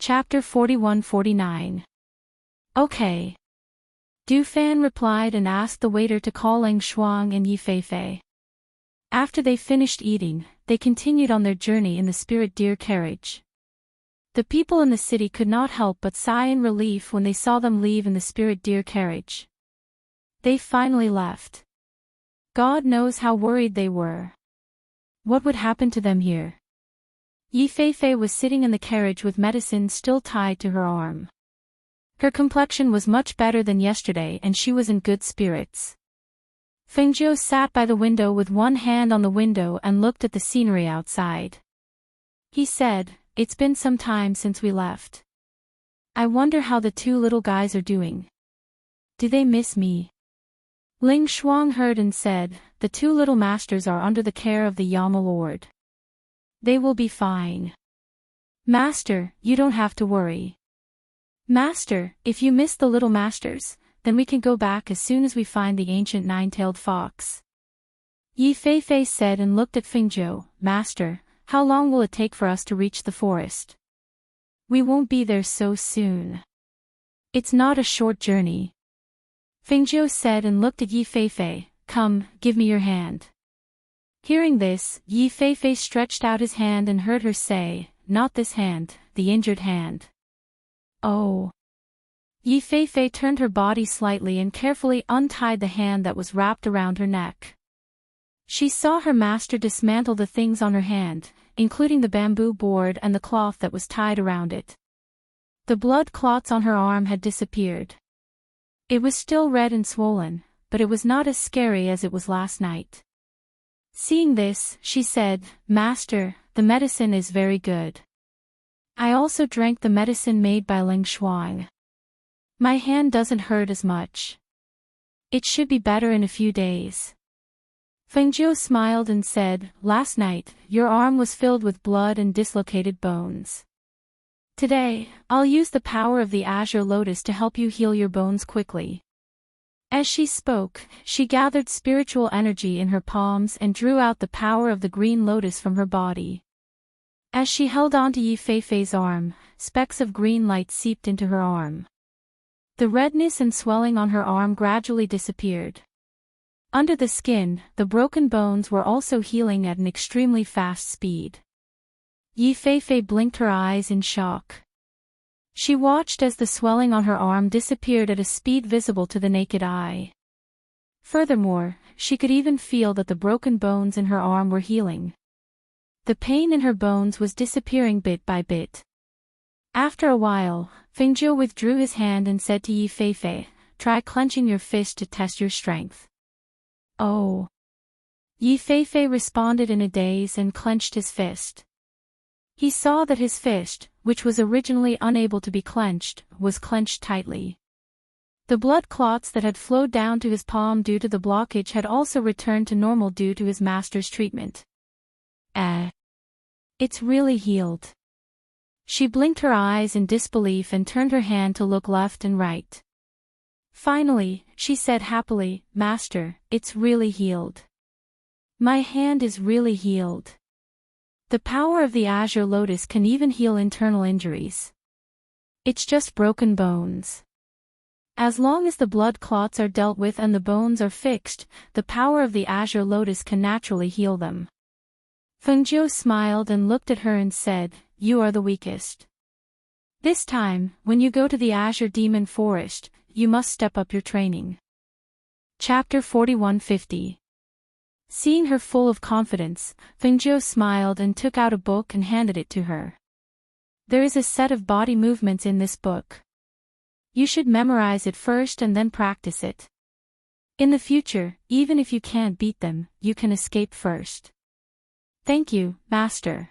Chapter 41-49. Okay. Du Fan replied and asked the waiter to call Ling Shuang and Yi Feifei. After they finished eating, they continued on their journey in the spirit deer carriage. The people in the city could not help but sigh in relief when they saw them leave in the spirit deer carriage. They finally left. God knows how worried they were. What would happen to them here? Yi Feifei was sitting in the carriage with medicine still tied to her arm. Her complexion was much better than yesterday and she was in good spirits. Fengjiu sat by the window with one hand on the window and looked at the scenery outside. He said, "It's been some time since we left. I wonder how the two little guys are doing. Do they miss me?" Ling Shuang heard and said, "The two little masters are under the care of the Yama Lord. They will be fine. Master, you don't have to worry. Master, if you miss the little masters, then we can go back as soon as we find the ancient nine-tailed fox." Yi Feifei said and looked at Fengjiu, "Master, how long will it take for us to reach the forest? We won't be there so soon. It's not a short journey." Fengjiu said and looked at Yi Feifei, "Come, give me your hand." Hearing this, Yi Feifei stretched out his hand and heard her say, "Not this hand, the injured hand." Oh. Yi Feifei turned her body slightly and carefully untied the hand that was wrapped around her neck. She saw her master dismantle the things on her hand, including the bamboo board and the cloth that was tied around it. The blood clots on her arm had disappeared. It was still red and swollen, but it was not as scary as it was last night. Seeing this, she said, "Master, the medicine is very good. I also drank the medicine made by Ling Shuang. My hand doesn't hurt as much. It should be better in a few days." Fengjiu smiled and said, "Last night, your arm was filled with blood and dislocated bones. Today, I'll use the power of the azure lotus to help you heal your bones quickly." As she spoke, she gathered spiritual energy in her palms and drew out the power of the green lotus from her body. As she held onto Yi Feifei's arm, specks of green light seeped into her arm. The redness and swelling on her arm gradually disappeared. Under the skin, the broken bones were also healing at an extremely fast speed. Yi Feifei blinked her eyes in shock. She watched as the swelling on her arm disappeared at a speed visible to the naked eye. Furthermore, she could even feel that the broken bones in her arm were healing. The pain in her bones was disappearing bit by bit. After a while, Fengjiu withdrew his hand and said to Yi Feifei, "Try clenching your fist to test your strength." Oh. Yi Feifei responded in a daze and clenched his fist. He saw that his fist, which was originally unable to be clenched, was clenched tightly. The blood clots that had flowed down to his palm due to the blockage had also returned to normal due to his master's treatment. It's really healed. She blinked her eyes in disbelief and turned her hand to look left and right. Finally, she said happily, "Master, it's really healed. My hand is really healed. The power of the azure lotus can even heal internal injuries. It's just broken bones. As long as the blood clots are dealt with and the bones are fixed, the power of the azure lotus can naturally heal them." Fengjiu smiled and looked at her and said, "You are the weakest. This time, when you go to the Azure Demon Forest, you must step up your training." Chapter 41-50. Seeing her full of confidence, Fengjiu smiled and took out a book and handed it to her. "There is a set of body movements in this book. You should memorize it first and then practice it. In the future, even if you can't beat them, you can escape first." "Thank you, Master."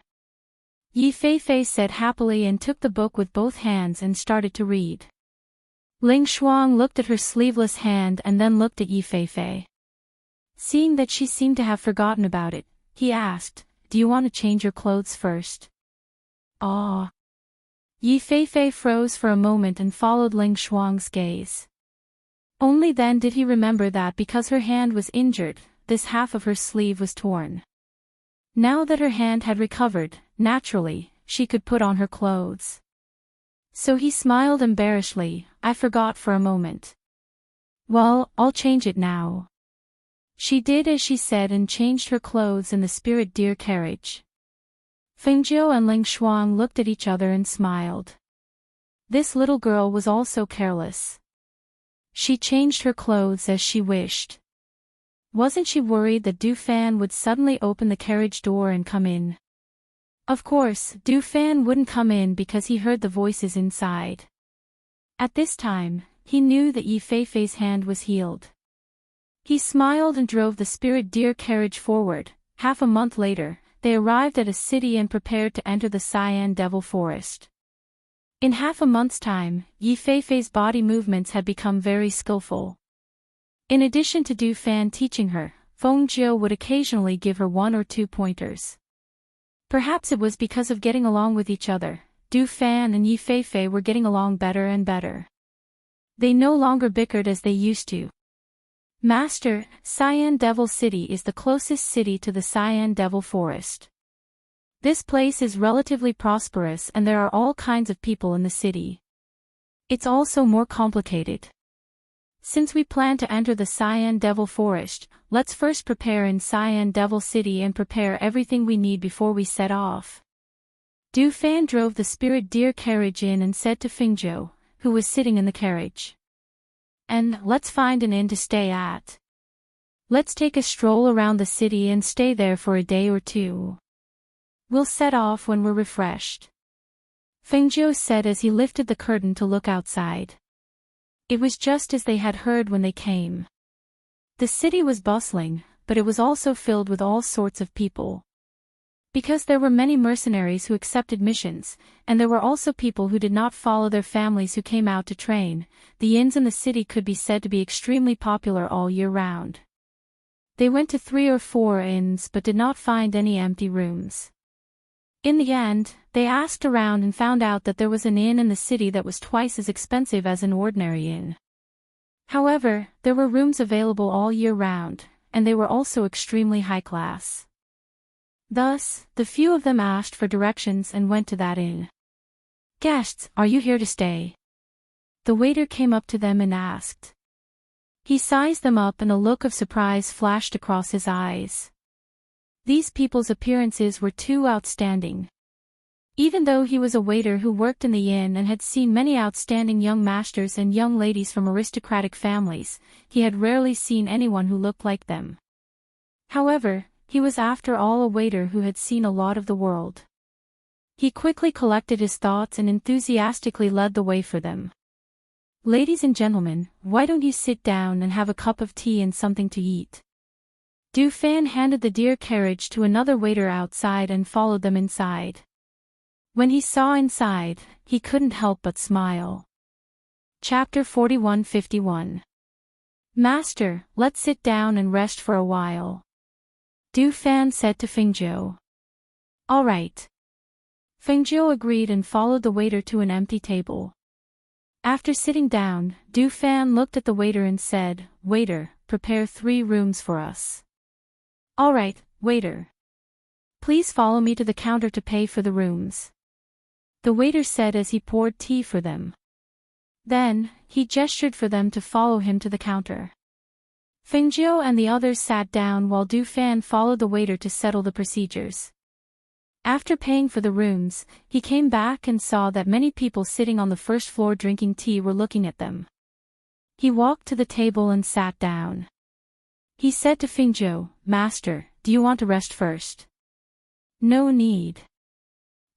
Yi Feifei said happily and took the book with both hands and started to read. Ling Shuang looked at her sleeveless hand and then looked at Yi Feifei. Seeing that she seemed to have forgotten about it, he asked, "Do you want to change your clothes first?" "Ah." Yi Feifei froze for a moment and followed Ling Shuang's gaze. Only then did he remember that because her hand was injured, this half of her sleeve was torn. Now that her hand had recovered, naturally, she could put on her clothes. So he smiled embarrassedly. I forgot for a moment. Well, I'll change it now. She did as she said and changed her clothes in the spirit deer carriage. Fengjiu and Ling Shuang looked at each other and smiled. This little girl was also careless. She changed her clothes as she wished. Wasn't she worried that Du Fan would suddenly open the carriage door and come in? Of course, Du Fan wouldn't come in because he heard the voices inside. At this time, he knew that Yi Feifei's hand was healed. He smiled and drove the spirit deer carriage forward. Half a month later, they arrived at a city and prepared to enter the Cyan Devil Forest. In half a month's time, Yi Feifei's body movements had become very skillful. In addition to Du Fan teaching her, Feng Jiu would occasionally give her 1 or 2 pointers. Perhaps it was because of getting along with each other, Du Fan and Yi Feifei were getting along better and better. They no longer bickered as they used to. Master, Cyan Devil City is the closest city to the Cyan Devil Forest. This place is relatively prosperous and there are all kinds of people in the city. It's also more complicated. Since we plan to enter the Cyan Devil Forest, let's first prepare in Cyan Devil City and prepare everything we need before we set off. Du Fan drove the spirit deer carriage in and said to Fengjiu, who was sitting in the carriage. And let's find an inn to stay at. Let's take a stroll around the city and stay there for a day or 2. We'll set off when we're refreshed. Fengjiu said as he lifted the curtain to look outside. It was just as they had heard when they came. The city was bustling, but it was also filled with all sorts of people. Because there were many mercenaries who accepted missions, and there were also people who did not follow their families who came out to train, the inns in the city could be said to be extremely popular all year round. They went to 3 or 4 inns but did not find any empty rooms. In the end, they asked around and found out that there was an inn in the city that was twice as expensive as an ordinary inn. However, there were rooms available all year round, and they were also extremely high class. Thus, the few of them asked for directions and went to that inn. Guests, are you here to stay? The waiter came up to them and asked. He sized them up and a look of surprise flashed across his eyes. These people's appearances were too outstanding. Even though he was a waiter who worked in the inn and had seen many outstanding young masters and young ladies from aristocratic families, he had rarely seen anyone who looked like them. However, he was after all a waiter who had seen a lot of the world. He quickly collected his thoughts and enthusiastically led the way for them. Ladies and gentlemen, why don't you sit down and have a cup of tea and something to eat? Du Fan handed the deer carriage to another waiter outside and followed them inside. When he saw inside, he couldn't help but smile. Chapter 41-51. Master, let's sit down and rest for a while. Du Fan said to Fengjiu. All right. Fengjiu agreed and followed the waiter to an empty table. After sitting down, Du Fan looked at the waiter and said, Waiter, prepare 3 rooms for us. All right, waiter. Please follow me to the counter to pay for the rooms. The waiter said as he poured tea for them. Then, he gestured for them to follow him to the counter. Fengjiu and the others sat down while Du Fan followed the waiter to settle the procedures. After paying for the rooms, he came back and saw that many people sitting on the first floor drinking tea were looking at them. He walked to the table and sat down. He said to Fengjiu, Master, do you want to rest first? No need.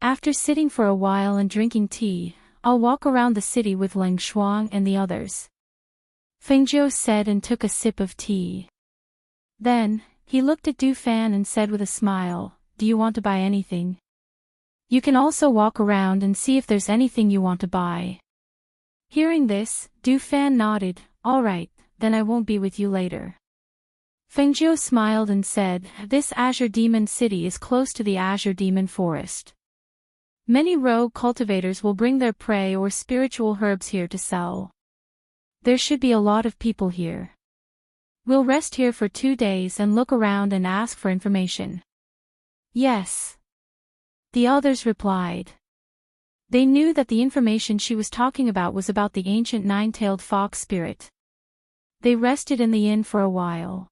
After sitting for a while and drinking tea, I'll walk around the city with Ling Shuang and the others. Fengjiu said and took a sip of tea. Then, he looked at Du Fan and said with a smile, Do you want to buy anything? You can also walk around and see if there's anything you want to buy. Hearing this, Du Fan nodded, All right, then I won't be with you later. Fengjiu smiled and said, This Azure Demon City is close to the Azure Demon Forest. Many rogue cultivators will bring their prey or spiritual herbs here to sell. There should be a lot of people here. We'll rest here for 2 days and look around and ask for information. Yes. The others replied. They knew that the information she was talking about was about the ancient nine-tailed fox spirit. They rested in the inn for a while.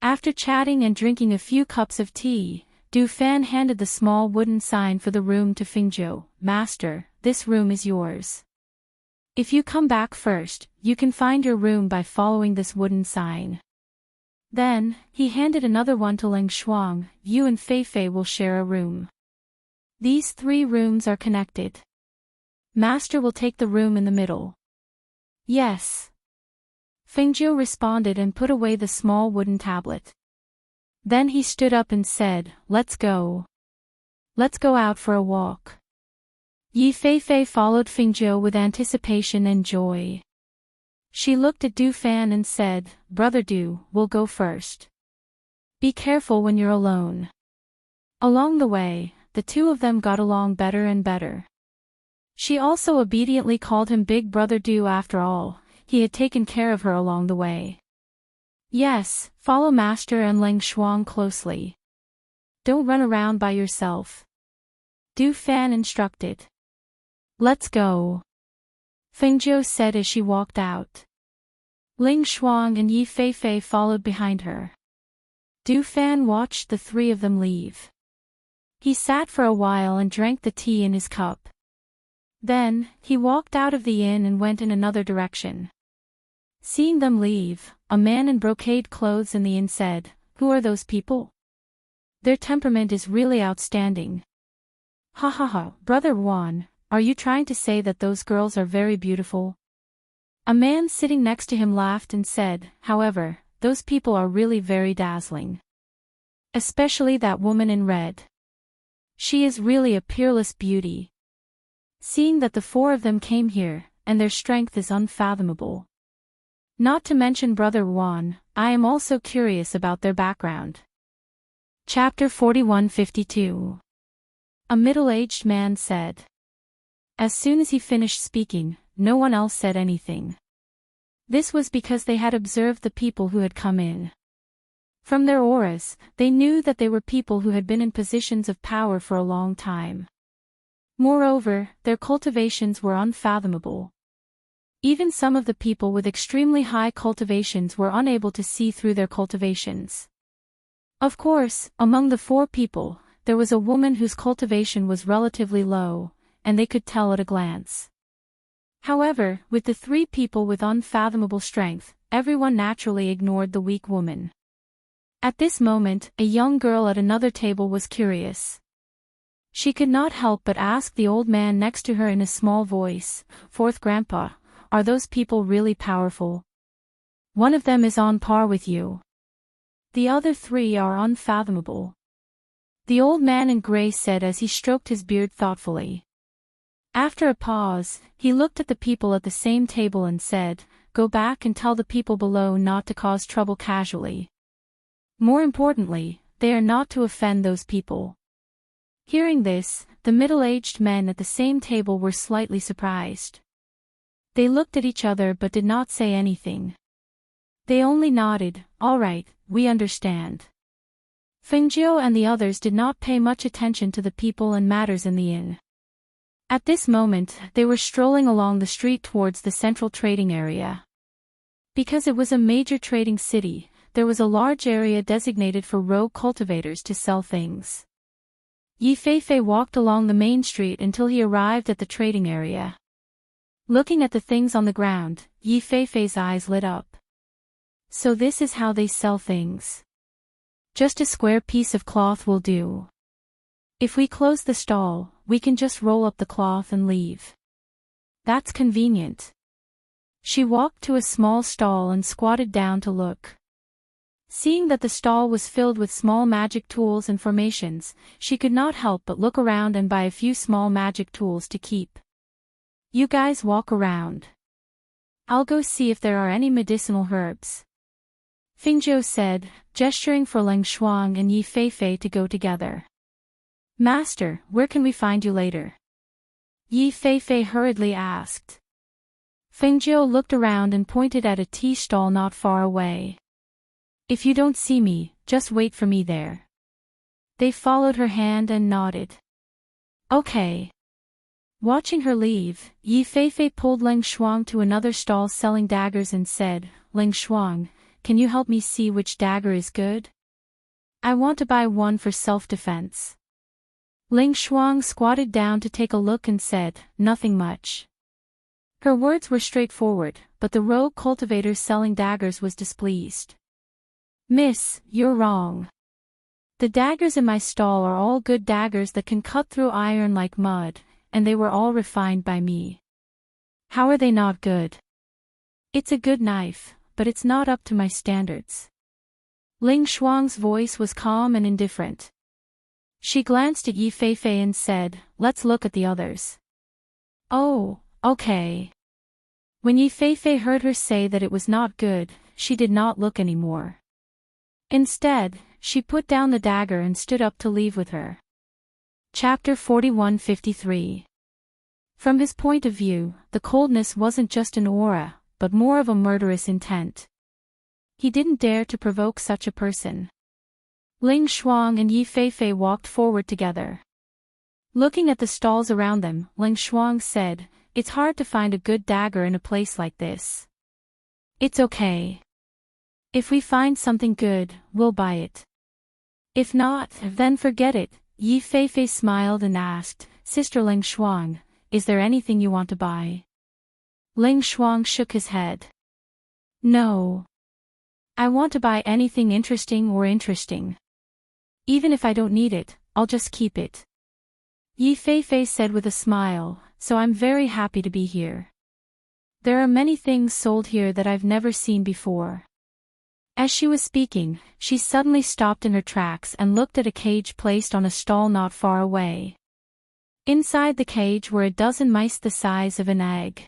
After chatting and drinking a few cups of tea, Du Fan handed the small wooden sign for the room to Fingzhou. "Master, this room is yours. If you come back first, you can find your room by following this wooden sign." Then, he handed another one to Ling Shuang. "You and Fei Fei will share a room. These 3 rooms are connected. Master will take the room in the middle." "Yes." Fingzhou responded and put away the small wooden tablet. Then he stood up and said, "Let's go. Let's go out for a walk." Yi Feifei followed Fingzhou with anticipation and joy. She looked at Du Fan and said, "Brother Du, we'll go first. Be careful when you're alone." Along the way, the two of them got along better and better. She also obediently called him Big Brother Du. After all, he had taken care of her along the way. "Yes, follow Master and Ling Shuang closely. Don't run around by yourself," Du Fan instructed. "Let's go," Fingzhou said as she walked out. Ling Shuang and Yi Feifei followed behind her. Du Fan watched the 3 of them leave. He sat for a while and drank the tea in his cup. Then, he walked out of the inn and went in another direction. Seeing them leave, a man in brocade clothes in the inn said, "Who are those people? Their temperament is really outstanding." "Ha ha ha, Brother Wan, are you trying to say that those girls are very beautiful?" A man sitting next to him laughed and said, "However, those people are really very dazzling. Especially that woman in red. She is really a peerless beauty." Seeing that the 4 of them came here, and their strength is unfathomable. Not to mention Brother Wan, I am also curious about their background. Chapter 4152. A middle-aged man said. As soon as he finished speaking, no one else said anything. This was because they had observed the people who had come in. From their auras, they knew that they were people who had been in positions of power for a long time. Moreover, their cultivations were unfathomable. Even some of the people with extremely high cultivations were unable to see through their cultivations. Of course, among the 4 people, there was a woman whose cultivation was relatively low, and they could tell at a glance. However, with the 3 people with unfathomable strength, everyone naturally ignored the weak woman. At this moment, a young girl at another table was curious. She could not help but ask the old man next to her in a small voice, "Fourth Grandpa, are those people really powerful? One of them is on par with you. The other 3 are unfathomable." The old man in gray said as he stroked his beard thoughtfully. After a pause, he looked at the people at the same table and said, "Go back and tell the people below not to cause trouble casually. More importantly, they are not to offend those people." Hearing this, the middle-aged men at the same table were slightly surprised. They looked at each other but did not say anything. They only nodded, "All right, we understand." Fingzhou and the others did not pay much attention to the people and matters in the inn. At this moment, they were strolling along the street towards the central trading area. Because it was a major trading city, there was a large area designated for rogue cultivators to sell things. Yi Feifei walked along the main street until he arrived at the trading area. Looking at the things on the ground, Yi Feifei's eyes lit up. So this is how they sell things. Just a square piece of cloth will do. If we close the stall, we can just roll up the cloth and leave. That's convenient. She walked to a small stall and squatted down to look. Seeing that the stall was filled with small magic tools and formations, she could not help but look around and buy a few small magic tools to keep. "You guys walk around. I'll go see if there are any medicinal herbs," Fingzhou said, gesturing for Ling Shuang and Yi Feifei to go together. "Master, where can we find you later?" Yi Feifei hurriedly asked. Fingzhou looked around and pointed at a tea stall not far away. "If you don't see me, just wait for me there." They followed her hand and nodded. "Okay." Watching her leave, Yi Feifei pulled Ling Shuang to another stall selling daggers and said, Ling Shuang, can you help me see which dagger is good? I want to buy one for self-defense. Ling Shuang squatted down to take a look and said, nothing much. Her words were straightforward, but the rogue cultivator selling daggers was displeased. Miss, you're wrong. The daggers in my stall are all good daggers that can cut through iron like mud, and they were all refined by me. How are they not good? It's a good knife, but it's not up to my standards. Ling Shuang's voice was calm and indifferent. She glanced at Yi Feifei and said, let's look at the others. Oh, okay. When Yi Feifei heard her say that it was not good, she did not look anymore. Instead, she put down the dagger and stood up to leave with her. Chapter 41:53. From his point of view, the coldness wasn't just an aura, but more of a murderous intent. He didn't dare to provoke such a person. Ling Shuang and Yi Feifei walked forward together. Looking at the stalls around them, Ling Shuang said, it's hard to find a good dagger in a place like this. It's okay. If we find something good, we'll buy it. If not, then forget it. Yi Feifei smiled and asked, Sister Ling Shuang, is there anything you want to buy? Ling Shuang shook his head. No. I want to buy anything interesting. Even if I don't need it, I'll just keep it. Yi Feifei said with a smile, so I'm very happy to be here. There are many things sold here that I've never seen before. As she was speaking, she suddenly stopped in her tracks and looked at a cage placed on a stall not far away. Inside the cage were a dozen mice the size of an egg.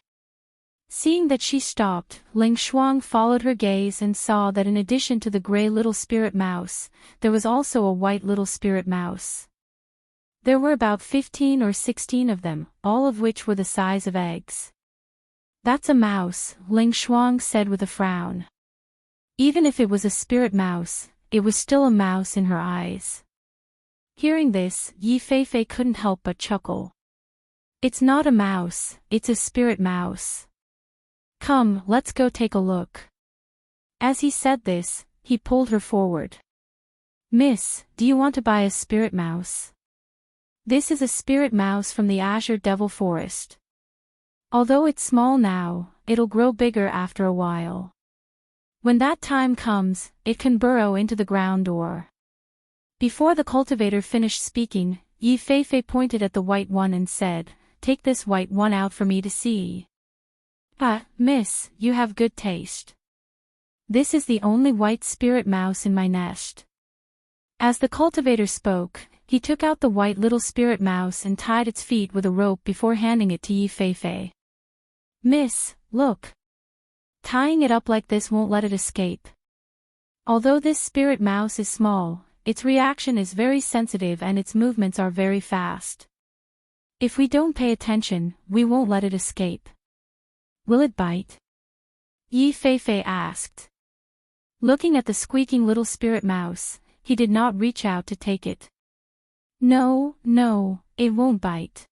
Seeing that she stopped, Ling Shuang followed her gaze and saw that in addition to the gray little spirit mouse, there was also a white little spirit mouse. There were about 15 or 16 of them, all of which were the size of eggs. That's a mouse, Ling Shuang said with a frown. Even if it was a spirit mouse, it was still a mouse in her eyes. Hearing this, Yi Feifei couldn't help but chuckle. It's not a mouse, it's a spirit mouse. Come, let's go take a look. As he said this, he pulled her forward. Miss, do you want to buy a spirit mouse? This is a spirit mouse from the Azure Devil Forest. Although it's small now, it'll grow bigger after a while. When that time comes, it can burrow into the ground or... Before the cultivator finished speaking, Yi Feifei pointed at the white one and said, take this white one out for me to see. Miss, you have good taste. This is the only white spirit mouse in my nest. As the cultivator spoke, he took out the white little spirit mouse and tied its feet with a rope before handing it to Yi Feifei. Miss, look. Tying it up like this won't let it escape. Although this spirit mouse is small, its reaction is very sensitive and its movements are very fast. If we don't pay attention, we won't let it escape. Will it bite? Yi Feifei asked. Looking at the squeaking little spirit mouse, he did not reach out to take it. No, it won't bite.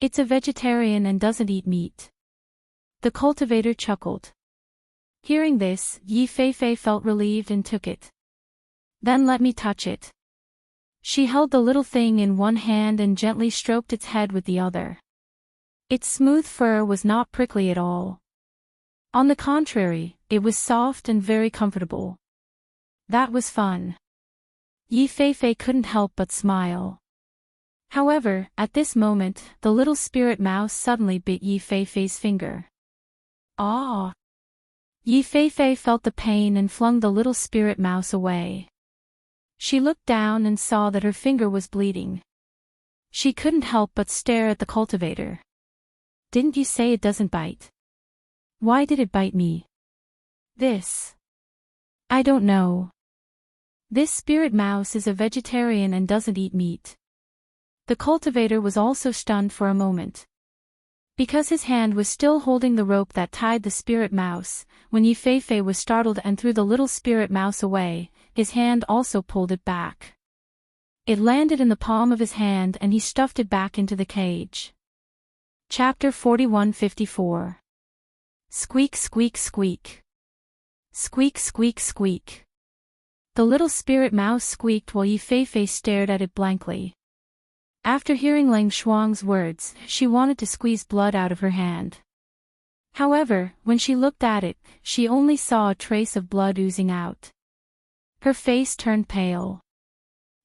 It's a vegetarian and doesn't eat meat. The cultivator chuckled. Hearing this, Yi Feifei felt relieved and took it. Then let me touch it. She held the little thing in one hand and gently stroked its head with the other. Its smooth fur was not prickly at all. On the contrary, it was soft and very comfortable. That was fun. Yi Feifei couldn't help but smile. However, at this moment, the little spirit mouse suddenly bit Yi Feifei's finger. Ah! Yi Feifei felt the pain and flung the little spirit mouse away. She looked down and saw that her finger was bleeding. She couldn't help but stare at the cultivator. Didn't you say it doesn't bite? Why did it bite me? This. I don't know. This spirit mouse is a vegetarian and doesn't eat meat. The cultivator was also stunned for a moment. Because his hand was still holding the rope that tied the spirit mouse, when Yi Feifei was startled and threw the little spirit mouse away, his hand also pulled it back. It landed in the palm of his hand and he stuffed it back into the cage. Chapter 4154. Squeak squeak squeak. Squeak squeak squeak. The little spirit mouse squeaked while Yi Feifei stared at it blankly. After hearing Lang Shuang's words, she wanted to squeeze blood out of her hand. However, when she looked at it, she only saw a trace of blood oozing out. Her face turned pale.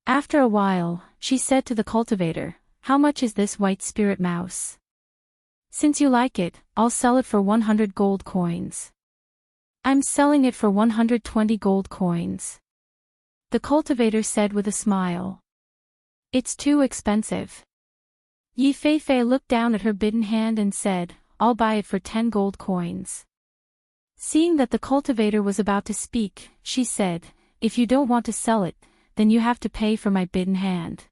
After a while, she said to the cultivator, "How much is this white spirit mouse? Since you like it, I'll sell it for 100 gold coins." "I'm selling it for 120 gold coins." The cultivator said with a smile. "It's too expensive." Yi Feifei looked down at her bitten hand and said, "I'll buy it for 10 gold coins." Seeing that the cultivator was about to speak, she said, "If you don't want to sell it, then you have to pay for my bitten hand.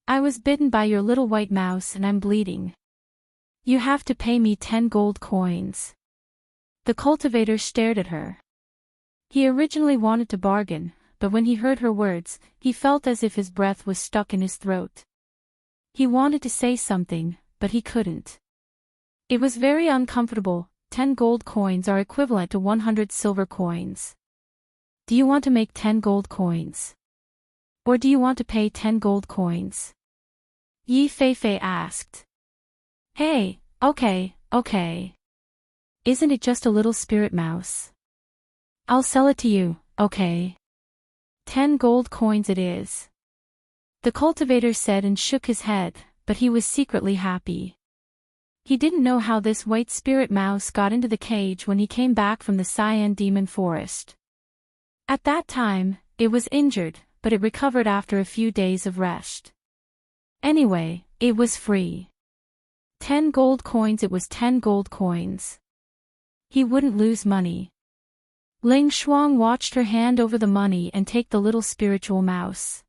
I was bitten by your little white mouse and I'm bleeding. You have to pay me 10 gold coins." The cultivator stared at her. He originally wanted to bargain, but when he heard her words, he felt as if his breath was stuck in his throat. He wanted to say something, but he couldn't. It was very uncomfortable. 10 gold coins are equivalent to 100 silver coins. "Do you want to make 10 gold coins? Or do you want to pay 10 gold coins?" Yi Feifei asked. "Hey, okay. Isn't it just a little spirit mouse? I'll sell it to you, okay? 10 gold coins it is." The cultivator said and shook his head, but he was secretly happy. He didn't know how this white spirit mouse got into the cage when he came back from the Cyan Demon Forest. At that time, it was injured, but it recovered after a few days of rest. Anyway, it was free. 10 gold coins, it was 10 gold coins. He wouldn't lose money. Ling Shuang watched her hand over the money and take the little spiritual mouse.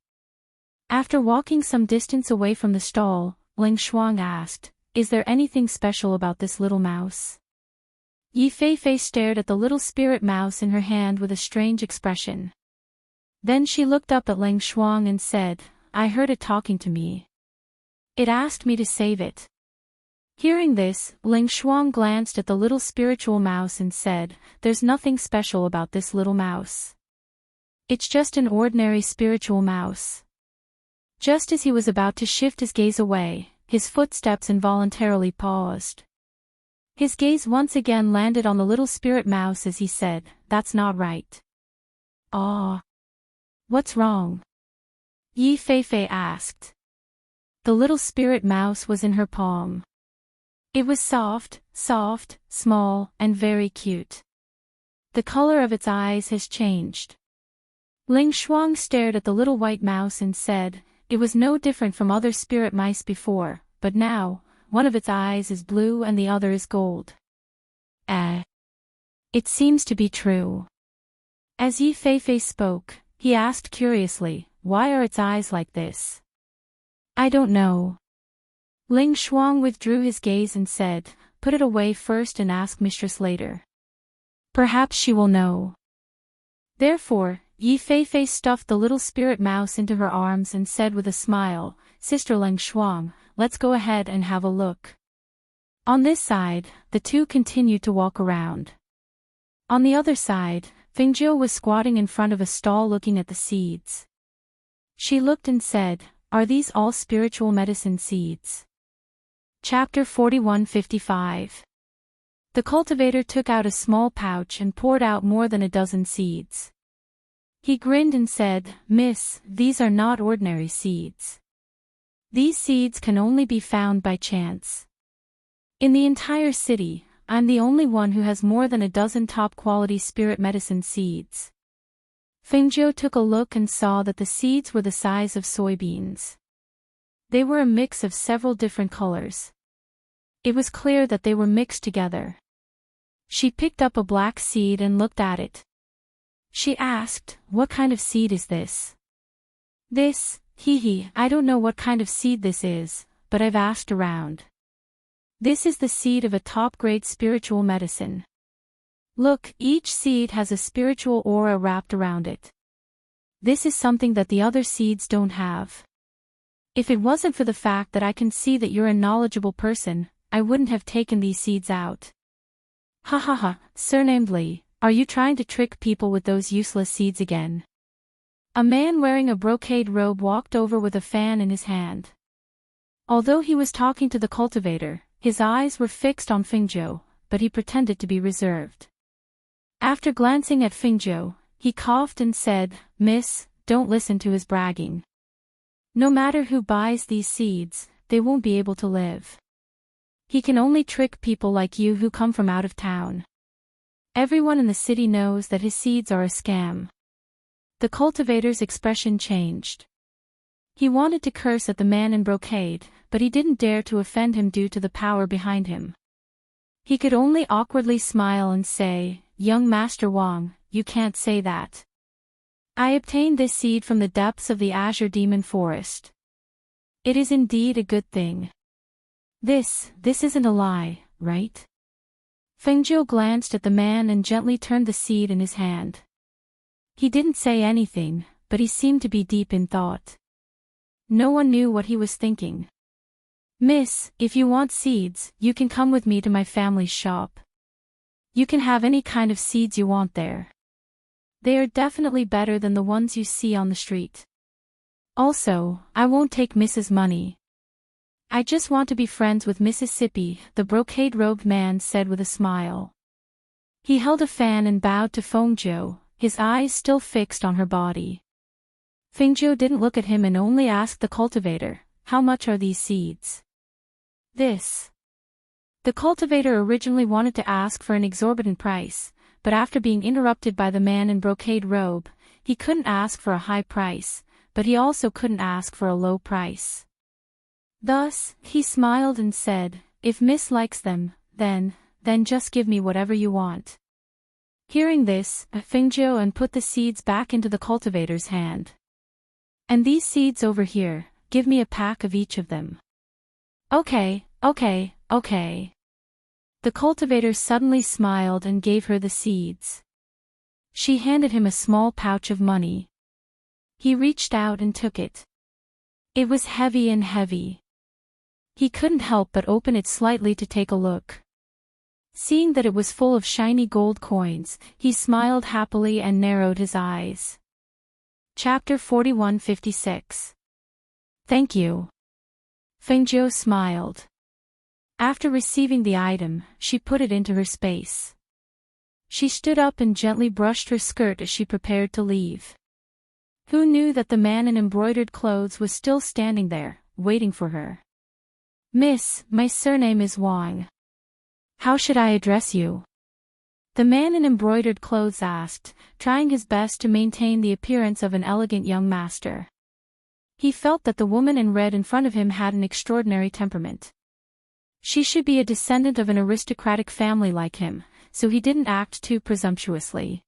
After walking some distance away from the stall, Ling Shuang asked, "Is there anything special about this little mouse?" Yi Feifei stared at the little spirit mouse in her hand with a strange expression. Then she looked up at Ling Shuang and said, "I heard it talking to me. It asked me to save it." Hearing this, Ling Shuang glanced at the little spiritual mouse and said, "There's nothing special about this little mouse. It's just an ordinary spiritual mouse." Just as he was about to shift his gaze away, his footsteps involuntarily paused. His gaze once again landed on the little spirit mouse as he said, "That's not right." "Ah. What's wrong?" Yi Feifei asked. The little spirit mouse was in her palm. It was soft, small, and very cute. The color of its eyes has changed. Ling Shuang stared at the little white mouse and said, "It was no different from other spirit mice before, but now, one of its eyes is blue and the other is gold." It seems to be true." As Yi Feifei spoke, he asked curiously, "Why are its eyes like this?" "I don't know." Ling Shuang withdrew his gaze and said, "Put it away first and ask mistress later. Perhaps she will know." Therefore, Yi Feifei stuffed the little spirit mouse into her arms and said with a smile, "Sister Ling Shuang, let's go ahead and have a look." On this side, the two continued to walk around. On the other side, Fengjiu was squatting in front of a stall looking at the seeds. She looked and said, "Are these all spiritual medicine seeds?" Chapter 4155. The cultivator took out a small pouch and poured out more than a dozen seeds. He grinned and said, "Miss, these are not ordinary seeds. These seeds can only be found by chance. In the entire city, I'm the only one who has more than a dozen top-quality spirit medicine seeds." Fengjiu took a look and saw that the seeds were the size of soybeans. They were a mix of several different colors. It was clear that they were mixed together. She picked up a black seed and looked at it. She asked, "What kind of seed is this?" "This, I don't know what kind of seed this is, but I've asked around. This is the seed of a top-grade spiritual medicine. Look, each seed has a spiritual aura wrapped around it. This is something that the other seeds don't have. If it wasn't for the fact that I can see that you're a knowledgeable person, I wouldn't have taken these seeds out. Ha ha ha, surnamed Lee, are you trying to trick people with those useless seeds again? A man wearing a brocade robe walked over with a fan in his hand. Although he was talking to the cultivator, his eyes were fixed on Fingzhou, but he pretended to be reserved. After glancing at Fingzhou, he coughed and said, "Miss, don't listen to his bragging. No matter who buys these seeds, they won't be able to live. He can only trick people like you who come from out of town. Everyone in the city knows that his seeds are a scam." The cultivator's expression changed. He wanted to curse at the man in brocade, but he didn't dare to offend him due to the power behind him. He could only awkwardly smile and say, "Young Master Wang, you can't say that. I obtained this seed from the depths of the Azure Demon Forest. It is indeed a good thing. This isn't a lie, right?" Fengzhou glanced at the man and gently turned the seed in his hand. He didn't say anything, but he seemed to be deep in thought. No one knew what he was thinking. "Miss, if you want seeds, you can come with me to my family's shop. You can have any kind of seeds you want there. They are definitely better than the ones you see on the street. Also, I won't take Mrs. Money. I just want to be friends with Mississippi," the brocade-robed man said with a smile. He held a fan and bowed to Fengzhou, his eyes still fixed on her body. Fengzhou didn't look at him and only asked the cultivator, "How much are these seeds?" "This." The cultivator originally wanted to ask for an exorbitant price, but after being interrupted by the man in brocade robe, he couldn't ask for a high price, but he also couldn't ask for a low price. Thus, he smiled and said, "If Miss likes them, then just give me whatever you want." Hearing this, Fengzhou and put the seeds back into the cultivator's hand. "And these seeds over here, give me a pack of each of them." Okay. The cultivator suddenly smiled and gave her the seeds. She handed him a small pouch of money. He reached out and took it. It was heavy and heavy. He couldn't help but open it slightly to take a look. Seeing that it was full of shiny gold coins, he smiled happily and narrowed his eyes. Chapter 4156. Thank you. Fengzhou smiled. After receiving the item, she put it into her space. She stood up and gently brushed her skirt as she prepared to leave. Who knew that the man in embroidered clothes was still standing there, waiting for her? "Miss, my surname is Wang. How should I address you?" The man in embroidered clothes asked, trying his best to maintain the appearance of an elegant young master. He felt that the woman in red in front of him had an extraordinary temperament. She should be a descendant of an aristocratic family like him, so he didn't act too presumptuously.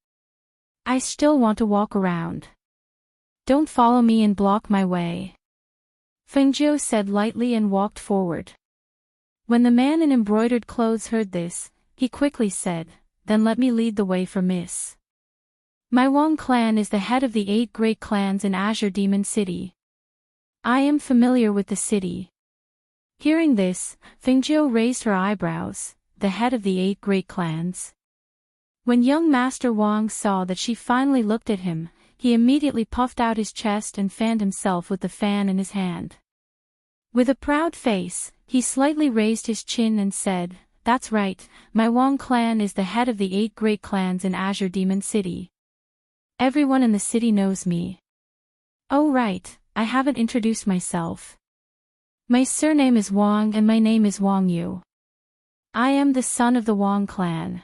"I still want to walk around. Don't follow me and block my way," Fengzhou said lightly and walked forward. When the man in embroidered clothes heard this, he quickly said, "Then let me lead the way for Miss. My Wang clan is the head of the 8 great clans in Azure Demon City. I am familiar with the city." Hearing this, Fengzhou raised her eyebrows, the head of the 8 great clans. When young Master Wang saw that she finally looked at him, he immediately puffed out his chest and fanned himself with the fan in his hand. With a proud face, he slightly raised his chin and said, "That's right, my Wang clan is the head of the 8 great clans in Azure Demon City. Everyone in the city knows me." "Oh right, I haven't introduced myself. My surname is Wang and my name is Wang Yu. I am the son of the Wang clan.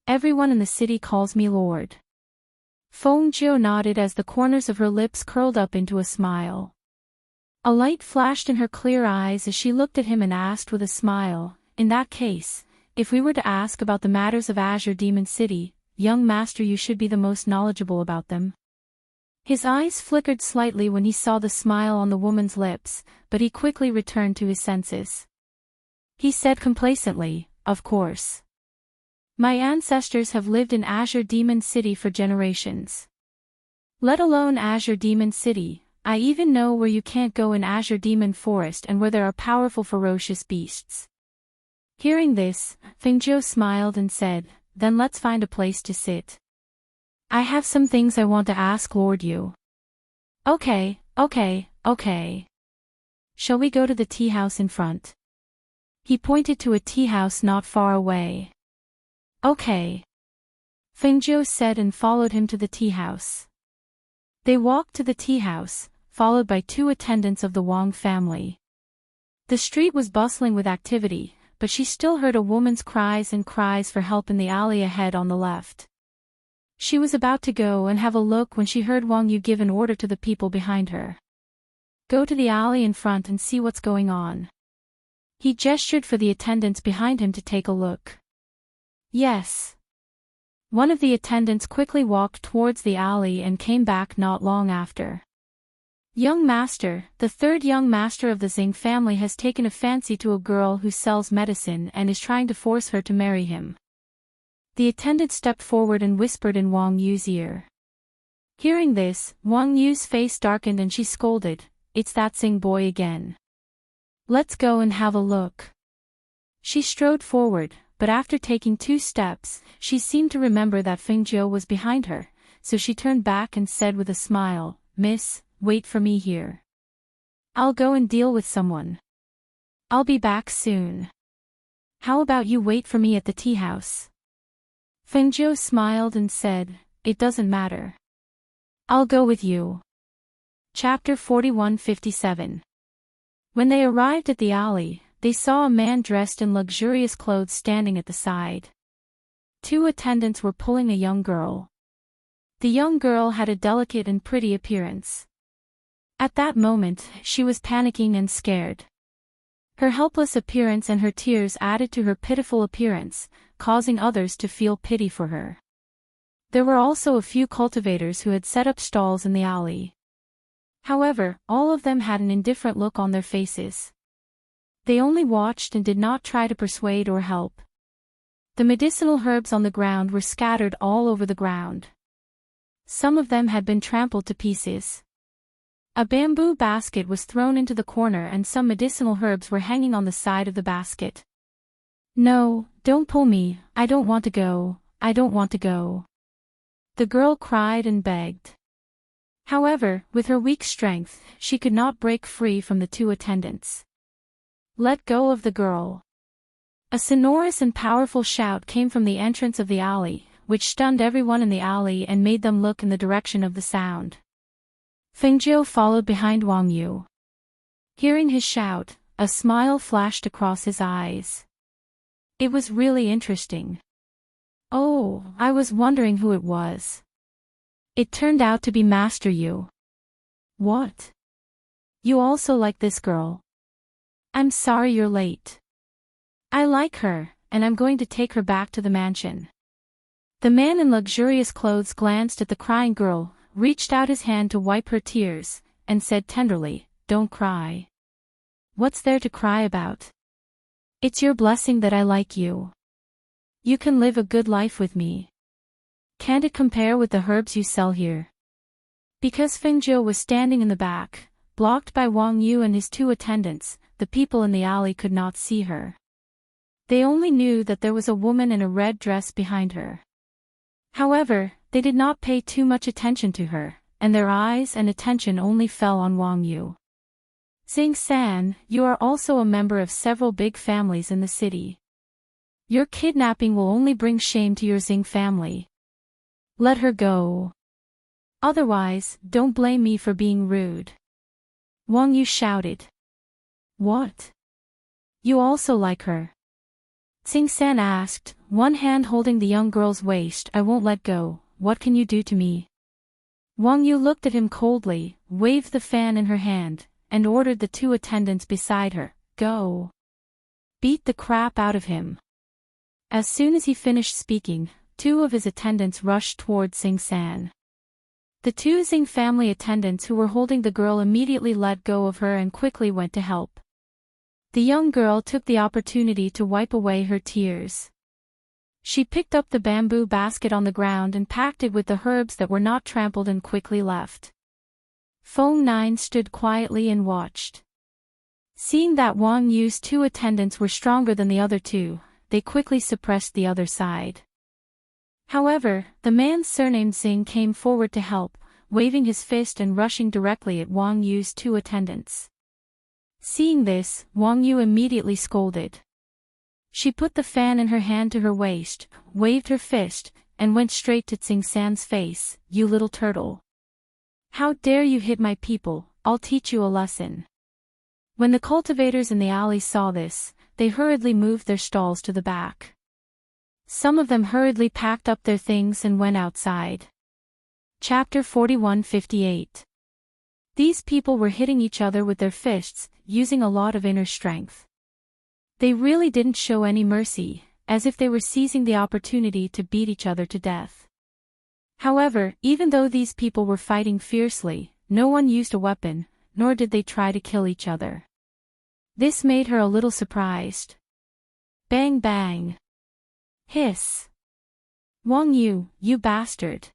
Everyone in the city calls me Lord." Fengzhou nodded as the corners of her lips curled up into a smile. A light flashed in her clear eyes as she looked at him and asked with a smile, "In that case, if we were to ask about the matters of Azure Demon City, young master, you should be the most knowledgeable about them." His eyes flickered slightly when he saw the smile on the woman's lips, but he quickly returned to his senses. He said complacently, "Of course. My ancestors have lived in Azure Demon City for generations. Let alone Azure Demon City, I even know where you can't go in Azure Demon Forest and where there are powerful ferocious beasts. Hearing this, Fengjiu smiled and said, "Then let's find a place to sit. I have some things I want to ask Lord Yu." Okay. Shall we go to the tea house in front?" He pointed to a tea house not far away. "Okay." Fengjiu said and followed him to the tea house. They walked to the tea house, followed by 2 attendants of the Wang family. The street was bustling with activity, but she still heard a woman's cries for help in the alley ahead on the left. She was about to go and have a look when she heard Wang Yu give an order to the people behind her. "Go to the alley in front and see what's going on." He gestured for the attendants behind him to take a look. "Yes." One of the attendants quickly walked towards the alley and came back not long after. "Young master, the 3rd young master of the Xing family has taken a fancy to a girl who sells medicine and is trying to force her to marry him." The attendant stepped forward and whispered in Wang Yu's ear. Hearing this, Wang Yu's face darkened and she scolded, "It's that Xing boy again. Let's go and have a look." She strode forward, but after taking 2 steps, she seemed to remember that Fengjiu was behind her, so she turned back and said with a smile, "Miss, wait for me here. I'll go and deal with someone. I'll be back soon. How about you wait for me at the tea house?" Fengjiu smiled and said, "It doesn't matter. I'll go with you." Chapter 41:57. When they arrived at the alley, they saw a man dressed in luxurious clothes standing at the side. 2 attendants were pulling a young girl. The young girl had a delicate and pretty appearance. At that moment, she was panicking and scared. Her helpless appearance and her tears added to her pitiful appearance, causing others to feel pity for her. There were also a few cultivators who had set up stalls in the alley. However, all of them had an indifferent look on their faces. They only watched and did not try to persuade or help. The medicinal herbs on the ground were scattered all over the ground. Some of them had been trampled to pieces. A bamboo basket was thrown into the corner and some medicinal herbs were hanging on the side of the basket. "No, don't pull me, I don't want to go, I don't want to go." The girl cried and begged. However, with her weak strength, she could not break free from the 2 attendants. "Let go of the girl." A sonorous and powerful shout came from the entrance of the alley, which stunned everyone in the alley and made them look in the direction of the sound. Fengjiu followed behind Wang Yu. Hearing his shout, a smile flashed across his eyes. It was really interesting. "Oh, I was wondering who it was. It turned out to be Master Yu." "What? You also like this girl?" "I'm sorry you're late. I like her, and I'm going to take her back to the mansion." The man in luxurious clothes glanced at the crying girl, reached out his hand to wipe her tears, and said tenderly, "Don't cry. What's there to cry about? It's your blessing that I like you. You can live a good life with me. Can't it compare with the herbs you sell here?" Because Fengjiu was standing in the back, blocked by Wang Yu and his 2 attendants, the people in the alley could not see her. They only knew that there was a woman in a red dress behind her. However, they did not pay too much attention to her, and their eyes and attention only fell on Wang Yu. "Xing-san, you are also a member of several big families in the city. Your kidnapping will only bring shame to your Xing family. Let her go. Otherwise, don't blame me for being rude." Wang Yu shouted. "What? You also like her?" Xing-san asked, one hand holding the young girl's waist. "I won't let go. What can you do to me?" Wang Yu looked at him coldly, waved the fan in her hand, and ordered the 2 attendants beside her, "Go. Beat the crap out of him." As soon as he finished speaking, 2 of his attendants rushed toward Xing-san. The 2 Xing family attendants who were holding the girl immediately let go of her and quickly went to help. The young girl took the opportunity to wipe away her tears. She picked up the bamboo basket on the ground and packed it with the herbs that were not trampled and quickly left. Feng 9 stood quietly and watched. Seeing that Wang Yu's two attendants were stronger than the other two, they quickly suppressed the other side. However, the man surnamed Xing came forward to help, waving his fist and rushing directly at Wang Yu's two attendants. Seeing this, Wang Yu immediately scolded. She put the fan in her hand to her waist, waved her fist, and went straight to Xing San's face. "You little turtle. How dare you hit my people, I'll teach you a lesson." When the cultivators in the alley saw this, they hurriedly moved their stalls to the back. Some of them hurriedly packed up their things and went outside. Chapter 41:58. These people were hitting each other with their fists, using a lot of inner strength. They really didn't show any mercy, as if they were seizing the opportunity to beat each other to death. However, even though these people were fighting fiercely, no one used a weapon, nor did they try to kill each other. This made her a little surprised. Bang bang. Hiss. "Wang Yu, you bastard.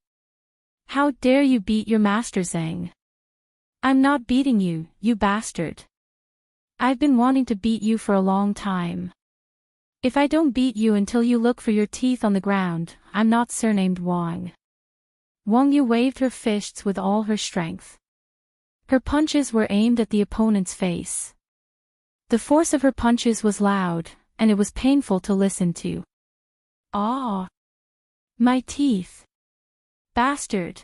How dare you beat your master Zhang? I'm not beating you, you bastard. I've been wanting to beat you for a long time. If I don't beat you until you look for your teeth on the ground, I'm not surnamed Wang." Wang Yu waved her fists with all her strength. Her punches were aimed at the opponent's face. The force of her punches was loud, and it was painful to listen to. "Ah! My teeth! Bastard!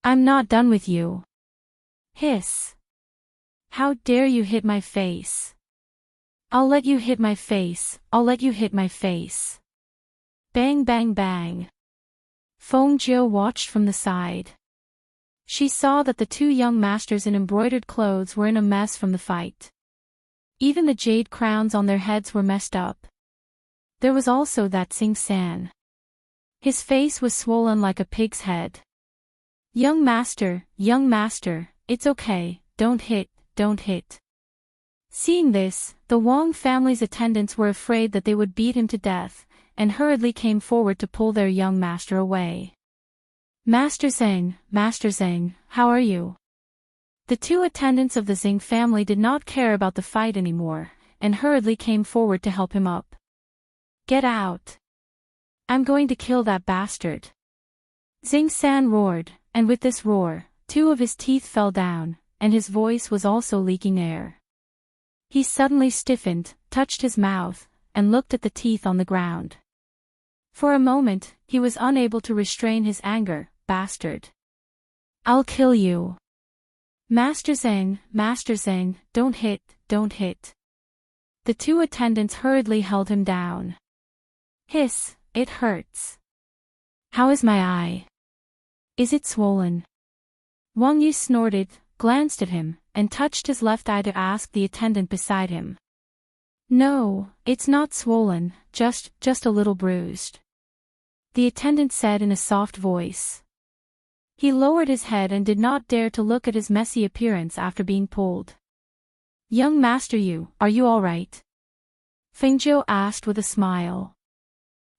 I'm not done with you." Hiss. "How dare you hit my face? I'll let you hit my face, I'll let you hit my face." Bang bang bang. Feng Jiu watched from the side. She saw that the two young masters in embroidered clothes were in a mess from the fight. Even the jade crowns on their heads were messed up. There was also that Xing San. His face was swollen like a pig's head. Young master, it's okay, don't hit, don't hit." Seeing this, the Wang family's attendants were afraid that they would beat him to death, and hurriedly came forward to pull their young master away. Master Zhang, how are you?" The two attendants of the Xing family did not care about the fight anymore, and hurriedly came forward to help him up. "Get out. I'm going to kill that bastard." Xing San roared, and with this roar, two of his teeth fell down, and his voice was also leaking air. He suddenly stiffened, touched his mouth, and looked at the teeth on the ground. For a moment, he was unable to restrain his anger. "Bastard. I'll kill you. Master Zhang, don't hit, don't hit." The two attendants hurriedly held him down. "Hiss, it hurts. How is my eye? Is it swollen?" Wang Yu snorted, glanced at him, and touched his left eye to ask the attendant beside him. "No, it's not swollen, just a little bruised," the attendant said in a soft voice. He lowered his head and did not dare to look at his messy appearance after being pulled. "Young Master Yu, are you all right?" Feng Jiu asked with a smile.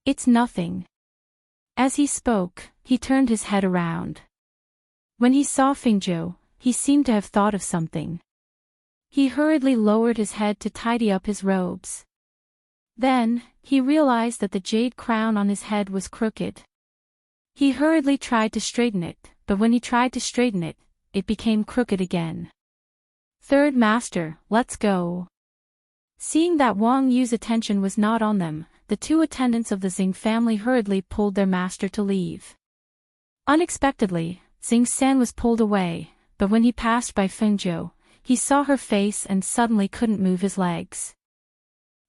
"It's nothing." As he spoke, he turned his head around. When he saw Feng Jiu, he seemed to have thought of something. He hurriedly lowered his head to tidy up his robes. Then, he realized that the jade crown on his head was crooked. He hurriedly tried to straighten it, but when he tried to straighten it, it became crooked again. "Third Master, let's go." Seeing that Wang Yu's attention was not on them, the two attendants of the Xing family hurriedly pulled their master to leave. Unexpectedly, Xing San was pulled away, but when he passed by Feng Jiu, he saw her face and suddenly couldn't move his legs.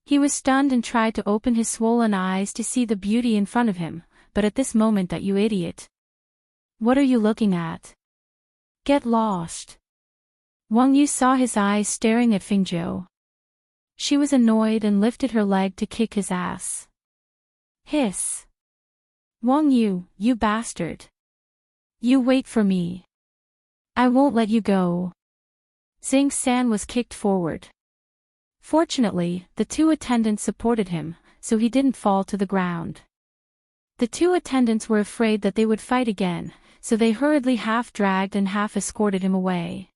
He was stunned and tried to open his swollen eyes to see the beauty in front of him, but at this moment that "You idiot. What are you looking at? Get lost." Wang Yu saw his eyes staring at Feng Jiu. She was annoyed and lifted her leg to kick his ass. Hiss. "Wang Yu, you bastard. You wait for me. I won't let you go." Xing San was kicked forward. Fortunately, the two attendants supported him, so he didn't fall to the ground. The two attendants were afraid that they would fight again, so they hurriedly half-dragged and half-escorted him away.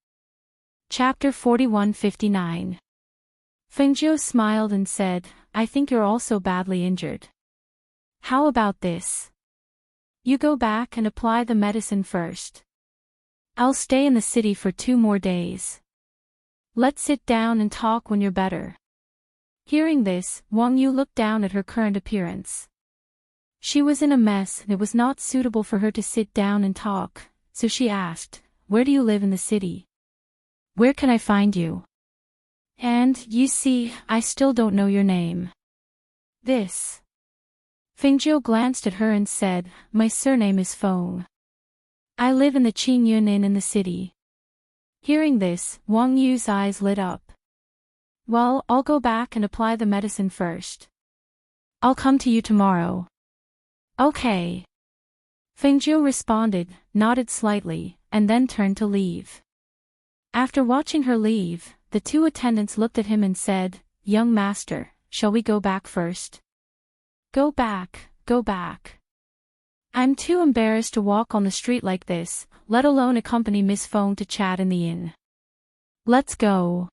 Chapter 41:59. Fengjiu smiled and said, I think you're also badly injured. How about this? You go back and apply the medicine first. I'll stay in the city for 2 more days. Let's sit down and talk when you're better. Hearing this, Wang Yu looked down at her current appearance. She was in a mess and it was not suitable for her to sit down and talk, so she asked, Where do you live in the city? Where can I find you? And, you see, I still don't know your name. This. Fengjiu glanced at her and said, My surname is Feng. I live in the Qingyun Inn in the city. Hearing this, Wang Yu's eyes lit up. Well, I'll go back and apply the medicine first. I'll come to you tomorrow. Okay. Fengjiu responded, nodded slightly, and then turned to leave. After watching her leave, the 2 attendants looked at him and said, Young master, shall we go back first? Go back, go back. I'm too embarrassed to walk on the street like this, let alone accompany Miss Feng to chat in the inn. Let's go.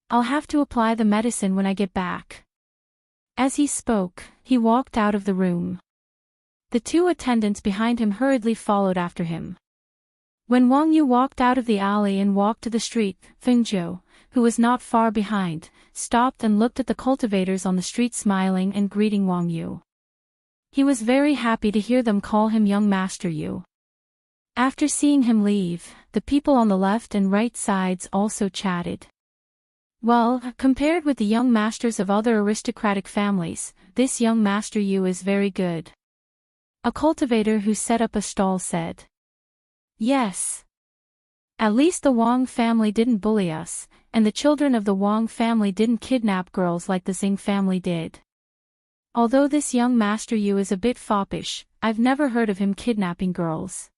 I'll have to apply the medicine when I get back. As he spoke, he walked out of the room. The 2 attendants behind him hurriedly followed after him. When Wang Yu walked out of the alley and walked to the street, Fengjiu, who was not far behind, stopped and looked at the cultivators on the street smiling and greeting Wang Yu. He was very happy to hear them call him Young Master Yu. After seeing him leave, the people on the left and right sides also chatted. Well, compared with the young masters of other aristocratic families, this young Master Yu is very good. A cultivator who set up a stall said. Yes. At least the Wang family didn't bully us, and the children of the Wang family didn't kidnap girls like the Xing family did. Although this young Master Yu is a bit foppish, I've never heard of him kidnapping girls.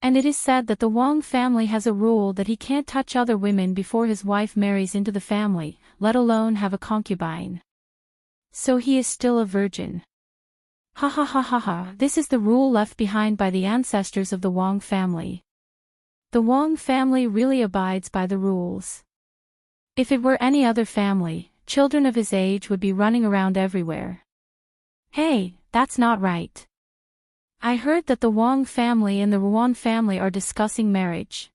And it is said that the Wang family has a rule that he can't touch other women before his wife marries into the family, let alone have a concubine. So he is still a virgin. Ha ha ha ha ha, this is the rule left behind by the ancestors of the Wang family. The Wang family really abides by the rules. If it were any other family, children of his age would be running around everywhere. Hey, that's not right. I heard that the Wang family and the Ruan family are discussing marriage.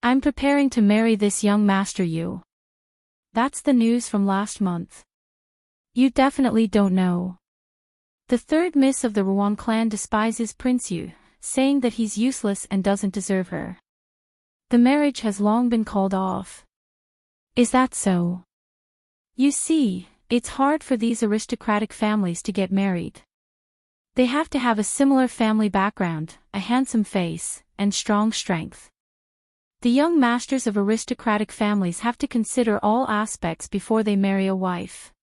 I'm preparing to marry this young Master Yu. That's the news from last month. You definitely don't know. The 3rd miss of the Ruan clan despises Prince Yu, saying that he's useless and doesn't deserve her. The marriage has long been called off. Is that so? You see, it's hard for these aristocratic families to get married. They have to have a similar family background, a handsome face, and strong strength. The young masters of aristocratic families have to consider all aspects before they marry a wife.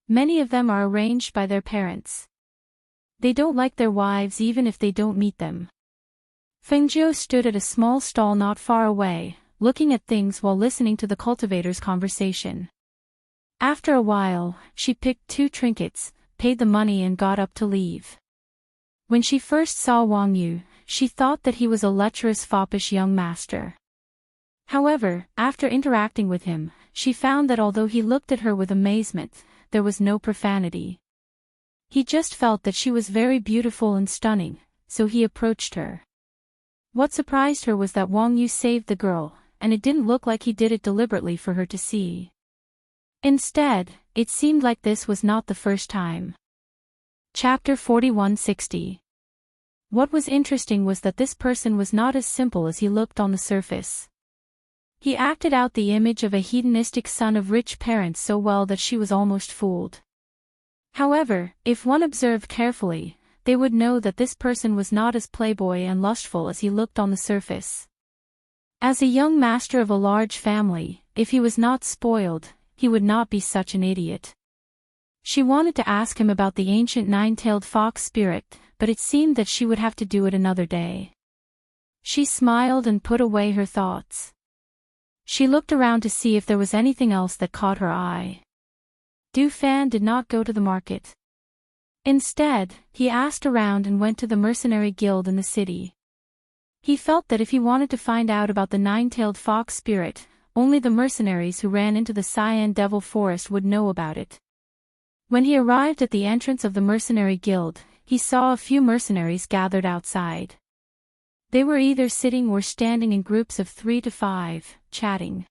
Many of them are arranged by their parents. They don't like their wives even if they don't meet them. Fengjiu stood at a small stall not far away, looking at things while listening to the cultivator's conversation. After a while, she picked 2 trinkets, paid the money and got up to leave. When she first saw Wang Yu, she thought that he was a lecherous foppish young master. However, after interacting with him, she found that although he looked at her with amazement, there was no profanity. He just felt that she was very beautiful and stunning, so he approached her. What surprised her was that Wang Yu saved the girl, and it didn't look like he did it deliberately for her to see. Instead, it seemed like this was not the first time. Chapter 4160. What was interesting was that this person was not as simple as he looked on the surface. He acted out the image of a hedonistic son of rich parents so well that she was almost fooled. However, if one observed carefully, they would know that this person was not as playboy and lustful as he looked on the surface. As a young master of a large family, if he was not spoiled, he would not be such an idiot. She wanted to ask him about the ancient 9-tailed fox spirit, but it seemed that she would have to do it another day. She smiled and put away her thoughts. She looked around to see if there was anything else that caught her eye. Du Fan did not go to the market. Instead, he asked around and went to the mercenary guild in the city. He felt that if he wanted to find out about the 9-tailed fox spirit, only the mercenaries who ran into the Cyan Devil Forest would know about it. When he arrived at the entrance of the mercenary guild, he saw a few mercenaries gathered outside. They were either sitting or standing in groups of 3 to 5, chatting.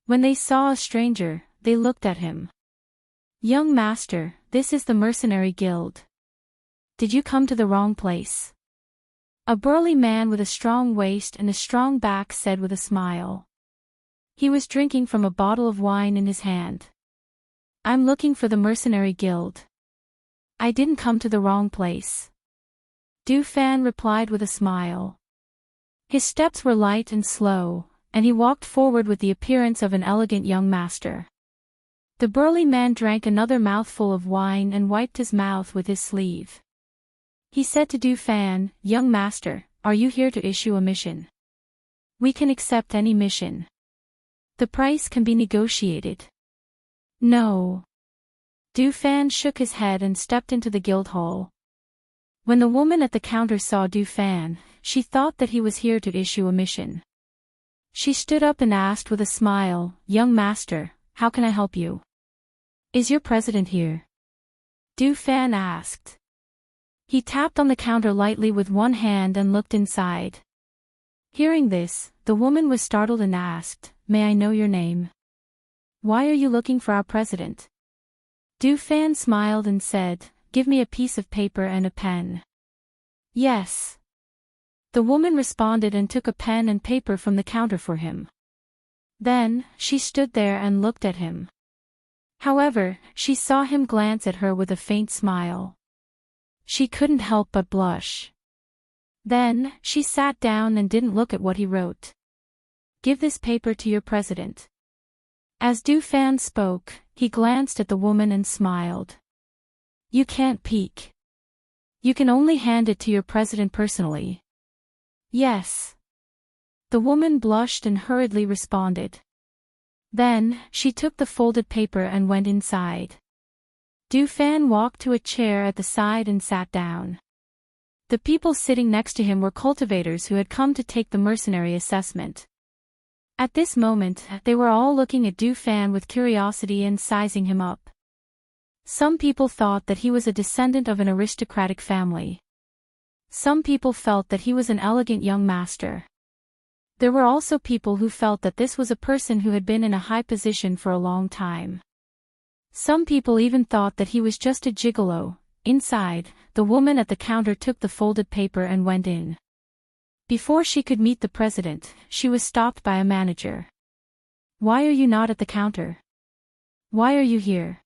When they saw a stranger, they looked at him. "Young master, this is the mercenary guild. Did you come to the wrong place?" A burly man with a strong waist and a strong back said with a smile. He was drinking from a bottle of wine in his hand. "I'm looking for the mercenary guild. I didn't come to the wrong place." Du Fan replied with a smile. His steps were light and slow, and he walked forward with the appearance of an elegant young master. The burly man drank another mouthful of wine and wiped his mouth with his sleeve. He said to Du Fan, "Young master, are you here to issue a mission? We can accept any mission. The price can be negotiated." "No." Du Fan shook his head and stepped into the guild hall. When the woman at the counter saw Du Fan, she thought that he was here to issue a mission. She stood up and asked with a smile, "Young master, how can I help you? Is your president here?" Du Fan asked. He tapped on the counter lightly with one hand and looked inside. Hearing this, the woman was startled and asked, "May I know your name? Why are you looking for our president?" Du Fan smiled and said, "Give me a piece of paper and a pen." "Yes." The woman responded and took a pen and paper from the counter for him. Then, she stood there and looked at him. However, she saw him glance at her with a faint smile. She couldn't help but blush. Then, she sat down and didn't look at what he wrote. "Give this paper to your president." As Du Fan spoke, he glanced at the woman and smiled. "You can't peek. You can only hand it to your president personally." "Yes." The woman blushed and hurriedly responded. Then, she took the folded paper and went inside. Du Fan walked to a chair at the side and sat down. The people sitting next to him were cultivators who had come to take the mercenary assessment. At this moment, they were all looking at Du Fan with curiosity and sizing him up. Some people thought that he was a descendant of an aristocratic family. Some people felt that he was an elegant young master. There were also people who felt that this was a person who had been in a high position for a long time. Some people even thought that he was just a gigolo. Inside, the woman at the counter took the folded paper and went in. Before she could meet the president, she was stopped by a manager. "Why are you not at the counter? Why are you here?"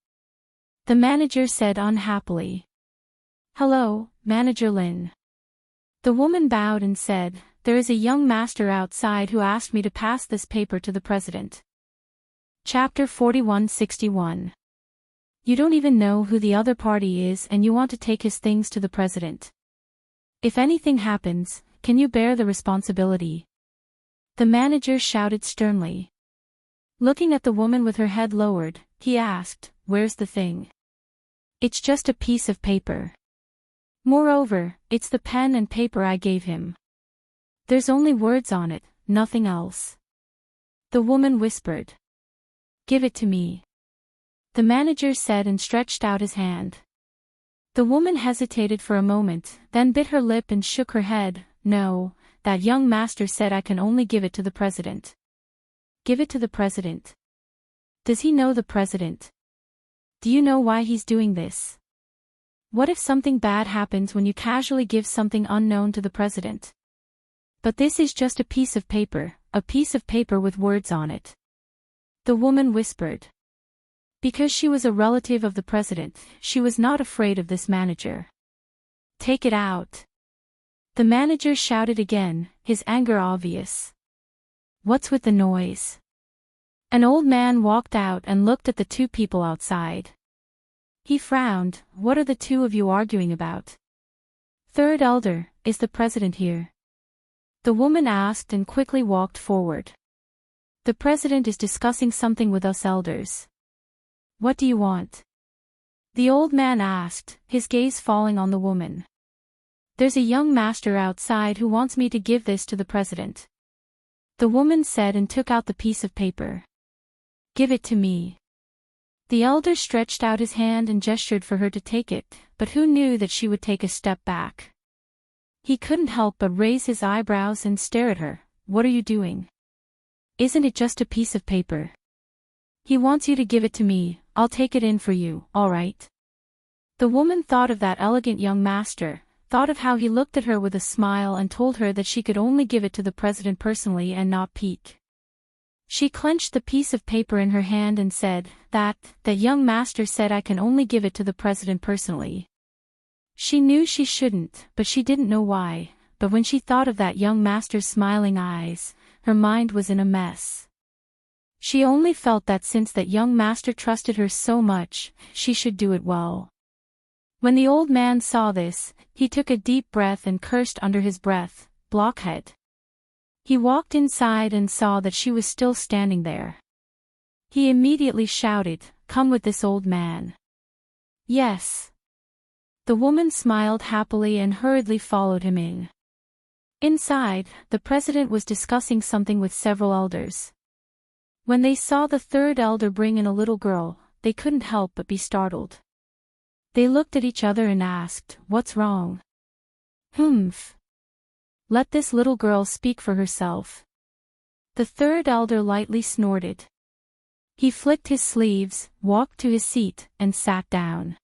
The manager said unhappily. "Hello, Manager Lin." The woman bowed and said, "There is a young master outside who asked me to pass this paper to the president." Chapter 4161. You don't even know who the other party is and you want to take his things to the president. If anything happens, can you bear the responsibility? The manager shouted sternly. Looking at the woman with her head lowered, he asked, "Where's the thing?" "It's just a piece of paper. Moreover, it's the pen and paper I gave him. There's only words on it, nothing else." The woman whispered. "Give it to me," the manager said and stretched out his hand. The woman hesitated for a moment, then bit her lip and shook her head. "No, that young master said I can only give it to the president." "Give it to the president? Does he know the president? Do you know why he's doing this? What if something bad happens when you casually give something unknown to the president?" "But this is just a piece of paper with words on it," the woman whispered. Because she was a relative of the president, she was not afraid of this manager. "Take it out," the manager shouted again, his anger obvious. "What's with the noise?" An old man walked out and looked at the two people outside. He frowned. "What are the two of you arguing about?" "Third elder, is the president here?" the woman asked and quickly walked forward. "The president is discussing something with us elders." "What do you want?" the old man asked, his gaze falling on the woman. "There's a young master outside who wants me to give this to the president." the woman said and took out the piece of paper. Give it to me. The elder stretched out his hand and gestured for her to take it, but who knew that she would take a step back? He couldn't help but raise his eyebrows and stare at her. What are you doing? Isn't it just a piece of paper? He wants you to give it to me, I'll take it in for you, all right? The woman thought of that elegant young master, thought of how he looked at her with a smile and told her that she could only give it to the president personally and not Pete. She clenched the piece of paper in her hand and said, that young master said I can only give it to the president personally. She knew she shouldn't, but she didn't know why, but when she thought of that young master's smiling eyes, her mind was in a mess. She only felt that since that young master trusted her so much, she should do it well. When the old man saw this, he took a deep breath and cursed under his breath, blockhead. He walked inside and saw that she was still standing there. He immediately shouted, "Come with this old man." Yes. The woman smiled happily and hurriedly followed him in. Inside, the president was discussing something with several elders. When they saw the third elder bring in a little girl, they couldn't help but be startled. They looked at each other and asked, "What's wrong?" "Humph. Let this little girl speak for herself." The third elder lightly snorted. He flicked his sleeves, walked to his seat, and sat down.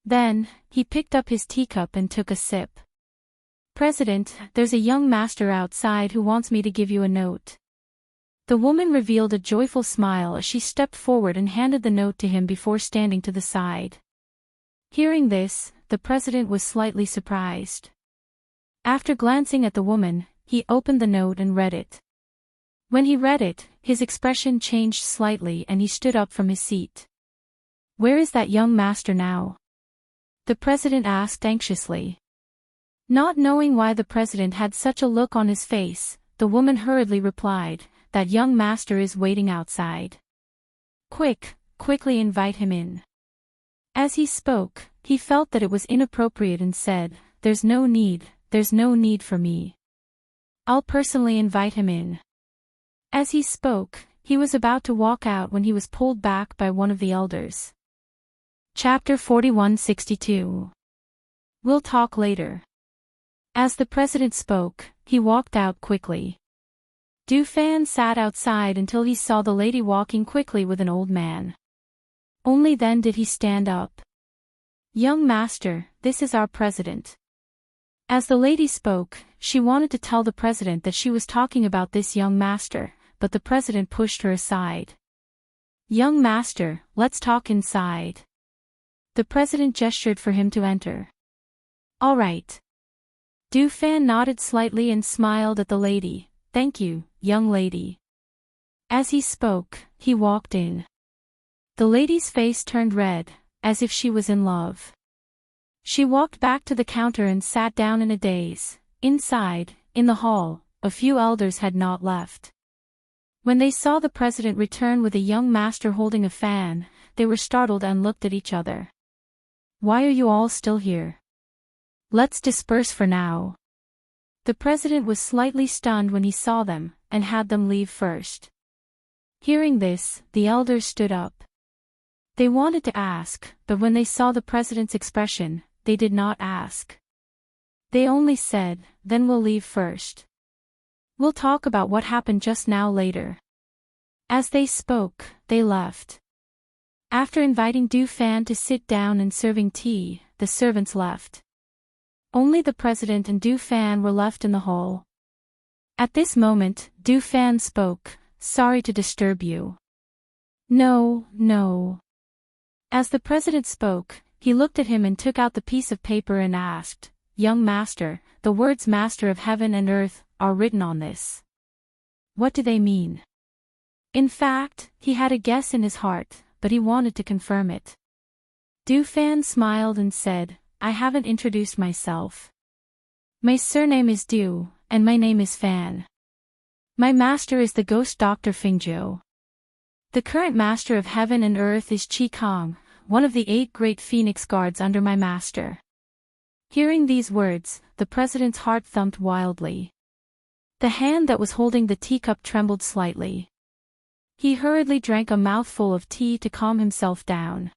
Then, he picked up his teacup and took a sip. "President, there's a young master outside who wants me to give you a note." The woman revealed a joyful smile as she stepped forward and handed the note to him before standing to the side. Hearing this, the president was slightly surprised. After glancing at the woman, he opened the note and read it. When he read it, his expression changed slightly and he stood up from his seat. "Where is that young master now?" the president asked anxiously. Not knowing why the president had such a look on his face, the woman hurriedly replied, "That young master is waiting outside. Quickly invite him in." As he spoke, he felt that it was inappropriate and said, there's no need for me. I'll personally invite him in." As he spoke, he was about to walk out when he was pulled back by one of the elders. Chapter 4162. We'll talk later. As the president spoke, he walked out quickly. Dufan sat outside until he saw the lady walking quickly with an old man. Only then did he stand up. "Young master, this is our president." As the lady spoke, she wanted to tell the president that she was talking about this young master, but the president pushed her aside. "Young master, let's talk inside." The president gestured for him to enter. "All right." Dufan nodded slightly and smiled at the lady. "Thank you, young lady." As he spoke, he walked in. The lady's face turned red, as if she was in love. She walked back to the counter and sat down in a daze. Inside, in the hall, a few elders had not left. When they saw the president return with a young master holding a fan, they were startled and looked at each other. "Why are you all still here? Let's disperse for now." The president was slightly stunned when he saw them, and had them leave first. Hearing this, the elders stood up. They wanted to ask, but when they saw the president's expression, they did not ask. They only said, "Then we'll leave first. We'll talk about what happened just now later." As they spoke, they left. After inviting Dufan to sit down and serving tea, the servants left. Only the president and Dufan were left in the hall. At this moment, Dufan spoke, "Sorry to disturb you." No. As the president spoke, he looked at him and took out the piece of paper and asked, "Young master, the words Master of Heaven and Earth are written on this. What do they mean?" In fact, he had a guess in his heart, but he wanted to confirm it. Dufan smiled and said, "I haven't introduced myself. My surname is Du, and my name is Fan. My master is the ghost Dr. Fingzhou. The current master of heaven and earth is Qi Kong, one of the 8 great phoenix guards under my master." Hearing these words, the president's heart thumped wildly. The hand that was holding the teacup trembled slightly. He hurriedly drank a mouthful of tea to calm himself down.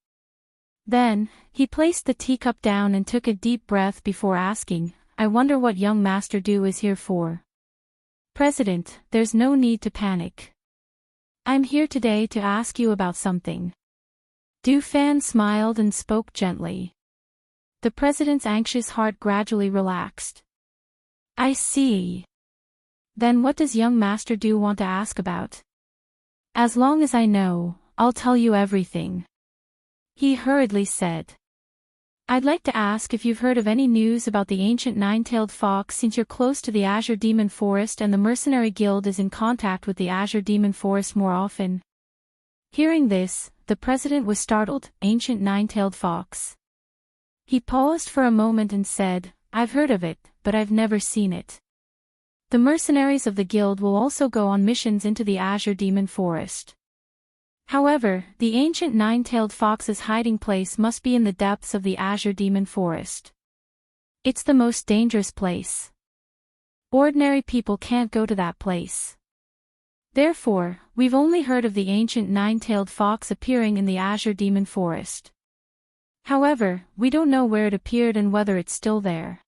Then, he placed the teacup down and took a deep breath before asking, "I wonder what young Master Du is here for." "President, there's no need to panic. I'm here today to ask you about something." Du Fan smiled and spoke gently. The president's anxious heart gradually relaxed. "I see. Then what does young Master Du want to ask about?" "As long as I know, I'll tell you everything," he hurriedly said. "I'd like to ask if you've heard of any news about the ancient nine-tailed fox, since you're close to the Azure Demon Forest and the Mercenary Guild is in contact with the Azure Demon Forest more often." Hearing this, the president was startled. Ancient nine-tailed fox. He paused for a moment and said, "I've heard of it, but I've never seen it. The mercenaries of the guild will also go on missions into the Azure Demon Forest. However, the ancient nine-tailed fox's hiding place must be in the depths of the Azure Demon Forest. It's the most dangerous place. Ordinary people can't go to that place. Therefore, we've only heard of the ancient nine-tailed fox appearing in the Azure Demon Forest. However, we don't know where it appeared and whether it's still there."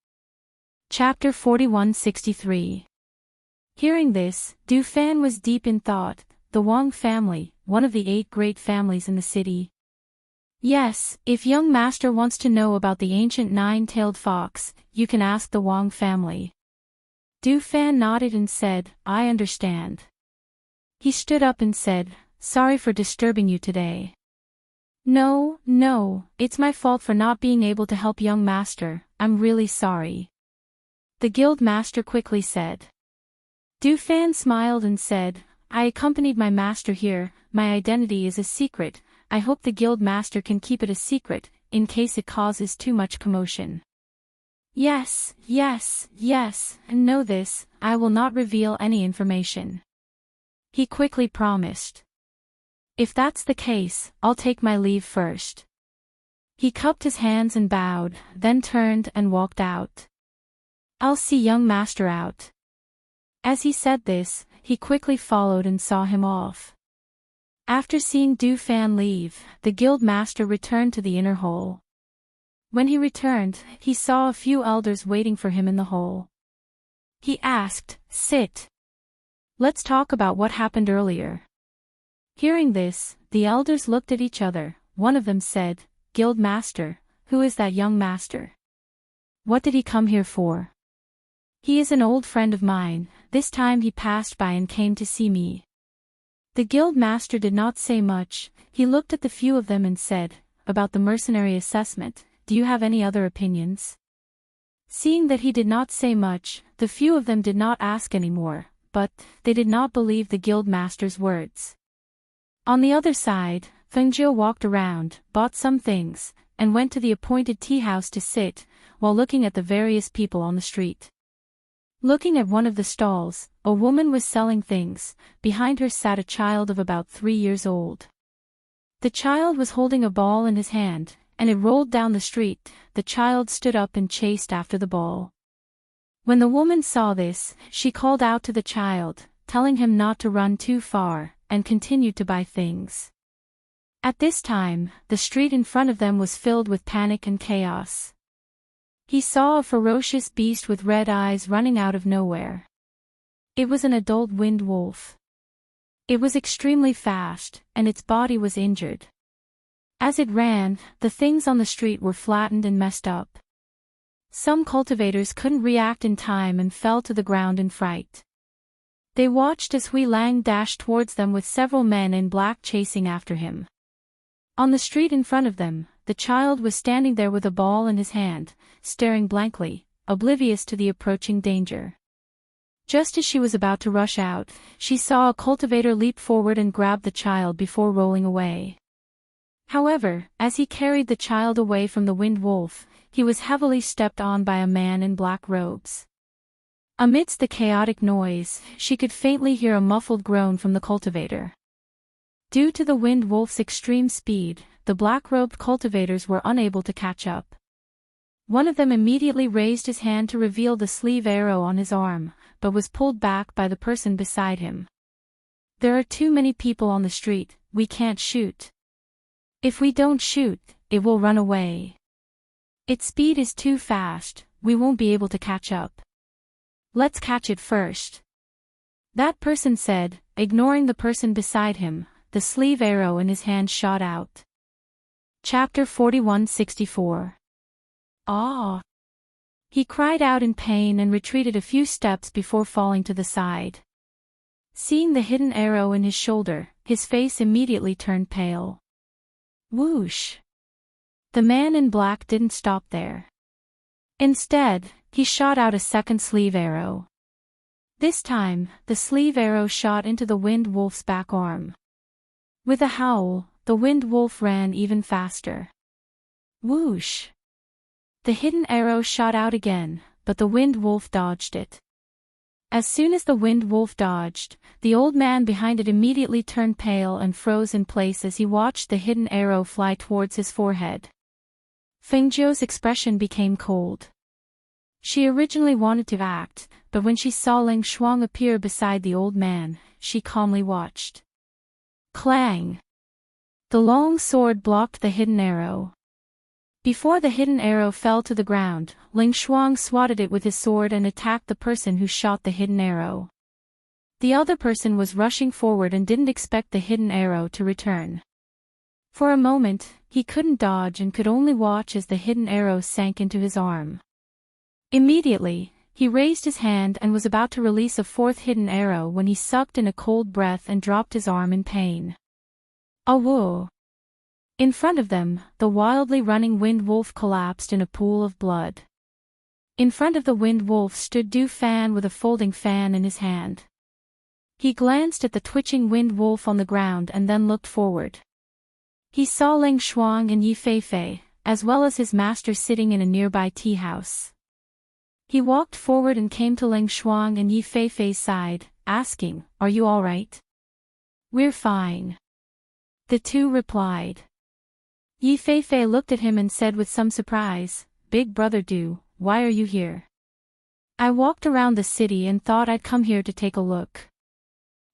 Chapter 4163. Hearing this, Du Fan was deep in thought. The Wang family, one of the 8 great families in the city. "Yes, if young master wants to know about the ancient nine-tailed fox, you can ask the Wang family." Du Fan nodded and said, "I understand." He stood up and said, "Sorry for disturbing you today." No, it's my fault for not being able to help young master, I'm really sorry," the guild master quickly said. Du Fan smiled and said, "I accompanied my master here, my identity is a secret, I hope the guild master can keep it a secret, in case it causes too much commotion." Yes, and know this, I will not reveal any information," he quickly promised. "If that's the case, I'll take my leave first." He cupped his hands and bowed, then turned and walked out. "I'll see young master out." As he said this, he quickly followed and saw him off. After seeing Du Fan leave, the guild master returned to the inner hall. When he returned, he saw a few elders waiting for him in the hall. He asked, "Sit. Let's talk about what happened earlier." Hearing this, the elders looked at each other. One of them said, "Guild master, who is that young master? What did he come here for?" "He is an old friend of mine, this time he passed by and came to see me." The guild master did not say much. He looked at the few of them and said, "About the mercenary assessment, do you have any other opinions?" Seeing that he did not say much, the few of them did not ask any more, but they did not believe the guild master's words. On the other side, Fengjiu walked around, bought some things, and went to the appointed tea house to sit, while looking at the various people on the street. Looking at one of the stalls, a woman was selling things. Behind her sat a child of about 3 years old. The child was holding a ball in his hand, and it rolled down the street. The child stood up and chased after the ball. When the woman saw this, she called out to the child, telling him not to run too far, and continued to buy things. At this time, the street in front of them was filled with panic and chaos. He saw a ferocious beast with red eyes running out of nowhere. It was an adult wind wolf. It was extremely fast, and its body was injured. As it ran, the things on the street were flattened and messed up. Some cultivators couldn't react in time and fell to the ground in fright. They watched as Hui Lang dashed towards them with several men in black chasing after him. On the street in front of them, the child was standing there with a ball in his hand, staring blankly, oblivious to the approaching danger. Just as she was about to rush out, she saw a cultivator leap forward and grab the child before rolling away. However, as he carried the child away from the wind wolf, he was heavily stepped on by a man in black robes. Amidst the chaotic noise, she could faintly hear a muffled groan from the cultivator. Due to the wind wolf's extreme speed, the black-robed cultivators were unable to catch up. One of them immediately raised his hand to reveal the sleeve arrow on his arm, but was pulled back by the person beside him. There are too many people on the street, we can't shoot. If we don't shoot, it will run away. Its speed is too fast, we won't be able to catch up. Let's catch it first. That person said, ignoring the person beside him. The sleeve arrow in his hand shot out. Chapter 4164. Ah! He cried out in pain and retreated a few steps before falling to the side. Seeing the hidden arrow in his shoulder, his face immediately turned pale. Whoosh! The man in black didn't stop there. Instead, he shot out a second sleeve arrow. This time, the sleeve arrow shot into the Wind Wolf's back arm. With a howl, the Wind Wolf ran even faster. Whoosh! The hidden arrow shot out again, but the Wind Wolf dodged it. As soon as the Wind Wolf dodged, the old man behind it immediately turned pale and froze in place as he watched the hidden arrow fly towards his forehead. Fengjiu's expression became cold. She originally wanted to act, but when she saw Ling Shuang appear beside the old man, she calmly watched. Clang! The long sword blocked the hidden arrow. Before the hidden arrow fell to the ground, Ling Shuang swatted it with his sword and attacked the person who shot the hidden arrow. The other person was rushing forward and didn't expect the hidden arrow to return. For a moment, he couldn't dodge and could only watch as the hidden arrow sank into his arm. Immediately, he raised his hand and was about to release a fourth hidden arrow when he sucked in a cold breath and dropped his arm in pain. Awoo! In front of them, the wildly running Wind Wolf collapsed in a pool of blood. In front of the Wind Wolf stood Du Fan with a folding fan in his hand. He glanced at the twitching Wind Wolf on the ground and then looked forward. He saw Ling Shuang and Yi Feifei, as well as his master sitting in a nearby tea house. He walked forward and came to Ling Shuang and Yi Feifei's side, asking, "Are you all right?" "We're fine." The two replied. Yi Feifei looked at him and said with some surprise, "Big brother Du, why are you here?" "I walked around the city and thought I'd come here to take a look.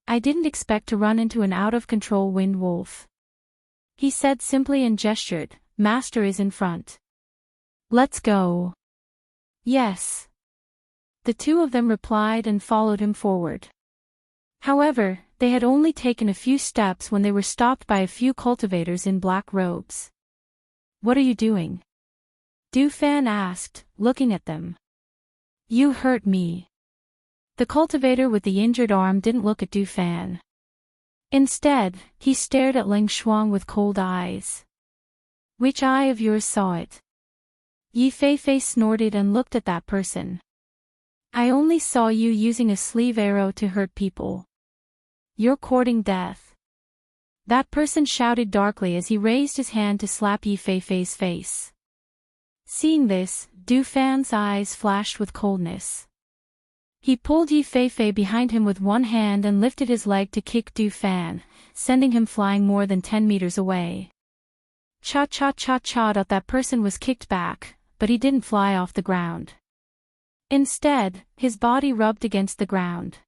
I didn't expect to run into an out-of-control Wind Wolf." He said simply and gestured, "Master is in front. Let's go." "Yes." The two of them replied and followed him forward. However, they had only taken a few steps when they were stopped by a few cultivators in black robes. "What are you doing?" Du Fan asked, looking at them. "You hurt me." The cultivator with the injured arm didn't look at Du Fan. Instead, he stared at Ling Shuang with cold eyes. "Which eye of yours saw it?" Yi Feifei snorted and looked at that person. "I only saw you using a sleeve arrow to hurt people. You're courting death." That person shouted darkly as he raised his hand to slap Yi Feifei's face. Seeing this, Du Fan's eyes flashed with coldness. He pulled Yi Feifei behind him with one hand and lifted his leg to kick Du Fan, sending him flying more than 10 meters away. Cha-cha-cha-cha, that person was kicked back, but he didn't fly off the ground. Instead, his body rubbed against the ground.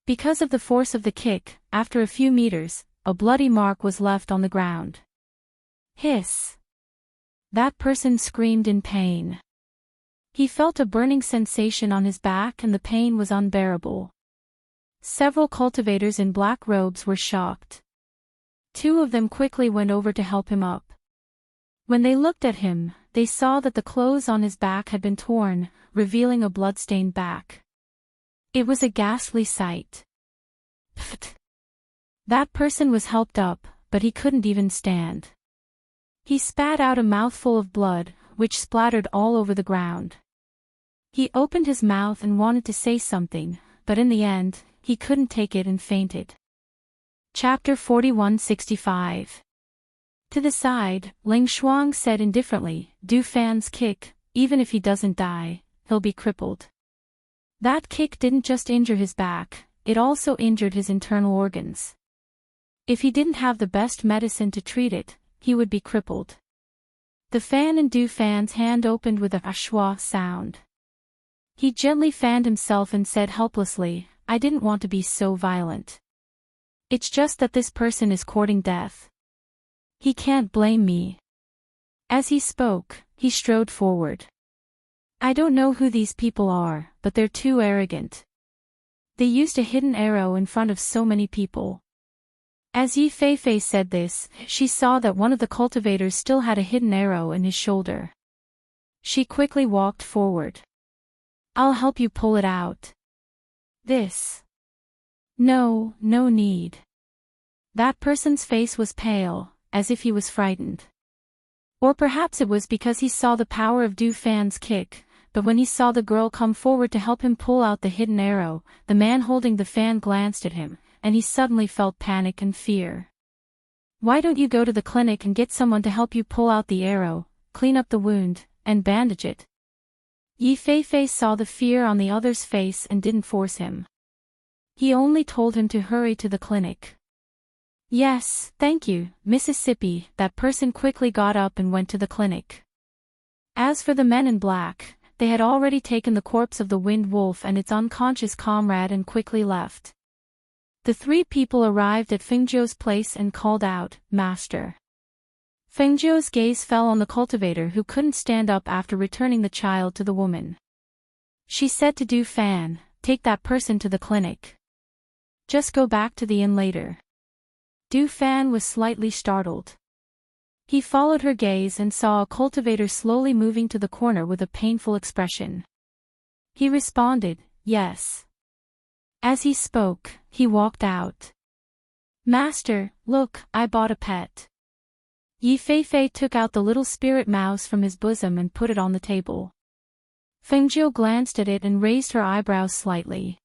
Because of the force of the kick, after a few meters, a bloody mark was left on the ground. Hiss! That person screamed in pain. He felt a burning sensation on his back and the pain was unbearable. Several cultivators in black robes were shocked. Two of them quickly went over to help him up. When they looked at him, they saw that the clothes on his back had been torn, revealing a blood-stained back. It was a ghastly sight. Pfft! That person was helped up, but he couldn't even stand. He spat out a mouthful of blood, which splattered all over the ground. He opened his mouth and wanted to say something, but in the end, he couldn't take it and fainted. Chapter 4165. To the side, Ling Shuang said indifferently, "Du Fan's kick, even if he doesn't die, he'll be crippled. That kick didn't just injure his back, it also injured his internal organs. If he didn't have the best medicine to treat it, he would be crippled." The fan in Du Fan's hand opened with a schwa sound. He gently fanned himself and said helplessly, I didn't want to be so violent. It's just that this person is courting death. He can't blame me. As he spoke, he strode forward. I don't know who these people are, but they're too arrogant. They used a hidden arrow in front of so many people. As Yi Feifei said this, she saw that one of the cultivators still had a hidden arrow in his shoulder. She quickly walked forward. I'll help you pull it out. This. No need. That person's face was pale, as if he was frightened. Or perhaps it was because he saw the power of Du Fan's kick, but when he saw the girl come forward to help him pull out the hidden arrow, the man holding the fan glanced at him, and he suddenly felt panic and fear. Why don't you go to the clinic and get someone to help you pull out the arrow, clean up the wound, and bandage it? Yi Feifei saw the fear on the other's face and didn't force him. He only told him to hurry to the clinic. Yes, thank you, Mississippi. That person quickly got up and went to the clinic. As for the men in black, they had already taken the corpse of the Wind Wolf and its unconscious comrade and quickly left. The three people arrived at Fengzhou's place and called out, Master. Fengzhou's gaze fell on the cultivator who couldn't stand up after returning the child to the woman. She said to Du Fan, take that person to the clinic. Just go back to the inn later. Du Fan was slightly startled. He followed her gaze and saw a cultivator slowly moving to the corner with a painful expression. He responded, yes. As he spoke, he walked out. Master, look, I bought a pet. Yi Feifei took out the little spirit mouse from his bosom and put it on the table. Fengzhou glanced at it and raised her eyebrows slightly.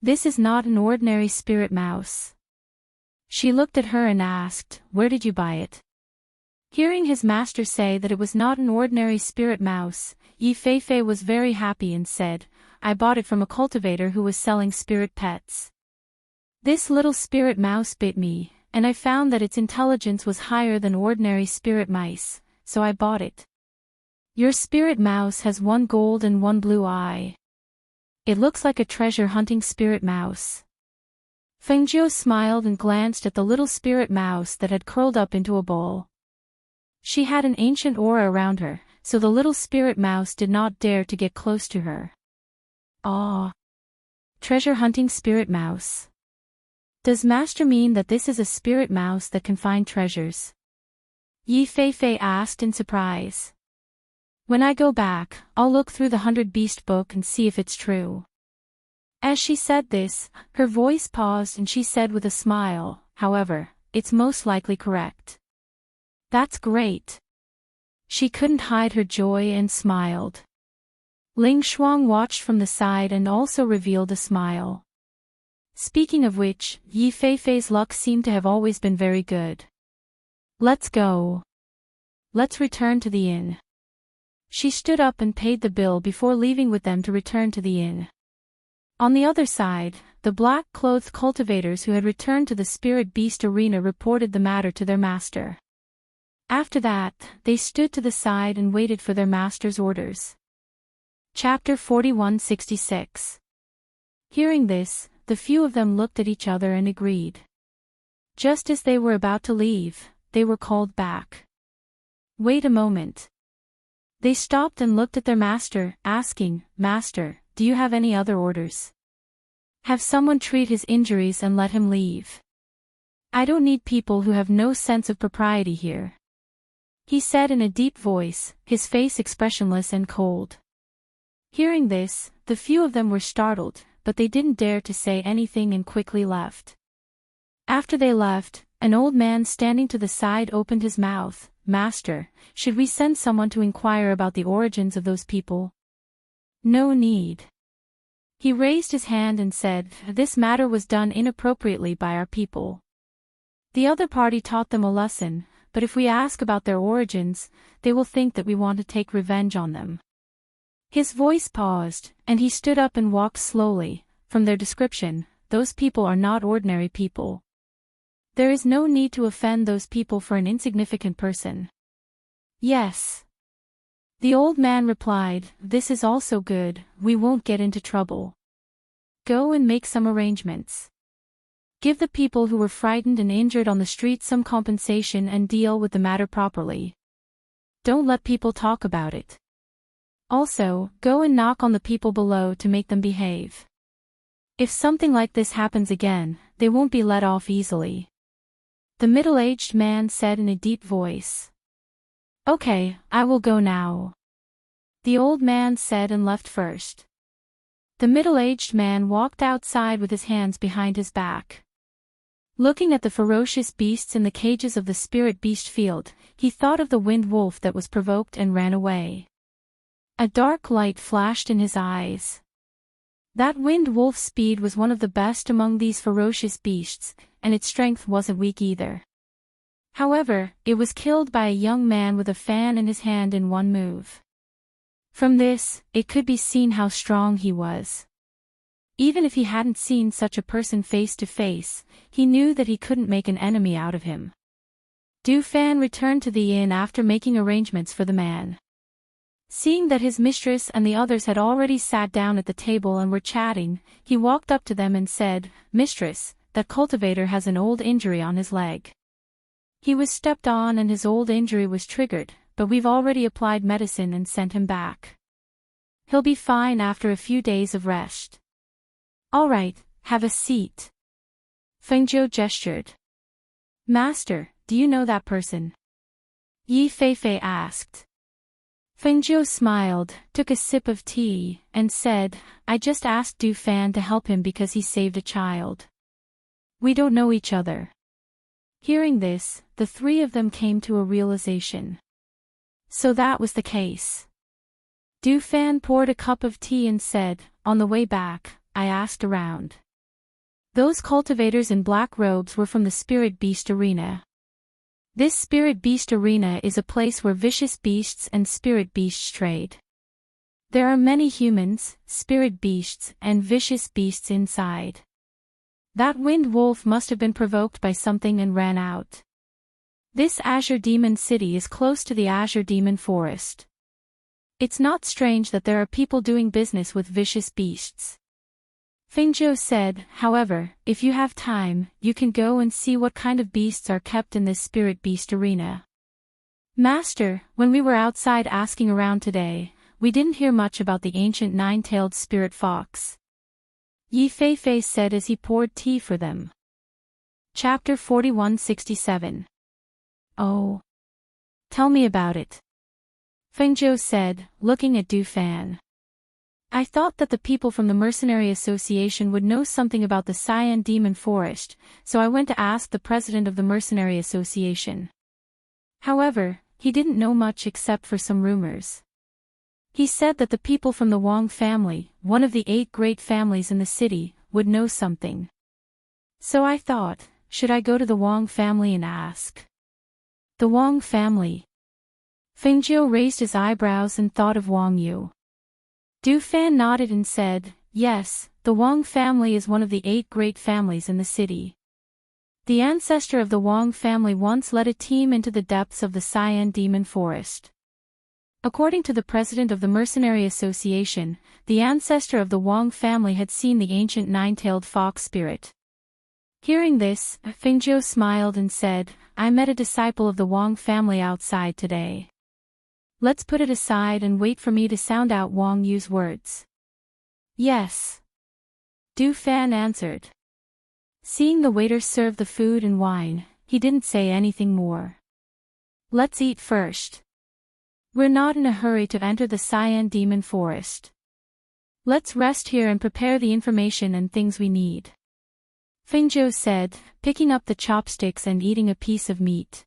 This is not an ordinary spirit mouse. She looked at her and asked, where did you buy it? Hearing his master say that it was not an ordinary spirit mouse, Yi Feifei was very happy and said, I bought it from a cultivator who was selling spirit pets. This little spirit mouse bit me, and I found that its intelligence was higher than ordinary spirit mice, so I bought it. Your spirit mouse has one gold and one blue eye. It looks like a treasure-hunting spirit mouse. Fengzhou smiled and glanced at the little spirit mouse that had curled up into a ball. She had an ancient aura around her, so the little spirit mouse did not dare to get close to her. Ah! Treasure-hunting spirit mouse. Does Master mean that this is a spirit mouse that can find treasures? Yi Feifei asked in surprise. When I go back, I'll look through the 100 Beast book and see if it's true. As she said this, her voice paused and she said with a smile, however, it's most likely correct. That's great. She couldn't hide her joy and smiled. Ling Shuang watched from the side and also revealed a smile. Speaking of which, Yi Feifei's luck seemed to have always been very good. Let's go. Let's return to the inn. She stood up and paid the bill before leaving with them to return to the inn. On the other side, the black-clothed cultivators who had returned to the Spirit Beast Arena reported the matter to their master. After that, they stood to the side and waited for their master's orders. Chapter 4166. Hearing this, the few of them looked at each other and agreed. Just as they were about to leave, they were called back. Wait a moment. They stopped and looked at their master, asking, Master, do you have any other orders? Have someone treat his injuries and let him leave. I don't need people who have no sense of propriety here. He said in a deep voice, his face expressionless and cold. Hearing this, the few of them were startled, but they didn't dare to say anything and quickly left. After they left, an old man standing to the side opened his mouth. Master, should we send someone to inquire about the origins of those people? No need. He raised his hand and said, this matter was done inappropriately by our people. The other party taught them a lesson, but if we ask about their origins, they will think that we want to take revenge on them. His voice paused, and he stood up and walked slowly. From their description, those people are not ordinary people. There is no need to offend those people for an insignificant person. Yes. The old man replied, "This is also good, we won't get into trouble. Go and make some arrangements. Give the people who were frightened and injured on the street some compensation and deal with the matter properly. Don't let people talk about it. Also, go and knock on the people below to make them behave. If something like this happens again, they won't be let off easily." The middle-aged man said in a deep voice. "Okay, I will go now." The old man said and left first. The middle-aged man walked outside with his hands behind his back. Looking at the ferocious beasts in the cages of the spirit beast field, he thought of the wind wolf that was provoked and ran away. A dark light flashed in his eyes. That wind wolf's speed was one of the best among these ferocious beasts, and its strength wasn't weak either. However, it was killed by a young man with a fan in his hand in one move. From this, it could be seen how strong he was. Even if he hadn't seen such a person face to face, he knew that he couldn't make an enemy out of him. Du Fan returned to the inn after making arrangements for the man. Seeing that his mistress and the others had already sat down at the table and were chatting, he walked up to them and said, "Mistress, that cultivator has an old injury on his leg. He was stepped on and his old injury was triggered, but we've already applied medicine and sent him back. He'll be fine after a few days of rest." "All right, have a seat." Fengzhou gestured. "Master, do you know that person?" Yi Feifei asked. Fengzhou smiled, took a sip of tea, and said, "I just asked Du Fan to help him because he saved a child. We don't know each other." Hearing this, the three of them came to a realization. So that was the case. Du Fan poured a cup of tea and said, "On the way back, I asked around. Those cultivators in black robes were from the Spirit Beast Arena. This Spirit Beast Arena is a place where vicious beasts and spirit beasts trade. There are many humans, spirit beasts, and vicious beasts inside. That wind wolf must have been provoked by something and ran out. This Azure Demon City is close to the Azure Demon Forest. It's not strange that there are people doing business with vicious beasts." Fengzhou said, "However, if you have time, you can go and see what kind of beasts are kept in this spirit beast arena." "Master, when we were outside asking around today, we didn't hear much about the ancient nine-tailed spirit fox," Yi Feifei said as he poured tea for them. Chapter 4167. "Oh. Tell me about it," Fengzhou said, looking at Du Fan. "I thought that the people from the Mercenary Association would know something about the Cyan Demon Forest, so I went to ask the president of the Mercenary Association. However, he didn't know much except for some rumors. He said that the people from the Wang family, one of the 8 great families in the city, would know something. So I thought, should I go to the Wang family and ask?" "The Wang family?" Fengzhou raised his eyebrows and thought of Wang Yu. Du Fan nodded and said, "Yes, the Wang family is one of the 8 great families in the city. The ancestor of the Wang family once led a team into the depths of the Cyan Demon Forest. According to the president of the Mercenary Association, the ancestor of the Wang family had seen the ancient nine-tailed fox spirit." Hearing this, Fengzhou smiled and said, "I met a disciple of the Wang family outside today. Let's put it aside and wait for me to sound out Wang Yu's words." "Yes," Du Fan answered. Seeing the waiter serve the food and wine, he didn't say anything more. "Let's eat first. We're not in a hurry to enter the Cyan Demon Forest. Let's rest here and prepare the information and things we need," Fengzhou said, picking up the chopsticks and eating a piece of meat.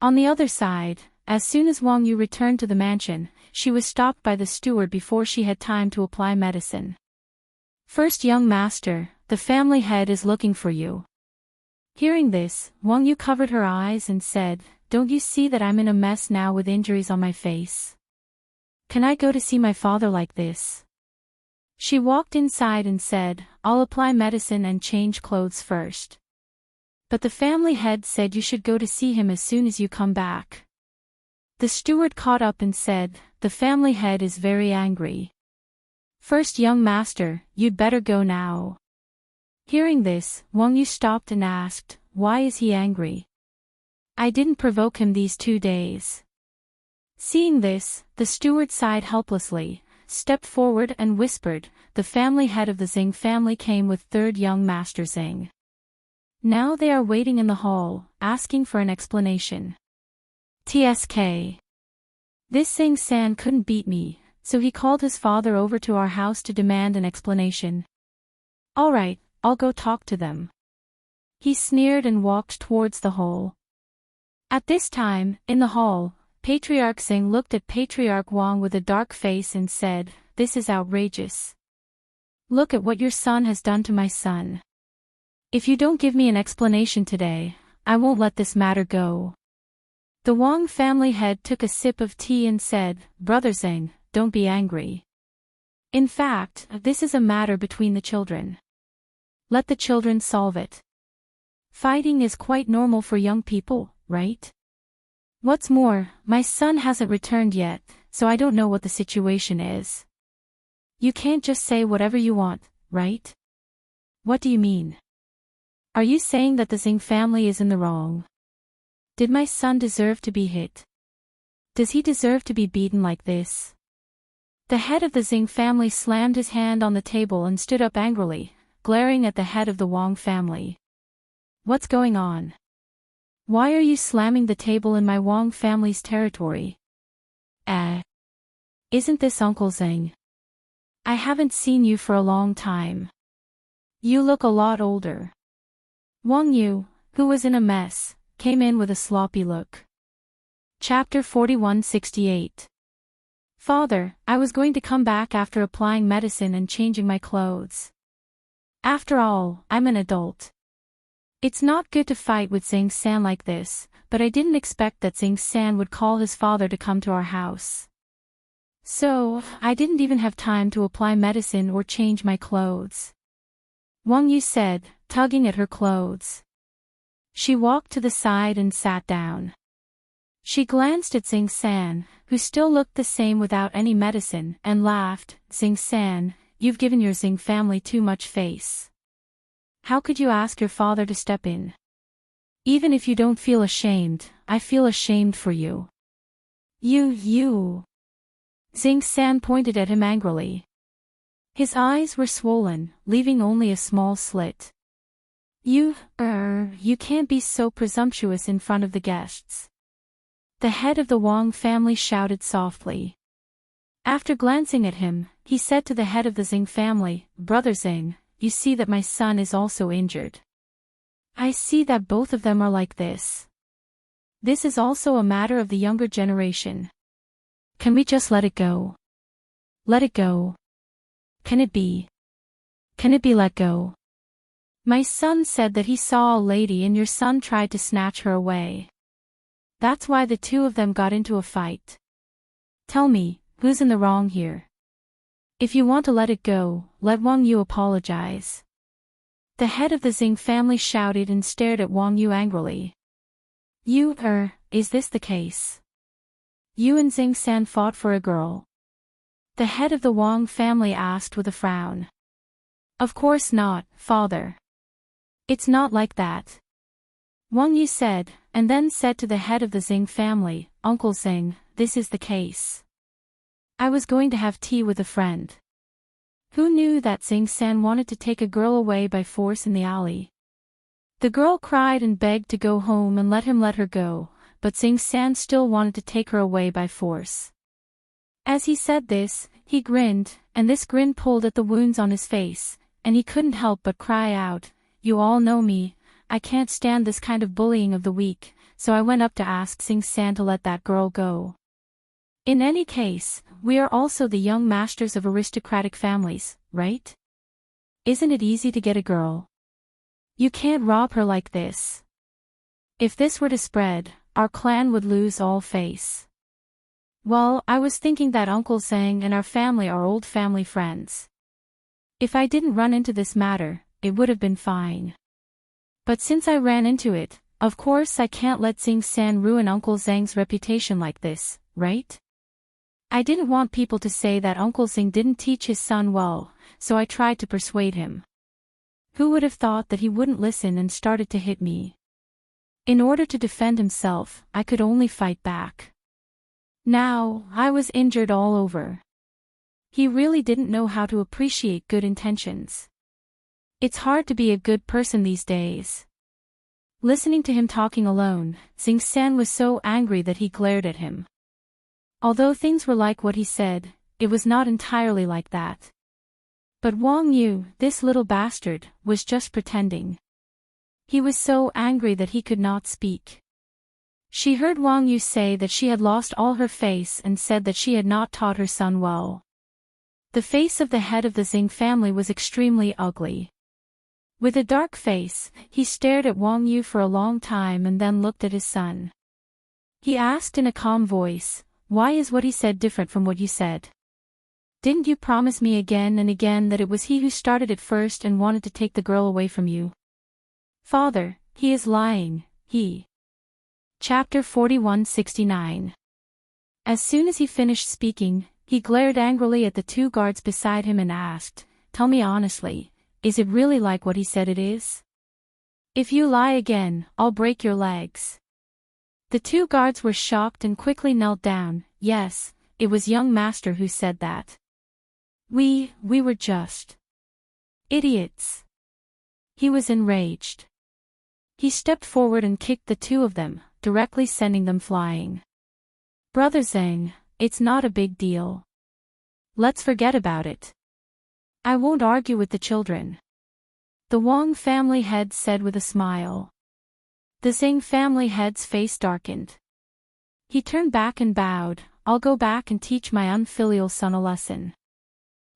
On the other side, as soon as Wang Yu returned to the mansion, she was stopped by the steward before she had time to apply medicine. "First, young master, the family head is looking for you." Hearing this, Wang Yu covered her eyes and said, "Don't you see that I'm in a mess now with injuries on my face? Can I go to see my father like this?" She walked inside and said, "I'll apply medicine and change clothes first. But the family head said you should go to see him as soon as you come back." The steward caught up and said, "The family head is very angry. First, young master, you'd better go now." Hearing this, Wang Yu stopped and asked, "Why is he angry? I didn't provoke him these 2 days." Seeing this, the steward sighed helplessly, stepped forward and whispered, "The family head of the Xing family came with third young master Xing. Now they are waiting in the hall, asking for an explanation. TSK. This Xing San couldn't beat me, so he called his father over to our house to demand an explanation. Alright, I'll go talk to them." He sneered and walked towards the hall. At this time, in the hall, Patriarch Xing looked at Patriarch Wang with a dark face and said, "This is outrageous. Look at what your son has done to my son. If you don't give me an explanation today, I won't let this matter go." The Wang family head took a sip of tea and said, "Brother Xing, don't be angry. In fact, this is a matter between the children. Let the children solve it. Fighting is quite normal for young people, right? What's more, my son hasn't returned yet, so I don't know what the situation is. You can't just say whatever you want, right?" "What do you mean? Are you saying that the Xing family is in the wrong? Did my son deserve to be hit? Does he deserve to be beaten like this?" The head of the Xing family slammed his hand on the table and stood up angrily, glaring at the head of the Wang family. "What's going on? Why are you slamming the table in my Wang family's territory? Isn't this Uncle Xing? I haven't seen you for a long time. You look a lot older." Wang Yu, who was in a mess, came in with a sloppy look. Chapter 4168. "Father, I was going to come back after applying medicine and changing my clothes. After all, I'm an adult. It's not good to fight with Xing San like this, but I didn't expect that Xing San would call his father to come to our house. So, I didn't even have time to apply medicine or change my clothes," Wang Yu said, tugging at her clothes. She walked to the side and sat down. She glanced at Xing San, who still looked the same without any medicine, and laughed. "Xing San, you've given your Xing family too much face. How could you ask your father to step in? Even if you don't feel ashamed, I feel ashamed for you." You. Xing San pointed at him angrily. His eyes were swollen, leaving only a small slit. You can't be so presumptuous in front of the guests." The head of the Wang family shouted softly. After glancing at him, he said to the head of the Xing family, "Brother Xing, you see that my son is also injured. I see that both of them are like this. This is also a matter of the younger generation. Can we just let it go? Let it go. Can it be let go? My son said that he saw a lady and your son tried to snatch her away. That's why the two of them got into a fight. Tell me, who's in the wrong here? If you want to let it go, let Wang Yu apologize." The head of the Xing family shouted and stared at Wang Yu angrily. Is this the case? You and Xing San fought for a girl?" The head of the Wang family asked with a frown. "Of course not, father. It's not like that," Wang Yu said, and then said to the head of the Xing family, "Uncle Xing, this is the case. I was going to have tea with a friend. Who knew that Xing San wanted to take a girl away by force in the alley? The girl cried and begged to go home and let him let her go, but Xing San still wanted to take her away by force." As he said this, he grinned, and this grin pulled at the wounds on his face, and he couldn't help but cry out, "You all know me, I can't stand this kind of bullying of the weak, so I went up to ask Xing San to let that girl go. In any case, we are also the young masters of aristocratic families, right? Isn't it easy to get a girl? You can't rob her like this. If this were to spread, our clan would lose all face." "Well, I was thinking that Uncle Zhang and our family are old family friends. If I didn't run into this matter, it would have been fine. But since I ran into it, Of course I can't let Xing-san ruin Uncle Zhang's reputation like this, right? I didn't want people to say that Uncle Xing didn't teach his son well, so I tried to persuade him. Who would have thought that he wouldn't listen and started to hit me? In order to defend himself, I could only fight back. Now, I was injured all over. He really didn't know how to appreciate good intentions. It's hard to be a good person these days. Listening to him talking alone, Xing-san was so angry that he glared at him. Although things were like what he said, it was not entirely like that. But Wang Yu, this little bastard, was just pretending. He was so angry that he could not speak. She heard Wang Yu say that she had lost all her face and said that she had not taught her son well. The face of the head of the Xing family was extremely ugly. With a dark face, he stared at Wang Yu for a long time and then looked at his son. He asked in a calm voice, "Why is what he said different from what you said? Didn't you promise me again and again that it was he who started it first and wanted to take the girl away from you?" "Father, he is lying, he." Chapter 4169. As soon as he finished speaking, he glared angrily at the two guards beside him and asked, "Tell me honestly, is it really like what he said it is? If you lie again, I'll break your legs." The two guards were shocked and quickly knelt down. Yes, it was young master who said that. We were just idiots. He was enraged. He stepped forward and kicked the two of them, directly sending them flying. "Brother Zhang, it's not a big deal. Let's forget about it. I won't argue with the children," the Wang family head said with a smile. The Xing family head's face darkened. He turned back and bowed. "I'll go back and teach my unfilial son a lesson.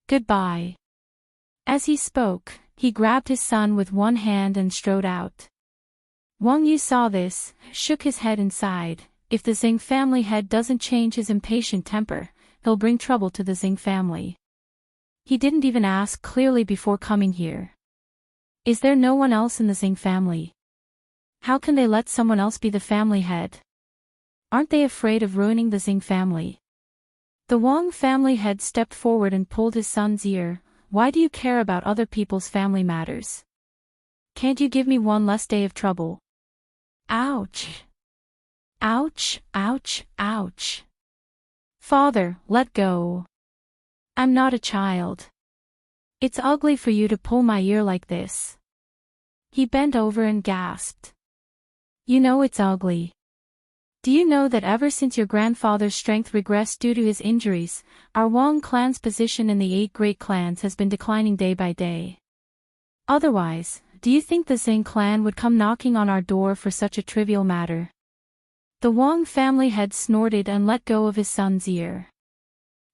Goodbye." As he spoke, he grabbed his son with one hand and strode out. Wang Yu saw this, shook his head and sighed. If the Xing family head doesn't change his impatient temper, he'll bring trouble to the Xing family. He didn't even ask clearly before coming here. Is there no one else in the Xing family? How can they let someone else be the family head? Aren't they afraid of ruining the Xing family? The Wang family head stepped forward and pulled his son's ear. "Why do you care about other people's family matters? Can't you give me one less day of trouble?" Ouch! Ouch, ouch, ouch. "Father, let go. I'm not a child. It's ugly for you to pull my ear like this." He bent over and gasped. "You know it's ugly. Do you know that ever since your grandfather's strength regressed due to his injuries, our Wang clan's position in the 8 great clans has been declining day by day? Otherwise, do you think the Xing clan would come knocking on our door for such a trivial matter?" The Wang family head snorted and let go of his son's ear.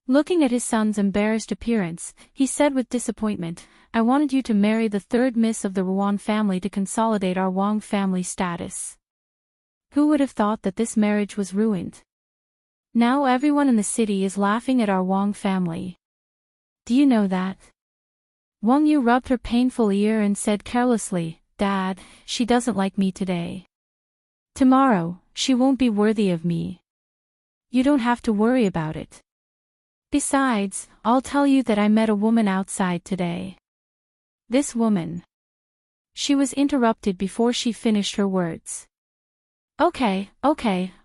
Looking at his son's embarrassed appearance, he said with disappointment, "I wanted you to marry the 3rd miss of the Ruan family to consolidate our Wang family status. Who would have thought that this marriage was ruined? Now everyone in the city is laughing at our Wang family. Do you know that?" Wang Yu rubbed her painful ear and said carelessly, "Dad, she doesn't like me today. Tomorrow, she won't be worthy of me. You don't have to worry about it. Besides, I'll tell you that I met a woman outside today." This woman. She was interrupted before she finished her words. Okay,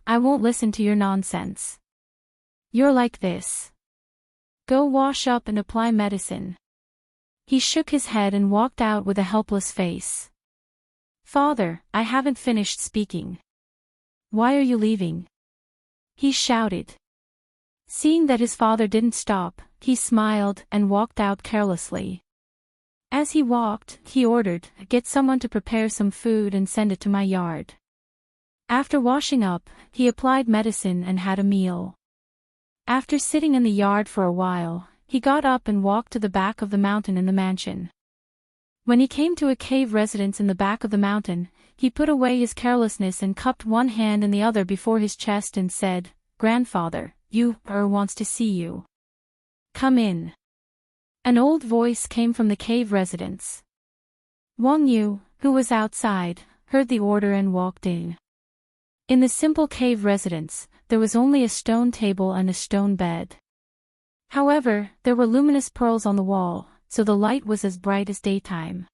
I won't listen to your nonsense. You're like this. Go wash up and apply medicine." He shook his head and walked out with a helpless face. "Father, I haven't finished speaking. Why are you leaving?" he shouted. Seeing that his father didn't stop, he smiled and walked out carelessly. As he walked, he ordered, "Get someone to prepare some food and send it to my yard." After washing up, he applied medicine and had a meal. After sitting in the yard for a while, he got up and walked to the back of the mountain in the mansion. When he came to a cave residence in the back of the mountain, he put away his carelessness and cupped one hand in the other before his chest and said, "Grandfather, wants to see you. Come in." An old voice came from the cave residence. Wang Yu, who was outside, heard the order and walked in. In the simple cave residence, there was only a stone table and a stone bed. However, there were luminous pearls on the wall, so the light was as bright as daytime.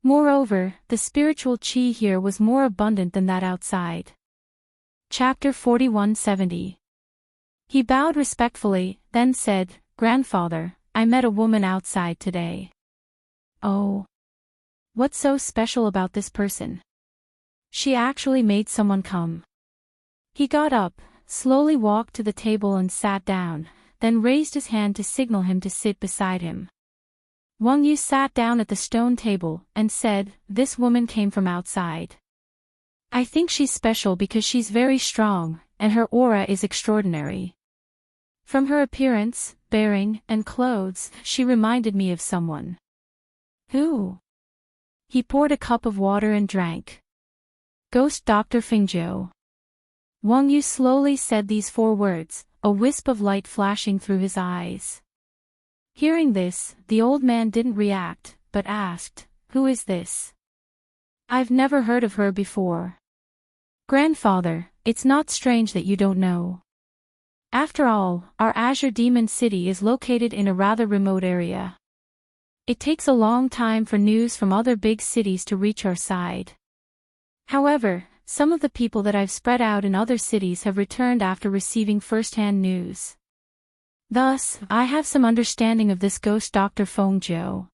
Moreover, the spiritual chi here was more abundant than that outside. Chapter 4170. He bowed respectfully, then said, "Grandfather, I met a woman outside today." "Oh. What's so special about this person?" "She actually made someone come." He got up, slowly walked to the table and sat down, then raised his hand to signal him to sit beside him. Wang Yu sat down at the stone table and said, "This woman came from outside. I think she's special because she's very strong, and her aura is extraordinary. From her appearance, bearing, and clothes, she reminded me of someone." "Who?" He poured a cup of water and drank. "Ghost Dr. Fingzhou." Wang Yu slowly said these 4 words, a wisp of light flashing through his eyes. Hearing this, the old man didn't react, but asked, "Who is this? I've never heard of her before." "Grandfather, it's not strange that you don't know. After all, our Azure Demon City is located in a rather remote area. It takes a long time for news from other big cities to reach our side. However, some of the people that I've spread out in other cities have returned after receiving first-hand news. Thus, I have some understanding of this ghost Dr. Fengzhou."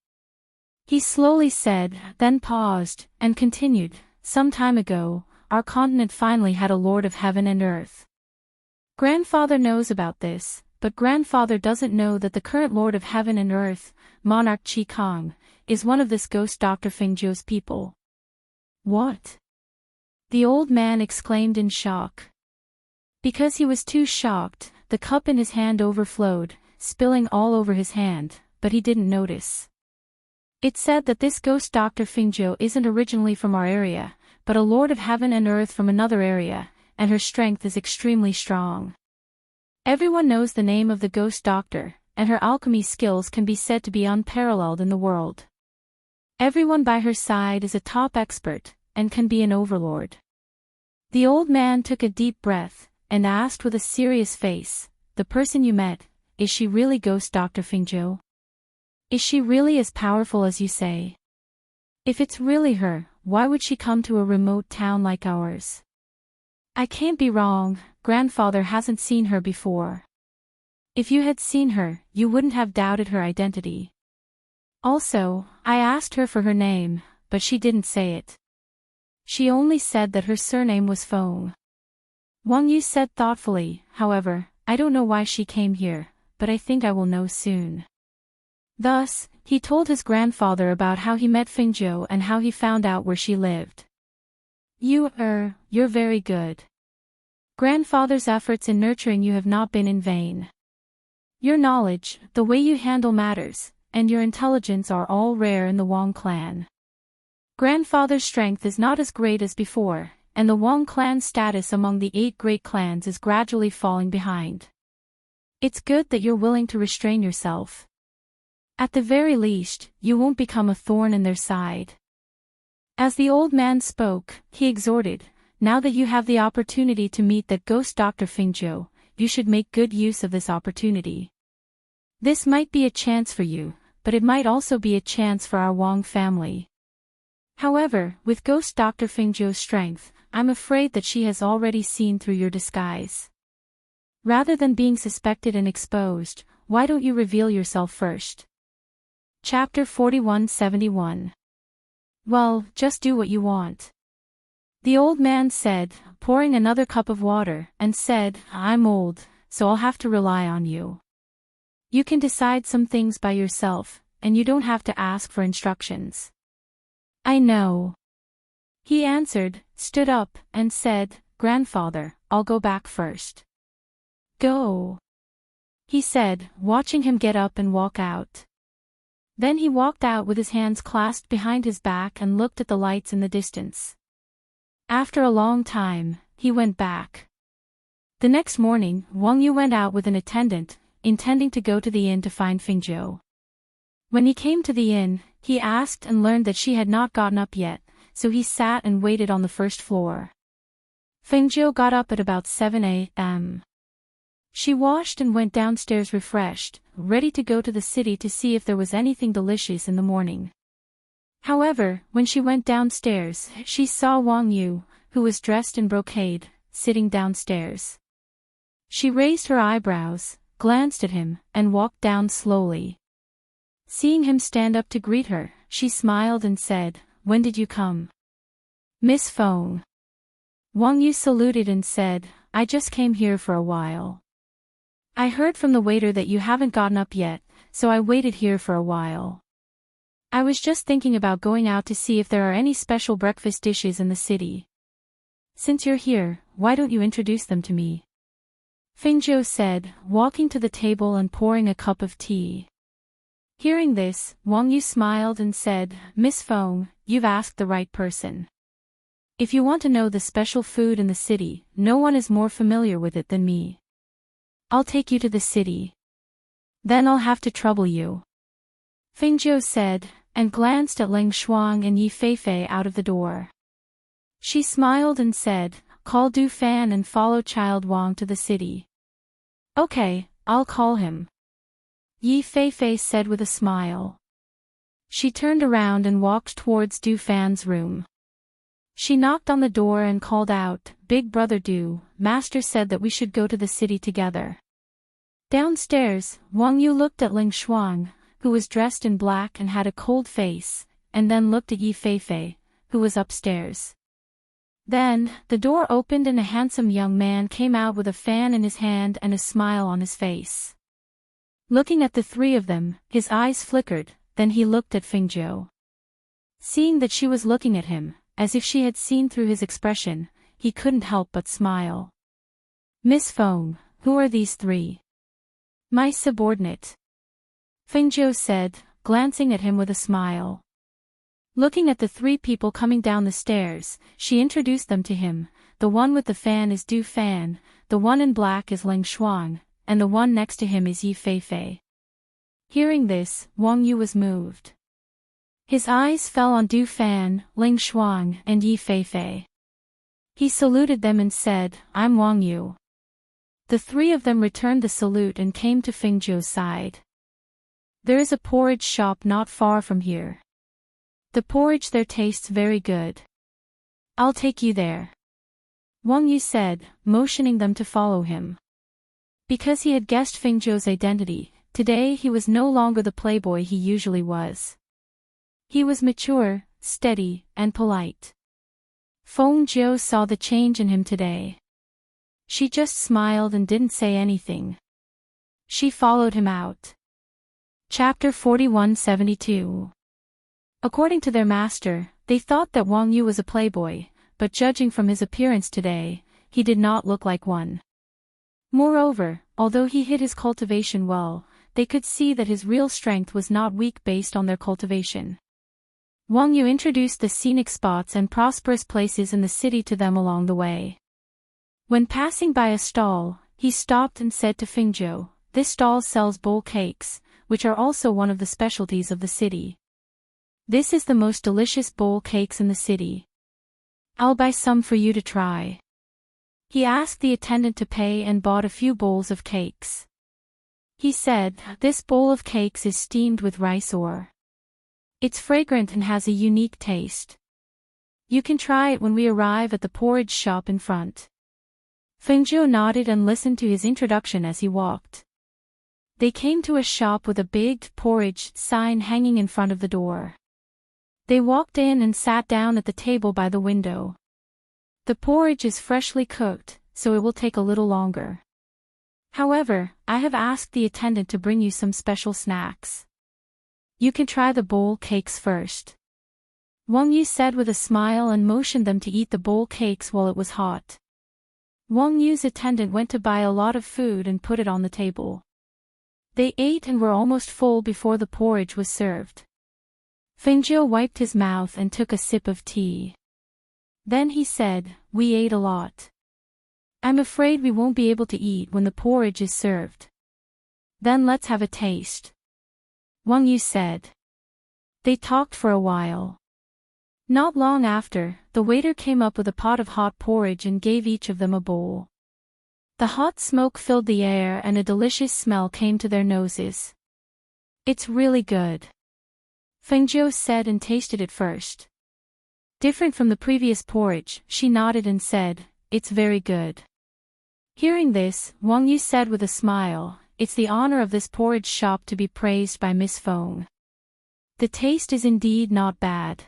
He slowly said, then paused, and continued, "Some time ago, our continent finally had a Lord of Heaven and Earth. Grandfather knows about this, but Grandfather doesn't know that the current Lord of Heaven and Earth, Monarch Qi Kong, is one of this ghost Dr. Fengzhou's people." "What?" the old man exclaimed in shock. Because he was too shocked, the cup in his hand overflowed, spilling all over his hand, but he didn't notice. "It's said that this ghost Dr. Fengzhou isn't originally from our area, but a Lord of Heaven and Earth from another area, and her strength is extremely strong. Everyone knows the name of the ghost doctor, and her alchemy skills can be said to be unparalleled in the world. Everyone by her side is a top expert, and can be an overlord." The old man took a deep breath, and asked with a serious face, "The person you met, is she really ghost Dr. Fengzhou? Is she really as powerful as you say? If it's really her, why would she come to a remote town like ours? I can't be wrong, Grandfather hasn't seen her before. If you had seen her, you wouldn't have doubted her identity. Also, I asked her for her name, but she didn't say it. She only said that her surname was Feng." Wang Yu said thoughtfully, "However, I don't know why she came here, but I think I will know soon." Thus, he told his grandfather about how he met Fengzhou and how he found out where she lived. You're very good. Grandfather's efforts in nurturing you have not been in vain. Your knowledge, the way you handle matters, and your intelligence are all rare in the Wang clan. Grandfather's strength is not as great as before, and the Wang clan's status among the 8 great clans is gradually falling behind. It's good that you're willing to restrain yourself. At the very least, you won't become a thorn in their side." As the old man spoke, he exhorted, "Now that you have the opportunity to meet that ghost Dr. Fengzhou, you should make good use of this opportunity. This might be a chance for you, but it might also be a chance for our Wang family. However, with ghost Dr. Fengzhou's strength, I'm afraid that she has already seen through your disguise. Rather than being suspected and exposed, why don't you reveal yourself first?" Chapter 4171. "Well, just do what you want," the old man said, pouring another cup of water, and said, "I'm old, so I'll have to rely on you. You can decide some things by yourself, and you don't have to ask for instructions." "I know," he answered, stood up, and said, "Grandfather, I'll go back first." "Go," he said, watching him get up and walk out. Then he walked out with his hands clasped behind his back and looked at the lights in the distance. After a long time, he went back. The next morning, Wang Yu went out with an attendant, intending to go to the inn to find Fengzhou. When he came to the inn, he asked and learned that she had not gotten up yet, so he sat and waited on the first floor. Fengjiu got up at about 7 a.m. She washed and went downstairs refreshed, ready to go to the city to see if there was anything delicious in the morning. However, when she went downstairs, she saw Wang Yu, who was dressed in brocade, sitting downstairs. She raised her eyebrows, glanced at him, and walked down slowly. Seeing him stand up to greet her, she smiled and said, "When did you come?" "Miss Feng." Wang Yu saluted and said, "I just came here for a while. I heard from the waiter that you haven't gotten up yet, so I waited here for a while. I was just thinking about going out to see if there are any special breakfast dishes in the city. Since you're here, why don't you introduce them to me?" Fengjiu said, walking to the table and pouring a cup of tea. Hearing this, Wang Yu smiled and said, "Miss Feng, you've asked the right person. If you want to know the special food in the city, no one is more familiar with it than me. I'll take you to the city. Then I'll have to trouble you," Fengjiu said, and glanced at Ling Shuang and Yi Feifei out of the door. She smiled and said, "Call Du Fan and follow Child Wang to the city." "Okay, I'll call him," Yi Feifei said with a smile. She turned around and walked towards Du Fan's room. She knocked on the door and called out, "Big brother Du, master said that we should go to the city together." Downstairs, Wang Yu looked at Ling Shuang, who was dressed in black and had a cold face, and then looked at Yi Feifei, who was upstairs. Then, the door opened and a handsome young man came out with a fan in his hand and a smile on his face. Looking at the three of them, his eyes flickered, then he looked at Fengjiu. Seeing that she was looking at him, as if she had seen through his expression, he couldn't help but smile. "Miss Feng, who are these three?" "My subordinate," Fengjiu said, glancing at him with a smile. Looking at the three people coming down the stairs, she introduced them to him. The one with the fan is Du Fan, the one in black is Ling Shuang, and the one next to him is Yi Feifei. Hearing this, Wang Yu was moved. His eyes fell on Du Fan, Ling Shuang, and Yi Feifei. He saluted them and said, "I'm Wang Yu." The three of them returned the salute and came to Fengjiu's side. "There is a porridge shop not far from here. The porridge there tastes very good. I'll take you there," Wang Yu said, motioning them to follow him. Because he had guessed Fengjiu's identity, today he was no longer the playboy he usually was. He was mature, steady, and polite. Fengjiu saw the change in him today. She just smiled and didn't say anything. She followed him out. Chapter 4172. According to their master, they thought that Wang Yu was a playboy, but judging from his appearance today, he did not look like one. Moreover, although he hid his cultivation well, they could see that his real strength was not weak based on their cultivation. Wang Yu introduced the scenic spots and prosperous places in the city to them along the way. When passing by a stall, he stopped and said to Fengjiu, "This stall sells bowl cakes, which are also one of the specialties of the city. This is the most delicious bowl cakes in the city. I'll buy some for you to try." He asked the attendant to pay and bought a few bowls of cakes. He said, "This bowl of cakes is steamed with rice ore. It's fragrant and has a unique taste. You can try it when we arrive at the porridge shop in front." Fengjiu nodded and listened to his introduction as he walked. They came to a shop with a big porridge sign hanging in front of the door. They walked in and sat down at the table by the window. "The porridge is freshly cooked, so it will take a little longer. However, I have asked the attendant to bring you some special snacks. You can try the bowl cakes first," Wang Yu said with a smile and motioned them to eat the bowl cakes while it was hot. Wang Yu's attendant went to buy a lot of food and put it on the table. They ate and were almost full before the porridge was served. Fengjiu wiped his mouth and took a sip of tea. Then he said, "We ate a lot. I'm afraid we won't be able to eat when the porridge is served." "Then let's have a taste," Wang Yu said. They talked for a while. Not long after, the waiter came up with a pot of hot porridge and gave each of them a bowl. The hot smoke filled the air and a delicious smell came to their noses. "It's really good," Fengjiu said and tasted it first. Different from the previous porridge, she nodded and said, "It's very good." Hearing this, Wang Yu said with a smile, "It's the honor of this porridge shop to be praised by Miss Feng. The taste is indeed not bad.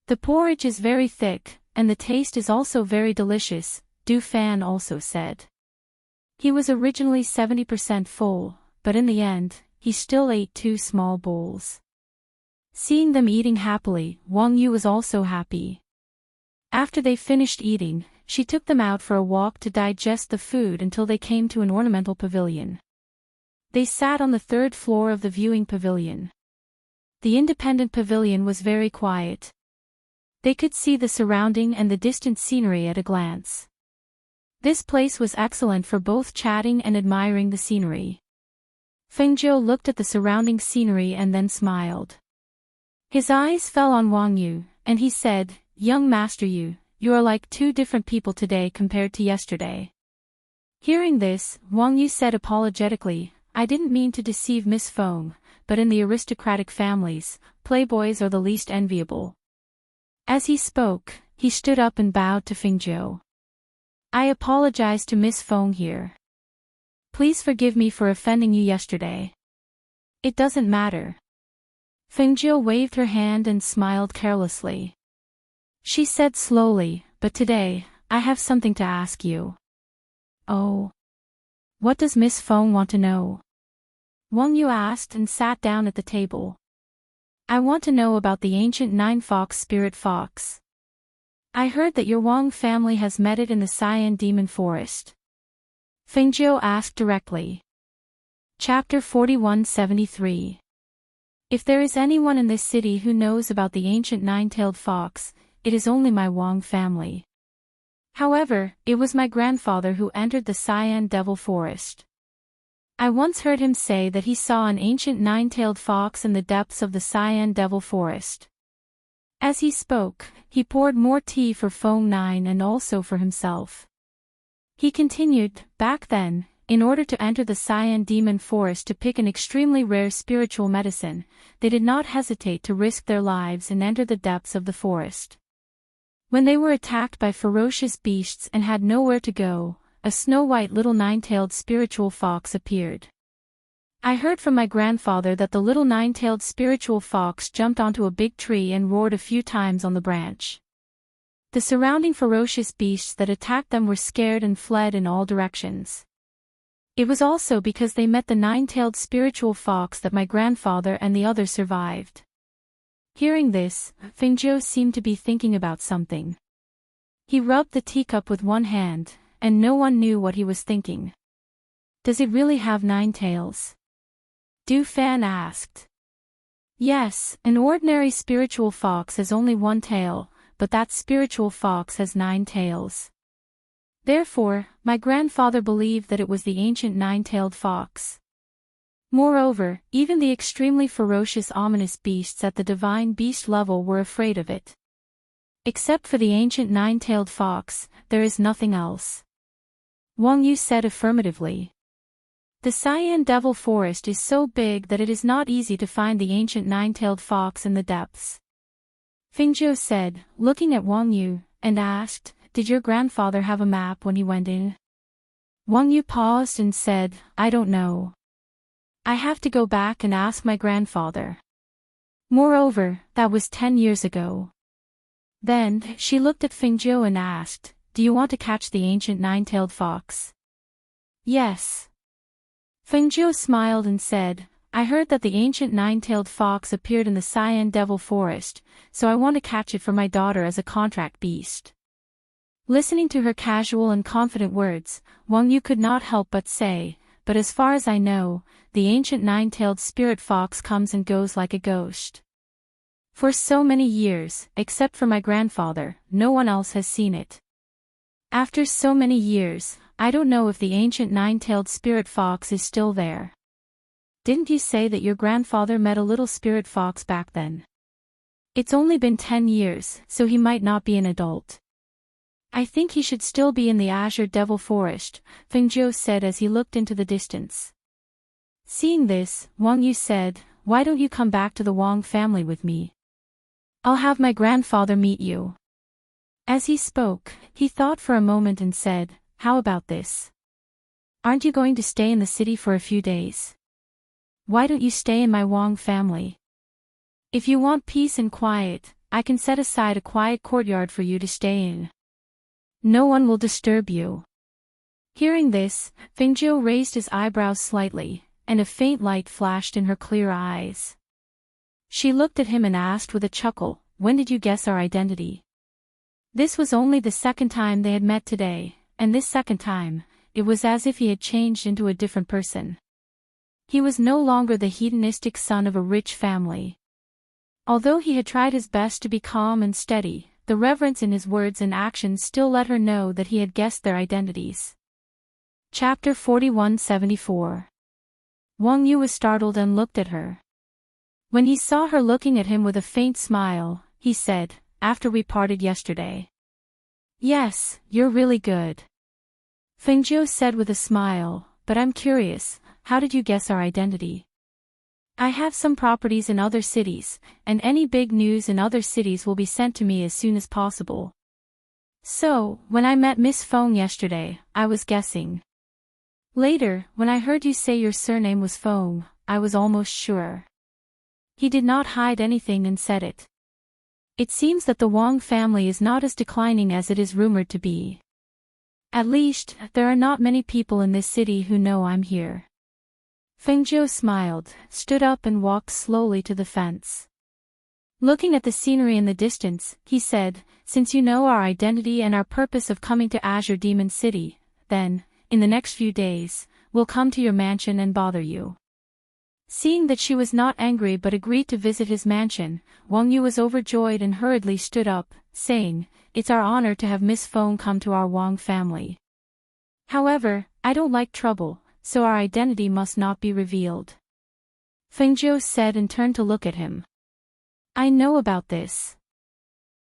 The porridge is very thick, and the taste is also very delicious," Du Fan also said. He was originally 70% full, but in the end, he still ate 2 small bowls. Seeing them eating happily, Wang Yu was also happy. After they finished eating, she took them out for a walk to digest the food until they came to an ornamental pavilion. They sat on the 3rd floor of the viewing pavilion. The independent pavilion was very quiet. They could see the surrounding and the distant scenery at a glance. This place was excellent for both chatting and admiring the scenery. Fengjiu looked at the surrounding scenery and then smiled. His eyes fell on Wang Yu, and he said, "Young Master Yu, you are like 2 different people today compared to yesterday." Hearing this, Wang Yu said apologetically, "I didn't mean to deceive Miss Feng, but in the aristocratic families, playboys are the least enviable." As he spoke, he stood up and bowed to Fengjiu. "I apologize to Miss Feng here. Please forgive me for offending you yesterday." "It doesn't matter." Fengjiu waved her hand and smiled carelessly. She said slowly, "But today, I have something to ask you." "Oh? What does Miss Feng want to know?" Wang Yu asked and sat down at the table. "I want to know about the ancient 9-fox spirit fox. I heard that your Wang family has met it in the Cyan Demon Forest." Fengjiu asked directly. Chapter 4173. If there is anyone in this city who knows about the ancient 9-tailed fox, it is only my Wang family. However, it was my grandfather who entered the Cyan Devil Forest. I once heard him say that he saw an ancient 9-tailed fox in the depths of the Cyan Devil Forest. As he spoke, he poured more tea for Feng Nine and also for himself. He continued, "Back then, in order to enter the Cyan Demon Forest to pick an extremely rare spiritual medicine, they did not hesitate to risk their lives and enter the depths of the forest. When they were attacked by ferocious beasts and had nowhere to go, a snow-white little 9-tailed spiritual fox appeared. I heard from my grandfather that the little 9-tailed spiritual fox jumped onto a big tree and roared a few times on the branch. The surrounding ferocious beasts that attacked them were scared and fled in all directions. It was also because they met the 9-tailed spiritual fox that my grandfather and the others survived." Hearing this, Fengjiu seemed to be thinking about something. He rubbed the teacup with one hand, and no one knew what he was thinking. "Does it really have 9 tails?" Du Fan asked. "Yes, an ordinary spiritual fox has only 1 tail, but that spiritual fox has 9 tails. Therefore, my grandfather believed that it was the ancient 9-tailed fox. Moreover, even the extremely ferocious ominous beasts at the divine beast level were afraid of it. Except for the ancient 9-tailed fox, there is nothing else." Wang Yu said affirmatively. "The Cyan Devil Forest is so big that it is not easy to find the ancient 9-tailed fox in the depths." Fengjiu said, looking at Wang Yu, and asked, "Did your grandfather have a map when he went in?" Wang Yu paused and said, "I don't know. I have to go back and ask my grandfather. Moreover, that was 10 years ago." Then, she looked at Fengjiu and asked, "Do you want to catch the ancient 9-tailed fox?" "Yes." Fengjiu smiled and said, "I heard that the ancient 9-tailed fox appeared in the Cyan Devil Forest, so I want to catch it for my daughter as a contract beast." Listening to her casual and confident words, Wang Yu could not help but say, "But as far as I know, the ancient 9-tailed spirit fox comes and goes like a ghost. For so many years, except for my grandfather, no one else has seen it. After so many years, I don't know if the ancient 9-tailed spirit fox is still there." "Didn't you say that your grandfather met a little spirit fox back then?" It's only been 10 years, so he might not be an adult. I think he should still be in the Azure Devil Forest, Fengjiu said as he looked into the distance. Seeing this, Wang Yu said, why don't you come back to the Wang family with me? I'll have my grandfather meet you. As he spoke, he thought for a moment and said, how about this? Aren't you going to stay in the city for a few days? Why don't you stay in my Wang family? If you want peace and quiet, I can set aside a quiet courtyard for you to stay in. No one will disturb you. Hearing this, Fengjiu raised his eyebrows slightly, and a faint light flashed in her clear eyes. She looked at him and asked with a chuckle, when did you guess our identity? This was only the second time they had met today, and this second time, it was as if he had changed into a different person. He was no longer the hedonistic son of a rich family. Although he had tried his best to be calm and steady, the reverence in his words and actions still let her know that he had guessed their identities. Chapter 4174. Wang Yu was startled and looked at her. When he saw her looking at him with a faint smile, he said, after we parted yesterday. Yes, you're really good. Fengjiu said with a smile, but I'm curious, how did you guess our identity? I have some properties in other cities, and any big news in other cities will be sent to me as soon as possible. So, when I met Miss Feng yesterday, I was guessing. Later, when I heard you say your surname was Feng, I was almost sure. He did not hide anything and said it. It seems that the Wang family is not as declining as it is rumored to be. At least, there are not many people in this city who know I'm here. Fengjiu smiled, stood up and walked slowly to the fence. Looking at the scenery in the distance, he said, since you know our identity and our purpose of coming to Azure Demon City, then, in the next few days, we'll come to your mansion and bother you. Seeing that she was not angry but agreed to visit his mansion, Wang Yu was overjoyed and hurriedly stood up, saying, it's our honor to have Miss Feng come to our Wang family. However, I don't like trouble, so our identity must not be revealed. Fengjiu said and turned to look at him. I know about this.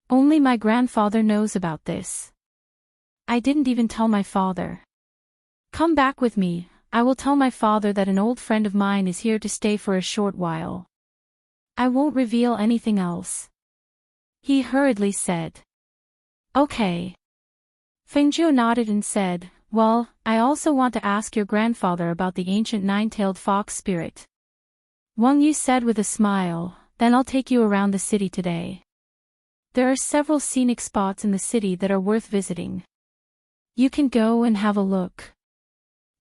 Only my grandfather knows about this. I didn't even tell my father. Come back with me, I will tell my father that an old friend of mine is here to stay for a short while. I won't reveal anything else. He hurriedly said. Okay. Fengjiu nodded and said, well, I also want to ask your grandfather about the ancient nine-tailed fox spirit. Wang Yu said with a smile, then I'll take you around the city today. There are several scenic spots in the city that are worth visiting. You can go and have a look.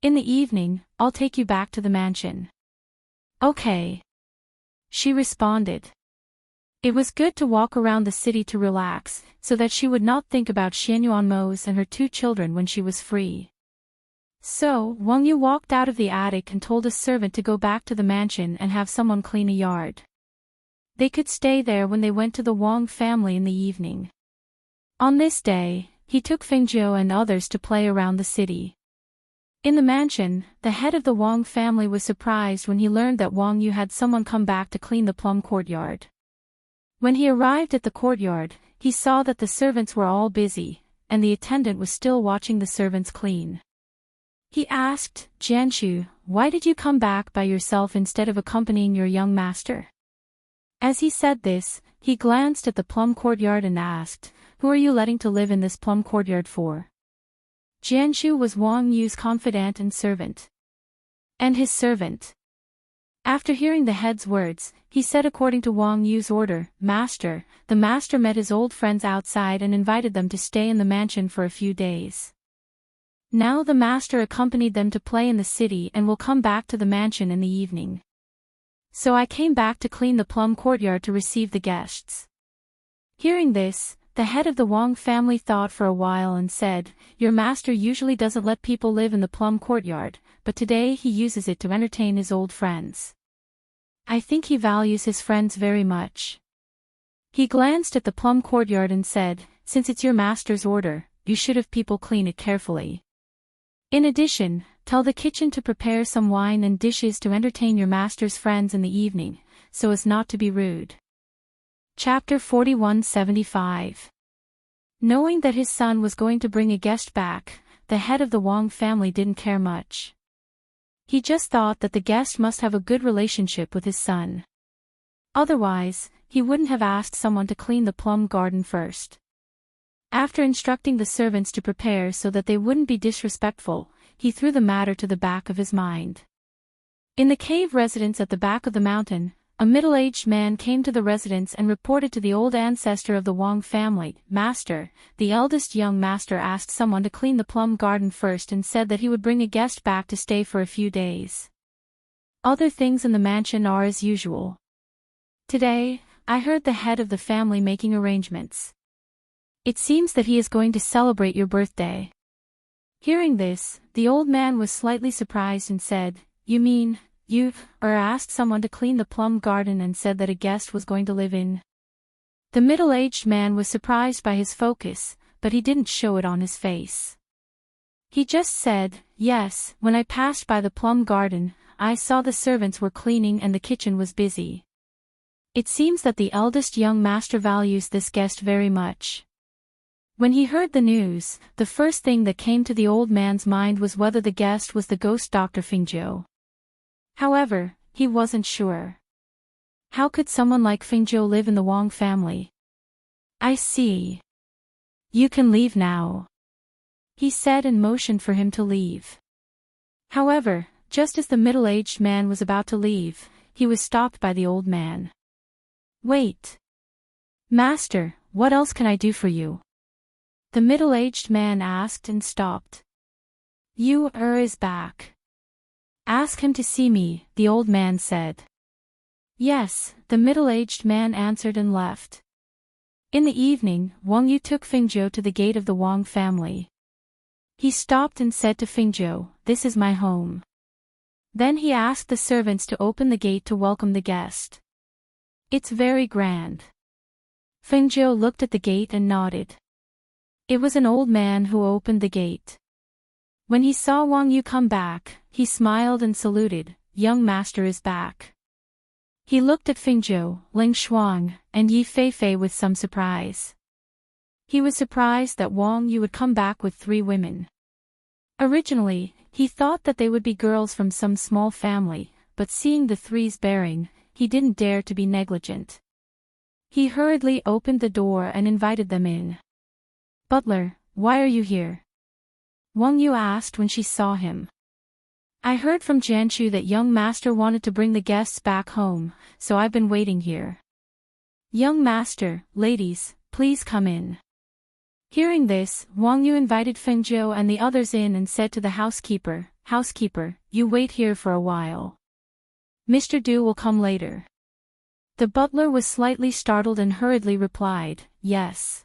In the evening, I'll take you back to the mansion. Okay. She responded. It was good to walk around the city to relax, so that she would not think about Xianyuanmos and her two children when she was free. So, Wang Yu walked out of the attic and told a servant to go back to the mansion and have someone clean a yard. They could stay there when they went to the Wang family in the evening. On this day, he took Fengjiu and others to play around the city. In the mansion, the head of the Wang family was surprised when he learned that Wang Yu had someone come back to clean the plum courtyard. When he arrived at the courtyard, he saw that the servants were all busy, and the attendant was still watching the servants clean. He asked, Jianshu, why did you come back by yourself instead of accompanying your young master? As he said this, he glanced at the plum courtyard and asked, who are you letting to live in this plum courtyard for? Jianshu was Wang Yu's confidant and servant. And his servant. After hearing the head's words, he said according to Wang Yu's order, Master, the master met his old friends outside and invited them to stay in the mansion for a few days. Now the master accompanied them to play in the city and will come back to the mansion in the evening. So I came back to clean the plum courtyard to receive the guests. Hearing this, the head of the Wang family thought for a while and said, Your master usually doesn't let people live in the plum courtyard, but today he uses it to entertain his old friends. I think he values his friends very much. He glanced at the plum courtyard and said, Since it's your master's order, you should have people clean it carefully. In addition, tell the kitchen to prepare some wine and dishes to entertain your master's friends in the evening, so as not to be rude. Chapter 4175. Knowing that his son was going to bring a guest back, the head of the Wong family didn't care much. He just thought that the guest must have a good relationship with his son. Otherwise, he wouldn't have asked someone to clean the plum garden first. After instructing the servants to prepare so that they wouldn't be disrespectful, he threw the matter to the back of his mind. In the cave residence at the back of the mountain, a middle-aged man came to the residence and reported to the old ancestor of the Wong family, "Master, the eldest young master asked someone to clean the plum garden first and said that he would bring a guest back to stay for a few days. Other things in the mansion are as usual. Today, I heard the head of the family making arrangements. It seems that he is going to celebrate your birthday." Hearing this, the old man was slightly surprised and said, "You mean, you've asked someone to clean the plum garden and said that a guest was going to live in?" The middle-aged man was surprised by his focus, but he didn't show it on his face. He just said, "Yes, when I passed by the plum garden, I saw the servants were cleaning and the kitchen was busy. It seems that the eldest young master values this guest very much." When he heard the news, the first thing that came to the old man's mind was whether the guest was the ghost Dr. Fingzhou. However, he wasn't sure. How could someone like Fingzhou live in the Wong family? "I see. You can leave now," he said and motioned for him to leave. However, just as the middle-aged man was about to leave, he was stopped by the old man. "Wait. Master, what else can I do for you?" the middle-aged man asked and stopped. "You is back. Ask him to see me," the old man said. "Yes," the middle-aged man answered and left. In the evening, Wang Yu took Fingzhou to the gate of the Wang family. He stopped and said to Fingzhou, "This is my home." Then he asked the servants to open the gate to welcome the guest. "It's very grand." Fingzhou looked at the gate and nodded. It was an old man who opened the gate. When he saw Wang Yu come back, he smiled and saluted, "Young master is back." He looked at Fingzhou, Ling Shuang, and Yi Feifei with some surprise. He was surprised that Wang Yu would come back with 3 women. Originally, he thought that they would be girls from some small family, but seeing the 3's bearing, he didn't dare to be negligent. He hurriedly opened the door and invited them in. "Butler, why are you here?" Wang Yu asked when she saw him. "I heard from Jianchu that young master wanted to bring the guests back home, so I've been waiting here." "Young master, ladies, please come in." Hearing this, Wang Yu invited Fengzhou and the others in and said to the housekeeper, "Housekeeper, you wait here for a while. Mr. Du will come later." The butler was slightly startled and hurriedly replied, "Yes."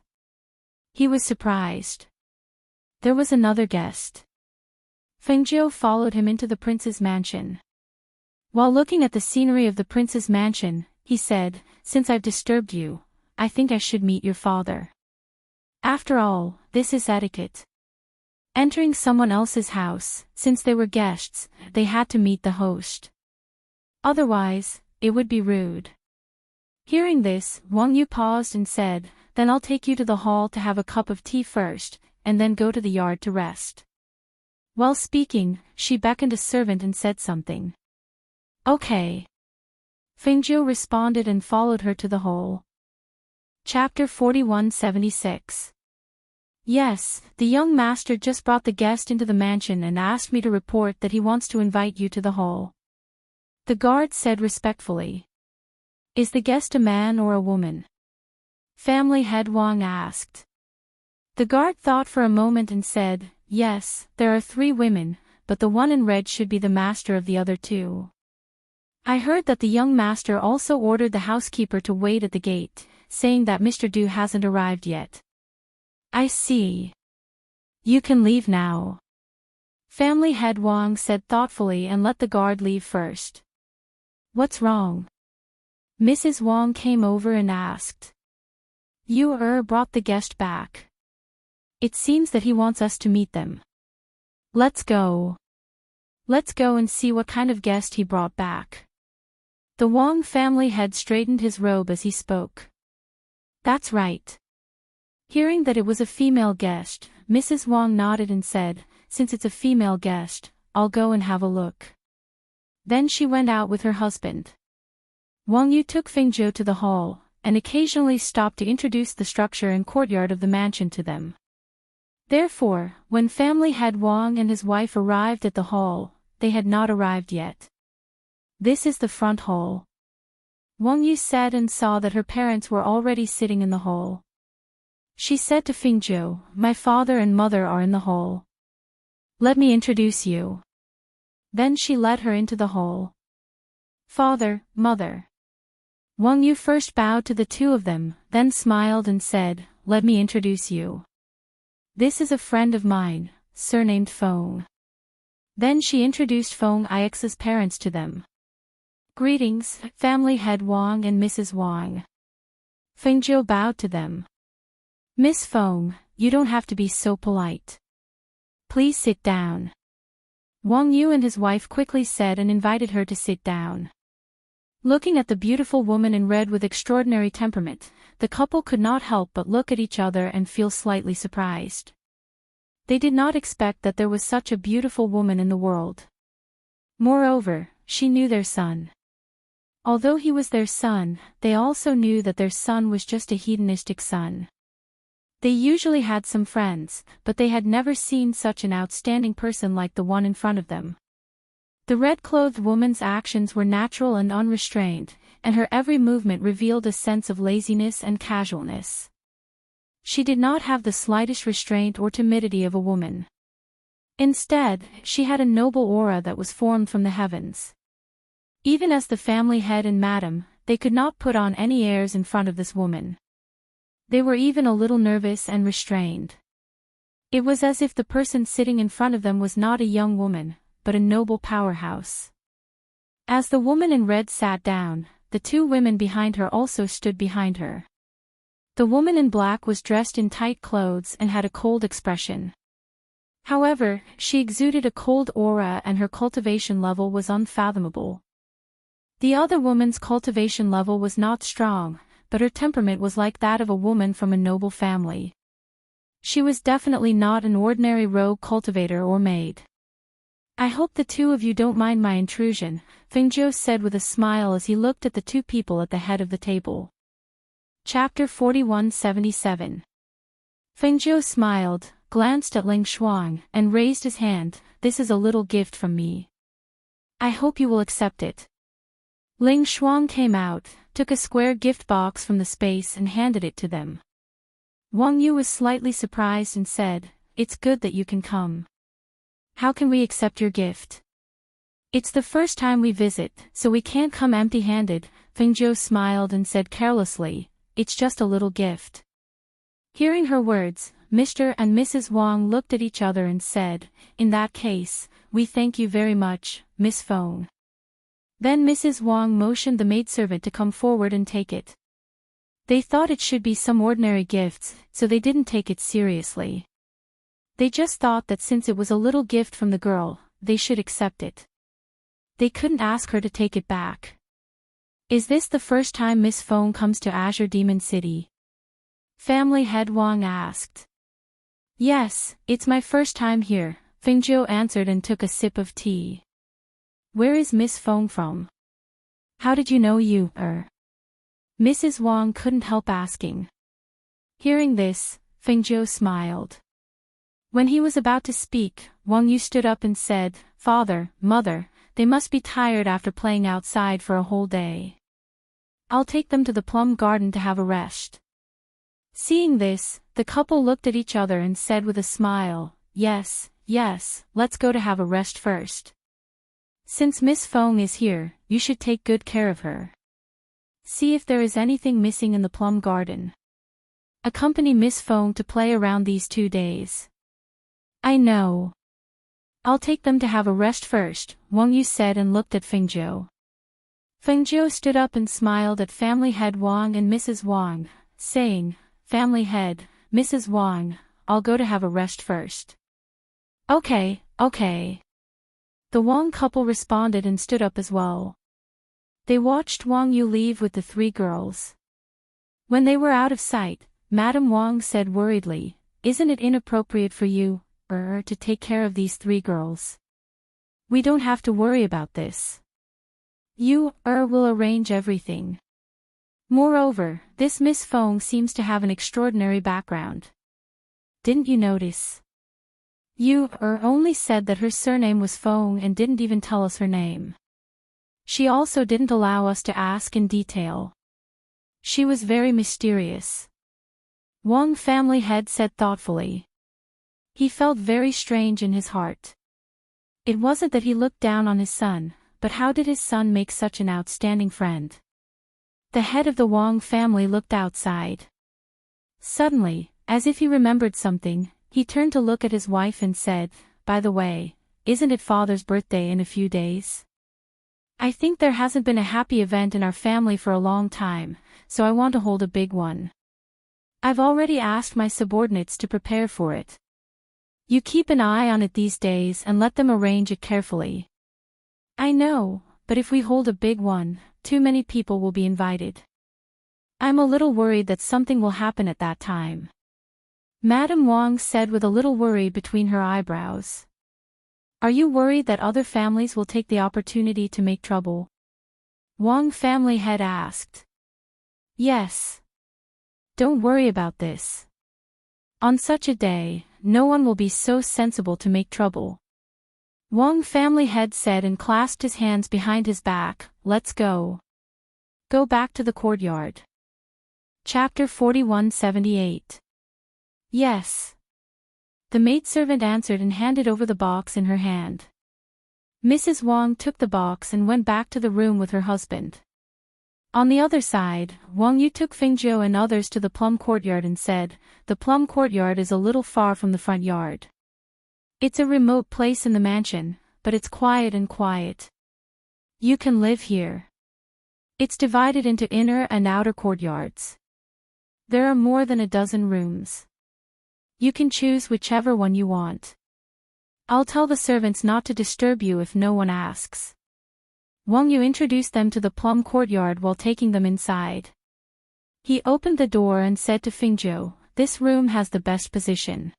He was surprised. There was another guest. Fengzhou followed him into the prince's mansion. While looking at the scenery of the prince's mansion, he said, "Since I've disturbed you, I think I should meet your father. After all, this is etiquette." Entering someone else's house, since they were guests, they had to meet the host. Otherwise, it would be rude. Hearing this, Wang Yu paused and said, "Then I'll take you to the hall to have a cup of tea first, and then go to the yard to rest." While speaking, she beckoned a servant and said something. "Okay." Fengzhou responded and followed her to the hall. Chapter 4176. "Yes, the young master just brought the guest into the mansion and asked me to report that he wants to invite you to the hall," the guard said respectfully. "Is the guest a man or a woman?" Family head Wang asked. The guard thought for a moment and said, "Yes, there are 3 women, but the one in red should be the master of the other 2. I heard that the young master also ordered the housekeeper to wait at the gate, saying that Mr. Du hasn't arrived yet." "I see. You can leave now," Family head Wang said thoughtfully and let the guard leave first. "What's wrong?" Mrs. Wang came over and asked. "You brought the guest back. It seems that he wants us to meet them. Let's go. Let's go and see what kind of guest he brought back." The Wang family head straightened his robe as he spoke. That's right. Hearing that it was a female guest, Mrs. Wang nodded and said, since it's a female guest, I'll go and have a look. Then she went out with her husband. Wang Yu took Fengzhou to the hall, and occasionally stopped to introduce the structure and courtyard of the mansion to them. Therefore, when family head Wang and his wife arrived at the hall, they had not arrived yet. This is the front hall. Wang Yu said and saw that her parents were already sitting in the hall. She said to Fengzhou, my father and mother are in the hall. Let me introduce you. Then she led her into the hall. Father, mother. Wang Yu first bowed to the two of them, then smiled and said, let me introduce you. This is a friend of mine, surnamed Feng. Then she introduced Feng Ix's parents to them. Greetings, family head Wang and Mrs. Wang. Fengzhou bowed to them. Miss Feng, you don't have to be so polite. Please sit down. Wang Yu and his wife quickly said and invited her to sit down. Looking at the beautiful woman in red with extraordinary temperament, the couple could not help but look at each other and feel slightly surprised. They did not expect that there was such a beautiful woman in the world. Moreover, she knew their son. Although he was their son, they also knew that their son was just a hedonistic son. They usually had some friends, but they had never seen such an outstanding person like the one in front of them. The red-clothed woman's actions were natural and unrestrained, and her every movement revealed a sense of laziness and casualness. She did not have the slightest restraint or timidity of a woman. Instead, she had a noble aura that was formed from the heavens. Even as the family head and madam, they could not put on any airs in front of this woman. They were even a little nervous and restrained. It was as if the person sitting in front of them was not a young woman, but a noble powerhouse. As the woman in red sat down, the two women behind her also stood behind her. The woman in black was dressed in tight clothes and had a cold expression. However, she exuded a cold aura and her cultivation level was unfathomable. The other woman's cultivation level was not strong, but her temperament was like that of a woman from a noble family. She was definitely not an ordinary rogue cultivator or maid. I hope the two of you don't mind my intrusion, Fengzhou said with a smile as he looked at the two people at the head of the table. Chapter 4177. Fengzhou smiled, glanced at Ling Shuang, and raised his hand. This is a little gift from me. I hope you will accept it. Ling Shuang came out, took a square gift box from the space and handed it to them. Wang Yu was slightly surprised and said, it's good that you can come. How can we accept your gift? It's the first time we visit, so we can't come empty-handed, Fengzhou smiled and said carelessly, it's just a little gift. Hearing her words, Mr. and Mrs. Wang looked at each other and said, in that case, we thank you very much, Miss Feng. Then Mrs. Wang motioned the maidservant to come forward and take it. They thought it should be some ordinary gifts, so they didn't take it seriously. They just thought that since it was a little gift from the girl, they should accept it. They couldn't ask her to take it back. Is this the first time Miss Feng comes to Azure Demon City? Family head Wang asked. Yes, it's my first time here, Fengzhou answered and took a sip of tea. Where is Miss Feng from? How did you know you, Mrs. Wang couldn't help asking. Hearing this, Fengzhou smiled. When he was about to speak, Wang Yu stood up and said, Father, Mother, they must be tired after playing outside for a whole day. I'll take them to the plum garden to have a rest. Seeing this, the couple looked at each other and said with a smile, yes, let's go to have a rest first. Since Miss Feng is here, you should take good care of her. See if there is anything missing in the plum garden. Accompany Miss Feng to play around these 2 days. I know. I'll take them to have a rest first, Wang Yu said and looked at Fengzhou. Fengzhou stood up and smiled at family head Wang and Mrs. Wang, saying, Family head, Mrs. Wang, I'll go to have a rest first. Okay. The Wang couple responded and stood up as well. They watched Wang Yu leave with the 3 girls. When they were out of sight, Madame Wang said worriedly, "Isn't it inappropriate for you, to take care of these 3 girls? We don't have to worry about this. You, will arrange everything. Moreover, this Miss Feng seems to have an extraordinary background. Didn't you notice? You, only said that her surname was Feng and didn't even tell us her name. She also didn't allow us to ask in detail. She was very mysterious." Wang family head said thoughtfully. He felt very strange in his heart. It wasn't that he looked down on his son, but how did his son make such an outstanding friend? The head of the Wang family looked outside. Suddenly, as if he remembered something, he turned to look at his wife and said, "By the way, isn't it Father's birthday in a few days? I think there hasn't been a happy event in our family for a long time, so I want to hold a big one. I've already asked my subordinates to prepare for it. You keep an eye on it these days and let them arrange it carefully." "I know, but if we hold a big one, too many people will be invited. I'm a little worried that something will happen at that time," Madame Wang said with a little worry between her eyebrows. "Are you worried that other families will take the opportunity to make trouble?" Wang family head asked. "Yes. Don't worry about this. On such a day, no one will be so sensible to make trouble," Wang family head said and clasped his hands behind his back. "Let's go. Go back to the courtyard." Chapter 4178. "Yes." The maidservant answered and handed over the box in her hand. Mrs. Wang took the box and went back to the room with her husband. On the other side, Wang Yu took Fingzhou and others to the plum courtyard and said, "The plum courtyard is a little far from the front yard. It's a remote place in the mansion, but it's quiet and quiet. You can live here. It's divided into inner and outer courtyards. There are more than a dozen rooms. You can choose whichever one you want. I'll tell the servants not to disturb you if no one asks." Wang Yu introduced them to the plum courtyard while taking them inside. He opened the door and said to Fingzhou, "This room has the best position.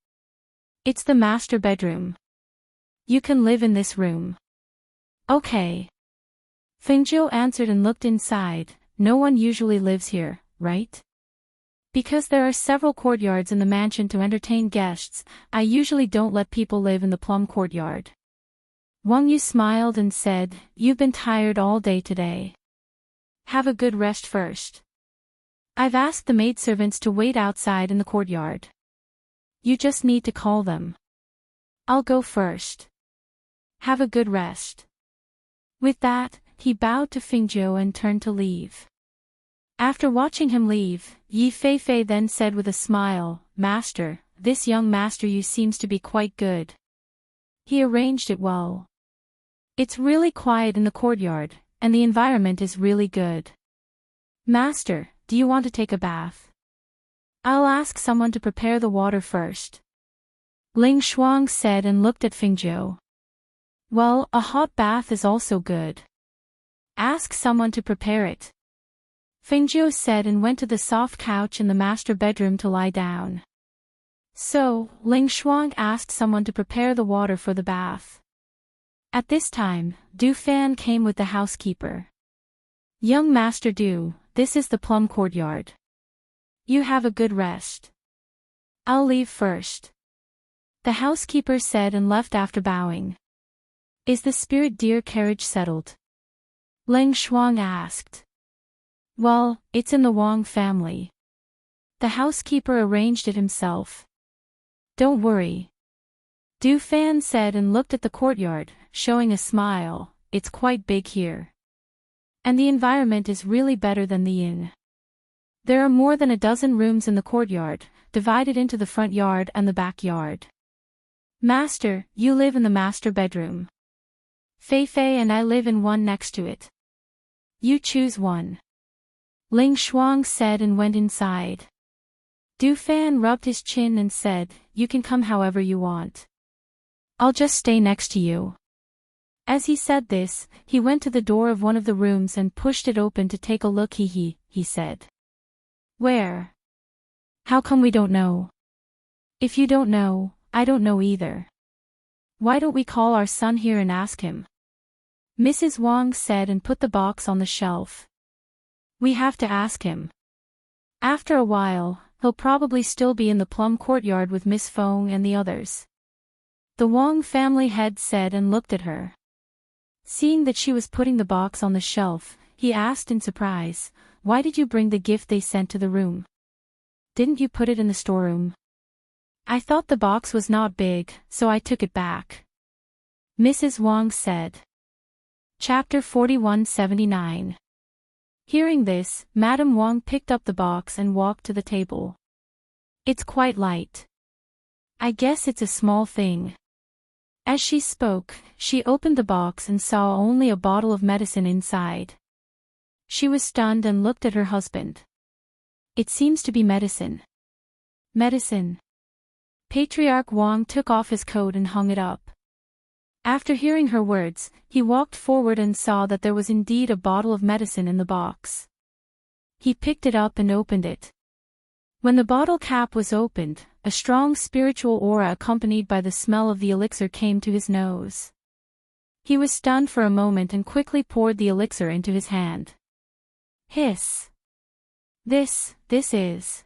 It's the master bedroom. You can live in this room." "Okay." Fingzhou answered and looked inside. "No one usually lives here, right? Because there are several courtyards in the mansion to entertain guests, I usually don't let people live in the plum courtyard." Wang Yu smiled and said, "You've been tired all day today. Have a good rest first. I've asked the maidservants to wait outside in the courtyard. You just need to call them. I'll go first. Have a good rest." With that, he bowed to Fingzhou and turned to leave. After watching him leave, Yi Feifei then said with a smile, "Master, this young master Yu seems to be quite good. He arranged it well. It's really quiet in the courtyard, and the environment is really good. Master, do you want to take a bath? I'll ask someone to prepare the water first." Ling Shuang said and looked at Fingzhou. "Well, a hot bath is also good. Ask someone to prepare it." Fingzhou said and went to the soft couch in the master bedroom to lie down. So, Ling Shuang asked someone to prepare the water for the bath. At this time, Du Fan came with the housekeeper. "Young Master Du, this is the plum courtyard. You have a good rest. I'll leave first," the housekeeper said and left after bowing. "Is the spirit deer carriage settled?" Ling Shuang asked. "Well, it's in the Wang family. The housekeeper arranged it himself. Don't worry." Du Fan said and looked at the courtyard, showing a smile. "It's quite big here. And the environment is really better than the inn. There are more than a dozen rooms in the courtyard, divided into the front yard and the back yard. Master, you live in the master bedroom. Feifei and I live in one next to it. You choose one." Ling Shuang said and went inside. Du Fan rubbed his chin and said, "You can come however you want. I'll just stay next to you." As he said this, he went to the door of one of the rooms and pushed it open to take a look. He said. Where? How come we don't know? If you don't know, I don't know either. Why don't we call our son here and ask him? Mrs. Wang said and put the box on the shelf. We have to ask him. After a while, he'll probably still be in the plum courtyard with Miss Feng and the others. The Wang family head said and looked at her. Seeing that she was putting the box on the shelf, he asked in surprise, "Why did you bring the gift they sent to the room? Didn't you put it in the storeroom?" "I thought the box was not big, so I took it back," Mrs. Wang said. Chapter 4179. Hearing this, Madame Wang picked up the box and walked to the table. "It's quite light. I guess it's a small thing." As she spoke, she opened the box and saw only a bottle of medicine inside. She was stunned and looked at her husband. "It seems to be medicine." "Medicine?" Patriarch Wang took off his coat and hung it up. After hearing her words, he walked forward and saw that there was indeed a bottle of medicine in the box. He picked it up and opened it. When the bottle cap was opened, a strong spiritual aura accompanied by the smell of the elixir came to his nose. He was stunned for a moment and quickly poured the elixir into his hand. Hiss! This is...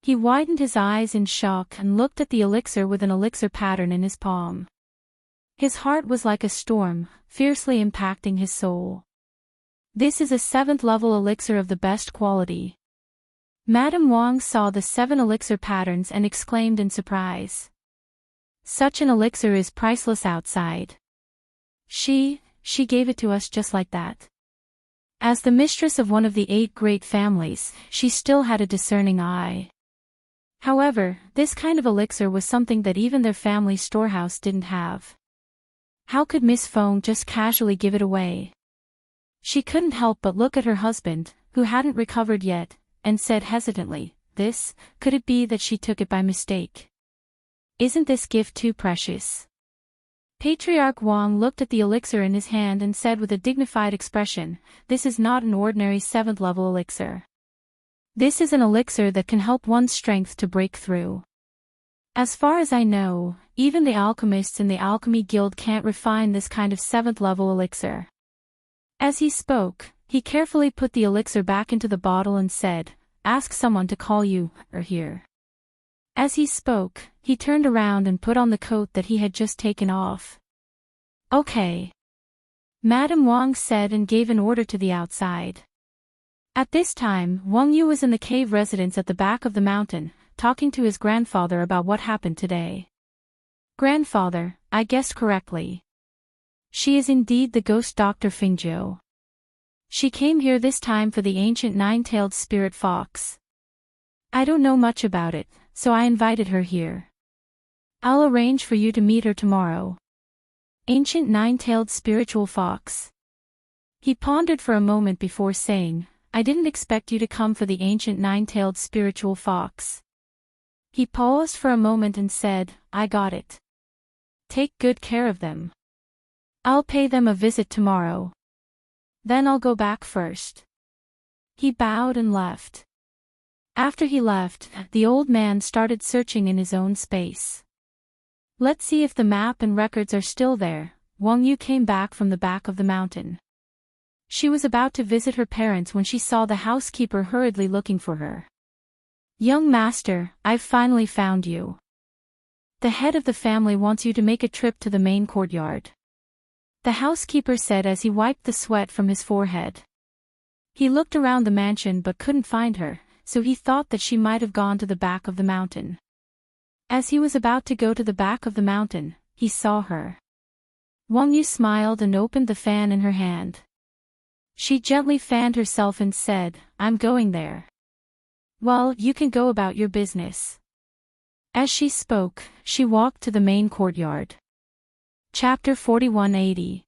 He widened his eyes in shock and looked at the elixir with an elixir pattern in his palm. His heart was like a storm, fiercely impacting his soul. This is a 7th level elixir of the best quality. Madame Wang saw the 7 elixir patterns and exclaimed in surprise. Such an elixir is priceless outside. She gave it to us just like that. As the mistress of one of the 8 great families, she still had a discerning eye. However, this kind of elixir was something that even their family storehouse didn't have. How could Miss Feng just casually give it away? She couldn't help but look at her husband, who hadn't recovered yet, and said hesitantly, could it be that she took it by mistake? Isn't this gift too precious? Patriarch Wang looked at the elixir in his hand and said with a dignified expression, "This is not an ordinary 7th level elixir. This is an elixir that can help one's strength to break through. As far as I know, even the alchemists in the Alchemy Guild can't refine this kind of 7th level elixir." As he spoke, he carefully put the elixir back into the bottle and said, "Ask someone to call you, or here." As he spoke, he turned around and put on the coat that he had just taken off. "Okay," Madame Wang said and gave an order to the outside. At this time, Wang Yu was in the cave residence at the back of the mountain, talking to his grandfather about what happened today. "Grandfather, I guessed correctly. She is indeed the ghost Dr. Fingzhou. She came here this time for the ancient 9-tailed spirit fox. I don't know much about it, so I invited her here. I'll arrange for you to meet her tomorrow." Ancient 9-tailed spiritual fox. He pondered for a moment before saying, "I didn't expect you to come for the ancient 9-tailed spiritual fox." He paused for a moment and said, "I got it. Take good care of them. I'll pay them a visit tomorrow. Then I'll go back first." He bowed and left. After he left, the old man started searching in his own space. "Let's see if the map and records are still there." Wang Yu came back from the back of the mountain. She was about to visit her parents when she saw the housekeeper hurriedly looking for her. "Young master, I've finally found you. The head of the family wants you to make a trip to the main courtyard," the housekeeper said as he wiped the sweat from his forehead. He looked around the mansion but couldn't find her, so he thought that she might have gone to the back of the mountain. As he was about to go to the back of the mountain, he saw her. Wang Yu smiled and opened the fan in her hand. She gently fanned herself and said, "I'm going there." "Well, you can go about your business." As she spoke, she walked to the main courtyard. Chapter 4180.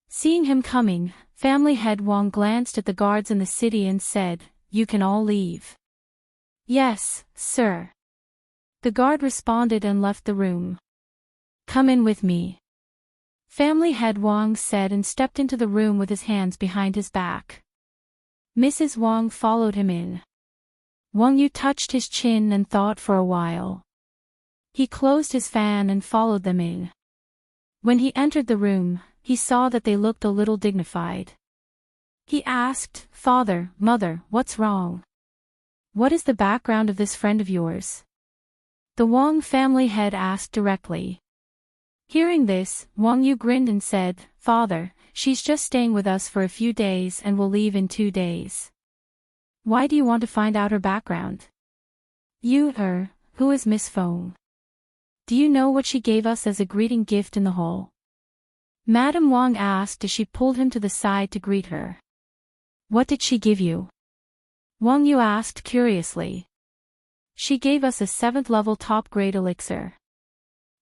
Seeing him coming, family head Wang glanced at the guards in the city and said, "You can all leave." "Yes, sir." The guard responded and left the room. "Come in with me," family head Wang said and stepped into the room with his hands behind his back. Mrs. Wang followed him in. Wang Yu touched his chin and thought for a while. He closed his fan and followed them in. When he entered the room, he saw that they looked a little dignified. He asked, "Father, Mother, what's wrong? What is the background of this friend of yours?" The Wang family head asked directly. Hearing this, Wang Yu grinned and said, "Father, she's just staying with us for a few days and will leave in 2 days. Why do you want to find out her background? Who is Miss Feng? Do you know what she gave us as a greeting gift in the hall?" Madame Wang asked as she pulled him to the side to greet her. "What did she give you?" Wang Yu asked curiously. "She gave us a 7th level top-grade elixir."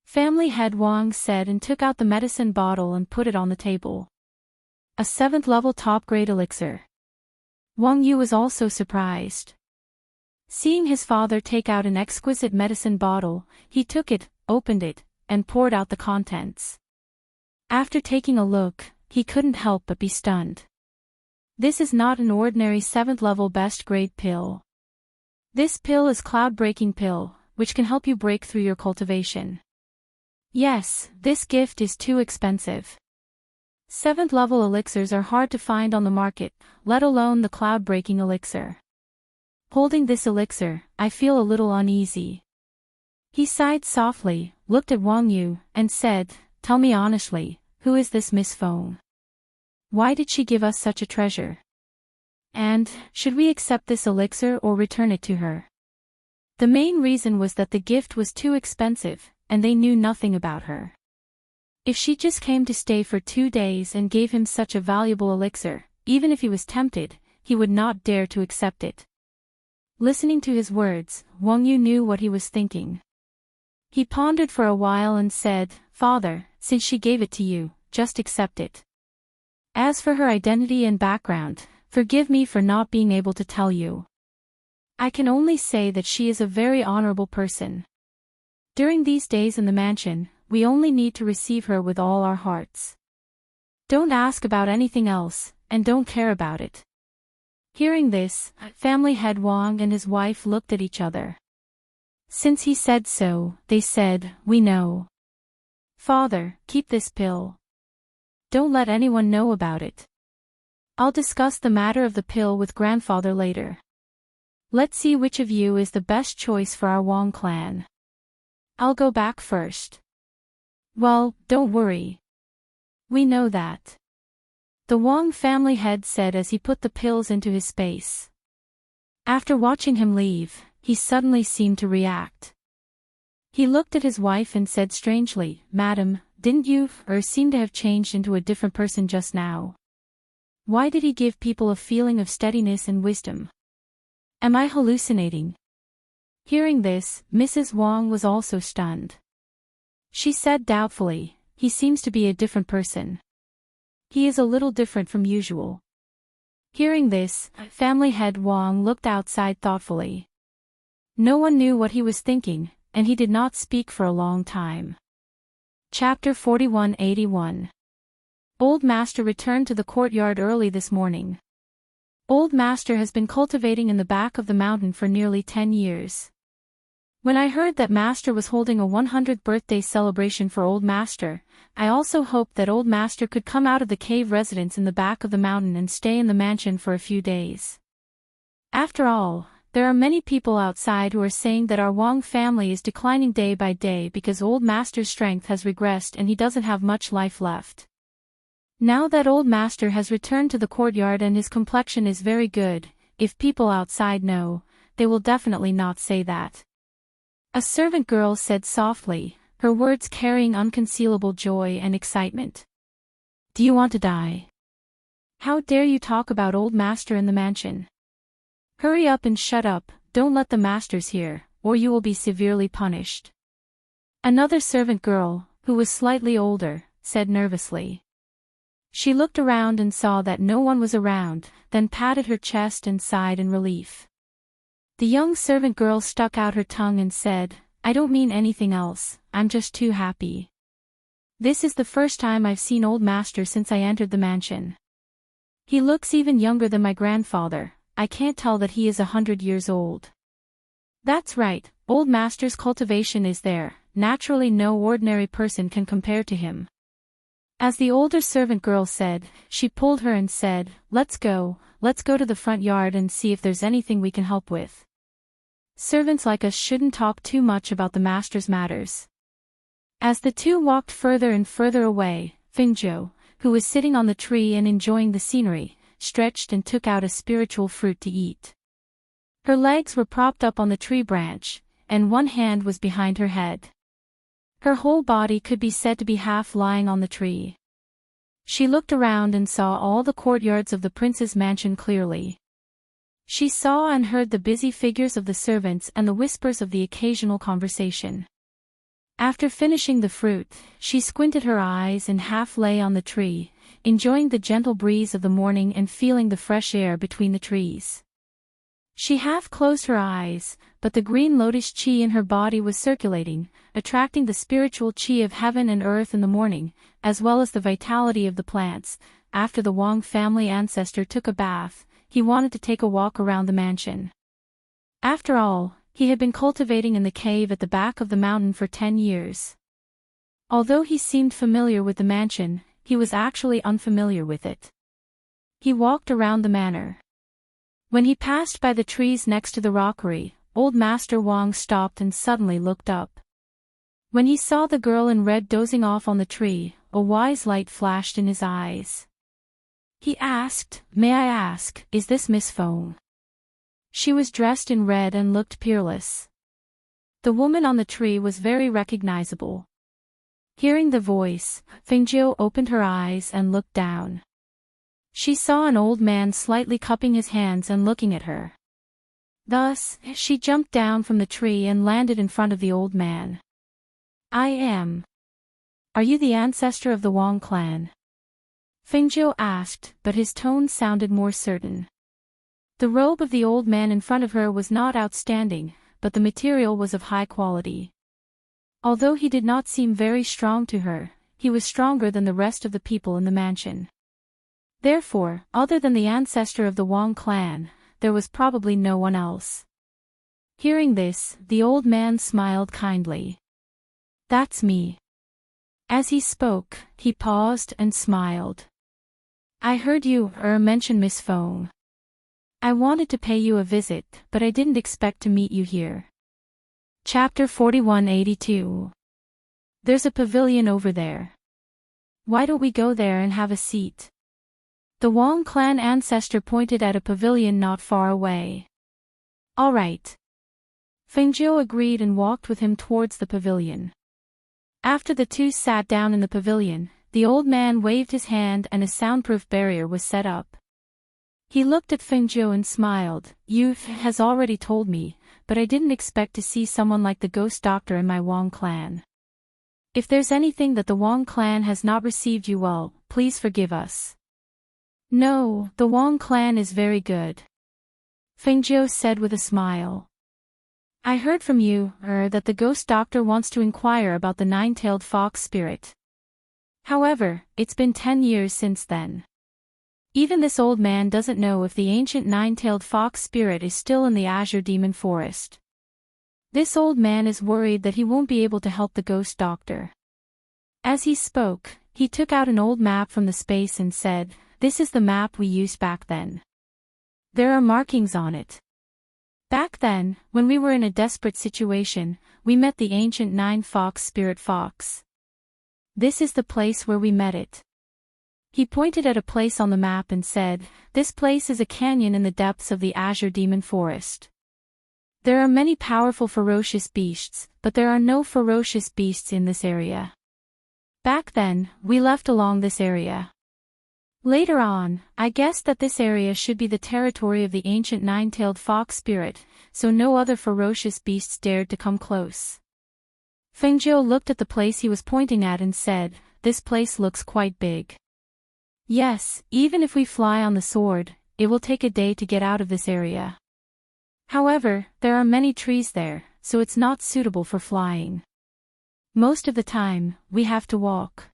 Family head Wang said and took out the medicine bottle and put it on the table. A 7th level top-grade elixir. Wang Yu was also surprised. Seeing his father take out an exquisite medicine bottle, he took it, opened it, and poured out the contents. After taking a look, he couldn't help but be stunned. This is not an ordinary 7th level best grade pill. This pill is cloud-breaking pill, which can help you break through your cultivation. Yes, this gift is too expensive. 7th level elixirs are hard to find on the market, let alone the cloud-breaking elixir. Holding this elixir, I feel a little uneasy. He sighed softly, looked at Wang Yu, and said, "Tell me honestly, who is this Miss Feng? Why did she give us such a treasure? And, should we accept this elixir or return it to her?" The main reason was that the gift was too expensive, and they knew nothing about her. If she just came to stay for 2 days and gave him such a valuable elixir, even if he was tempted, he would not dare to accept it. Listening to his words, Wang Yu knew what he was thinking. He pondered for a while and said, "Father, since she gave it to you, just accept it. As for her identity and background, forgive me for not being able to tell you. I can only say that she is a very honorable person. During these days in the mansion, we only need to receive her with all our hearts. Don't ask about anything else, and don't care about it." Hearing this, family head Wang and his wife looked at each other. Since he said so, they said, "We know. Father, keep this pill. Don't let anyone know about it. I'll discuss the matter of the pill with grandfather later. Let's see which of you is the best choice for our Wang clan. I'll go back first." "Well, don't worry. We know that," the Wang family head said as he put the pills into his space. After watching him leave, he suddenly seemed to react. He looked at his wife and said strangely, "Madam, didn't you seem to have changed into a different person just now? Why did he give people a feeling of steadiness and wisdom? Am I hallucinating?" Hearing this, Mrs. Wang was also stunned. She said doubtfully, "He seems to be a different person. He is a little different from usual." Hearing this, family head Wang looked outside thoughtfully. No one knew what he was thinking, and he did not speak for a long time. Chapter 4181. Old Master returned to the courtyard early this morning. Old Master has been cultivating in the back of the mountain for nearly 10 years. When I heard that Master was holding a 100th birthday celebration for Old Master, I also hoped that Old Master could come out of the cave residence in the back of the mountain and stay in the mansion for a few days. After all, there are many people outside who are saying that our Wang family is declining day by day because Old Master's strength has regressed and he doesn't have much life left. Now that Old Master has returned to the courtyard and his complexion is very good, if people outside know, they will definitely not say that. A servant girl said softly, her words carrying unconcealable joy and excitement. "Do you want to die? How dare you talk about Old Master in the mansion? Hurry up and shut up, don't let the masters hear, or you will be severely punished." Another servant girl, who was slightly older, said nervously. She looked around and saw that no one was around, then patted her chest and sighed in relief. The young servant girl stuck out her tongue and said, "I don't mean anything else, I'm just too happy. This is the first time I've seen Old Master since I entered the mansion. He looks even younger than my grandfather, I can't tell that he is 100 years old." That's right, old master's cultivation is there, naturally no ordinary person can compare to him. As the older servant girl said, she pulled her and said, let's go to the front yard and see if there's anything we can help with. Servants like us shouldn't talk too much about the master's matters. As the two walked further and further away, Fingzhou, who was sitting on the tree and enjoying the scenery, stretched and took out a spiritual fruit to eat. Her legs were propped up on the tree branch, and one hand was behind her head. Her whole body could be said to be half lying on the tree. She looked around and saw all the courtyards of the prince's mansion clearly. She saw and heard the busy figures of the servants and the whispers of the occasional conversation. After finishing the fruit, she squinted her eyes and half lay on the tree, enjoying the gentle breeze of the morning and feeling the fresh air between the trees. She half closed her eyes, but the green lotus qi in her body was circulating, attracting the spiritual qi of heaven and earth in the morning, as well as the vitality of the plants. After the Wang family ancestor took a bath, he wanted to take a walk around the mansion. After all, he had been cultivating in the cave at the back of the mountain for 10 years. Although he seemed familiar with the mansion, he was actually unfamiliar with it. He walked around the manor. When he passed by the trees next to the rockery, old Master Wang stopped and suddenly looked up. When he saw the girl in red dozing off on the tree, a wise light flashed in his eyes. He asked, "May I ask, is this Miss Feng?" She was dressed in red and looked peerless. The woman on the tree was very recognizable. Hearing the voice, Fingzhou opened her eyes and looked down. She saw an old man slightly cupping his hands and looking at her. Thus, she jumped down from the tree and landed in front of the old man. "I am. Are you the ancestor of the Wang clan?" Fingzhou asked, but his tone sounded more certain. The robe of the old man in front of her was not outstanding, but the material was of high quality. Although he did not seem very strong to her, he was stronger than the rest of the people in the mansion. Therefore, other than the ancestor of the Wang clan, there was probably no one else. Hearing this, the old man smiled kindly. "That's me." As he spoke, he paused and smiled. "I heard you mention Miss Feng. I wanted to pay you a visit, but I didn't expect to meet you here." Chapter 4182. There's a pavilion over there. Why don't we go there and have a seat? The Wang clan ancestor pointed at a pavilion not far away. All right. Fengzhou agreed and walked with him towards the pavilion. After the two sat down in the pavilion, the old man waved his hand and a soundproof barrier was set up. He looked at Fengzhou and smiled. "You has already told me, but I didn't expect to see someone like the ghost doctor in my Wang clan. If there's anything that the Wang clan has not received you well, please forgive us." "No, the Wang clan is very good," Fengzhou said with a smile. "I heard from you, that the ghost doctor wants to inquire about the nine-tailed fox spirit. However, it's been 10 years since then. Even this old man doesn't know if the ancient nine-tailed fox spirit is still in the Azure Demon Forest. This old man is worried that he won't be able to help the ghost doctor." As he spoke, he took out an old map from the space and said, "This is the map we used back then. There are markings on it. Back then, when we were in a desperate situation, we met the ancient nine-fox spirit fox. This is the place where we met it." He pointed at a place on the map and said, "This place is a canyon in the depths of the Azure Demon Forest. There are many powerful ferocious beasts, but there are no ferocious beasts in this area. Back then, we left along this area. Later on, I guessed that this area should be the territory of the ancient nine-tailed fox spirit, so no other ferocious beasts dared to come close." Fengzhou looked at the place he was pointing at and said, "This place looks quite big. Yes, even if we fly on the sword, it will take a day to get out of this area. However, there are many trees there, so it's not suitable for flying. Most of the time, we have to walk.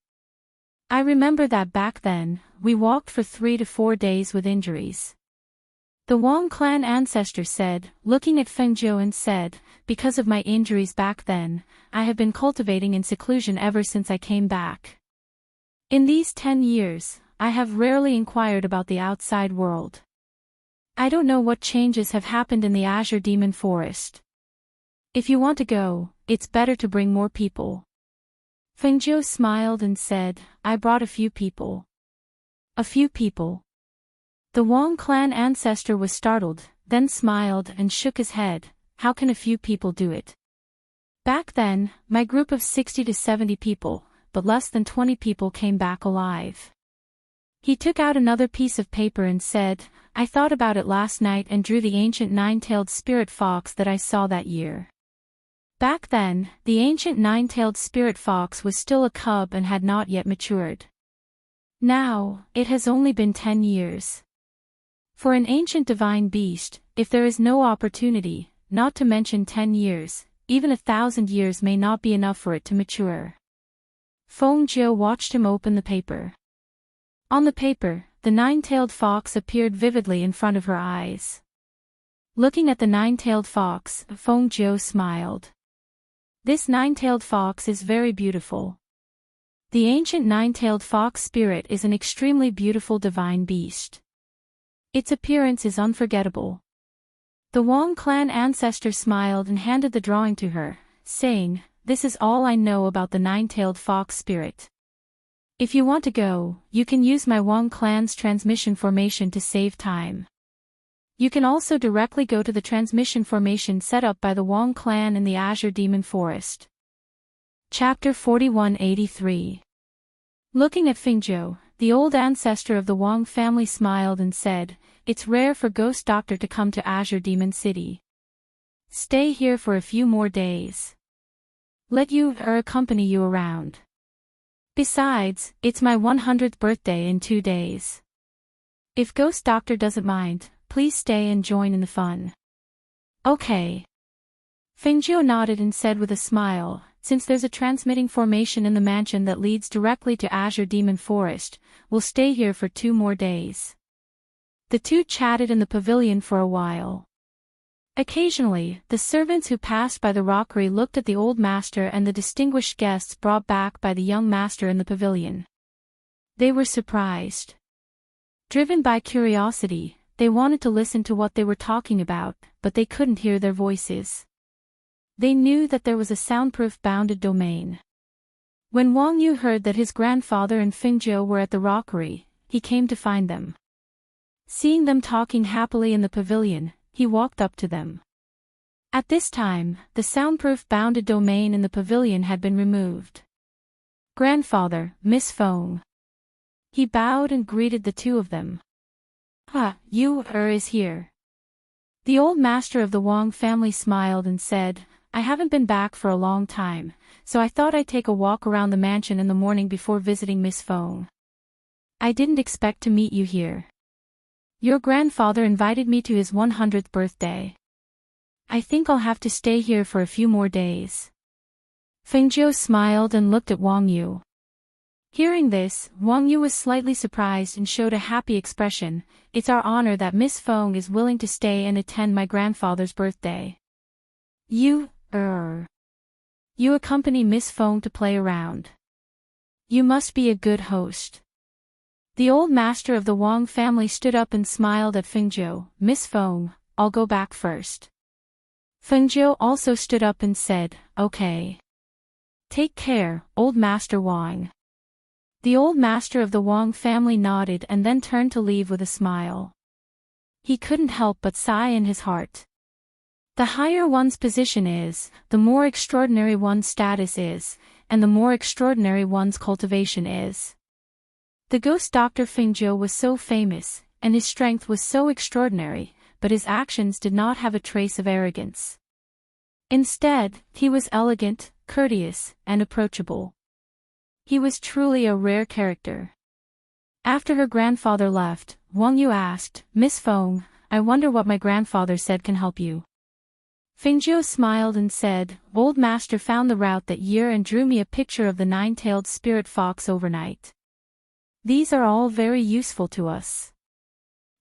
I remember that back then, we walked for 3 to 4 days with injuries. The Wang clan ancestor said, looking at Fengjiu and said, because of my injuries back then, I have been cultivating in seclusion ever since I came back. In these 10 years, I have rarely inquired about the outside world. I don't know what changes have happened in the Azure Demon Forest. If you want to go, it's better to bring more people. Fengjiu smiled and said, I brought a few people. A few people. The Wang clan ancestor was startled, then smiled and shook his head. How can a few people do it? Back then, my group of 60 to 70 people, but less than 20 people came back alive. He took out another piece of paper and said, I thought about it last night and drew the ancient nine-tailed spirit fox that I saw that year. Back then, the ancient nine-tailed spirit fox was still a cub and had not yet matured. Now, it has only been 10 years. For an ancient divine beast, if there is no opportunity, not to mention 10 years, even 1,000 years may not be enough for it to mature. Fengjiu watched him open the paper. On the paper, the nine-tailed fox appeared vividly in front of her eyes. Looking at the nine-tailed fox, Fengjiu smiled. This nine-tailed fox is very beautiful. The ancient nine-tailed fox spirit is an extremely beautiful divine beast. Its appearance is unforgettable. The Wang clan ancestor smiled and handed the drawing to her, saying, This is all I know about the nine-tailed fox spirit. If you want to go, you can use my Wang clan's transmission formation to save time. You can also directly go to the transmission formation set up by the Wang clan in the Azure Demon Forest. Chapter 4183. Looking at Fengjiu, the old ancestor of the Wang family smiled and said, It's rare for Ghost Doctor to come to Azure Demon City. Stay here for a few more days. Let you accompany you around. Besides, it's my 100th birthday in 2 days. If Ghost Doctor doesn't mind, please stay and join in the fun. Okay. Fengjiu nodded and said with a smile, Since there's a transmitting formation in the mansion that leads directly to Azure Demon Forest, we'll stay here for 2 more days. The two chatted in the pavilion for a while. Occasionally, the servants who passed by the rockery looked at the old master and the distinguished guests brought back by the young master in the pavilion. They were surprised. Driven by curiosity, they wanted to listen to what they were talking about, but they couldn't hear their voices. They knew that there was a soundproof bounded domain. When Wang Yu heard that his grandfather and Fengjiu were at the rockery, he came to find them. Seeing them talking happily in the pavilion, he walked up to them. At this time, the soundproof bounded domain in the pavilion had been removed. Grandfather, Miss Feng. He bowed and greeted the two of them. You is here. The old master of the Wang family smiled and said, I haven't been back for a long time, so I thought I'd take a walk around the mansion in the morning before visiting Miss Feng. I didn't expect to meet you here. Your grandfather invited me to his 100th birthday. I think I'll have to stay here for a few more days. Fengjiu smiled and looked at Wang Yu. Hearing this, Wang Yu was slightly surprised and showed a happy expression. It's our honor that Miss Feng is willing to stay and attend my grandfather's birthday. You accompany Miss Feng to play around. You must be a good host. The old master of the Wang family stood up and smiled at Fengjiu. Miss Feng, I'll go back first. Fengjiu also stood up and said, Okay. Take care, old Master Wang. The old master of the Wang family nodded and then turned to leave with a smile. He couldn't help but sigh in his heart. The higher one's position is, the more extraordinary one's status is, and the more extraordinary one's cultivation is. The ghost doctor Fengjiu was so famous, and his strength was so extraordinary, but his actions did not have a trace of arrogance. Instead, he was elegant, courteous, and approachable. He was truly a rare character. After her grandfather left, Wang Yu asked, Miss Feng, I wonder what my grandfather said can help you. Fengjiu smiled and said, Old Master found the route that year and drew me a picture of the nine-tailed spirit fox overnight. These are all very useful to us.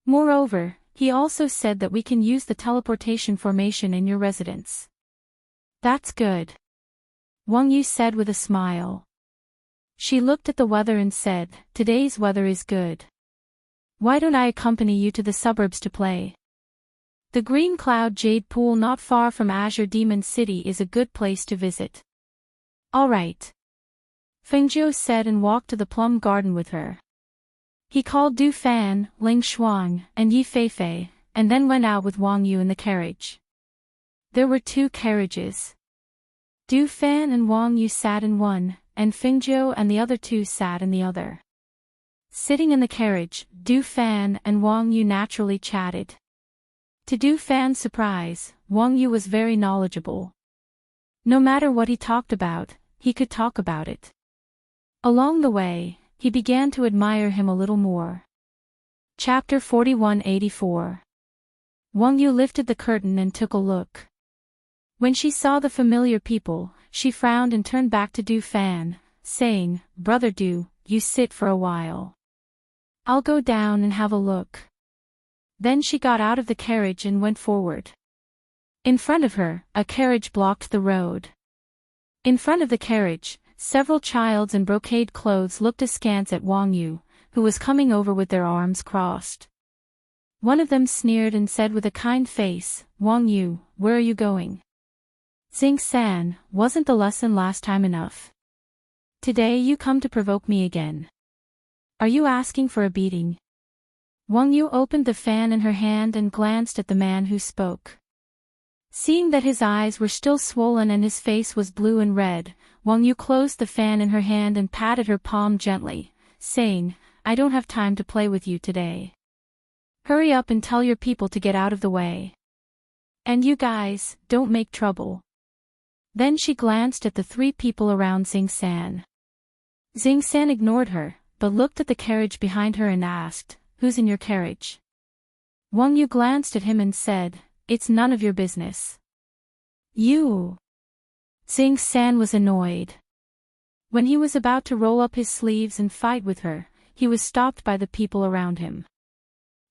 Moreover, He also said that we can use the teleportation formation in your residence. That's good. Wang Yu said with a smile. She looked at the weather and said, today's weather is good. Why don't I accompany you to the suburbs to play? The Green Cloud Jade Pool not far from Azure Demon City is a good place to visit. All right. Fengjiu said and walked to the plum garden with her. He called Du Fan, Ling Shuang, and Yi Feifei, and then went out with Wang Yu in the carriage. There were 2 carriages. Du Fan and Wang Yu sat in one, and Fengjiu and the other 2 sat in the other. Sitting in the carriage, Du Fan and Wang Yu naturally chatted. To Du Fan's surprise, Wang Yu was very knowledgeable. No matter what he talked about, he could talk about it. Along the way, he began to admire him a little more. Chapter 4184. Wang Yu lifted the curtain and took a look. When she saw the familiar people, she frowned and turned back to Du Fan, saying, Brother Du, you sit for a while. I'll go down and have a look. Then she got out of the carriage and went forward. In front of her, a carriage blocked the road. In front of the carriage, several childs in brocade clothes looked askance at Wang Yu, who was coming over with their arms crossed. One of them sneered and said with a kind face, Wang Yu, where are you going? Xing-san, wasn't the lesson last time enough? Today you come to provoke me again. Are you asking for a beating? Wang Yu opened the fan in her hand and glanced at the man who spoke. Seeing that his eyes were still swollen and his face was blue and red, Wang Yu closed the fan in her hand and patted her palm gently, saying, I don't have time to play with you today. Hurry up and tell your people to get out of the way. And you guys, don't make trouble. Then she glanced at the 3 people around Xing-san. Xing-san ignored her, but looked at the carriage behind her and asked, Who's in your carriage? Wang Yu glanced at him and said, It's none of your business. You. Xing-san was annoyed. When he was about to roll up his sleeves and fight with her, he was stopped by the people around him.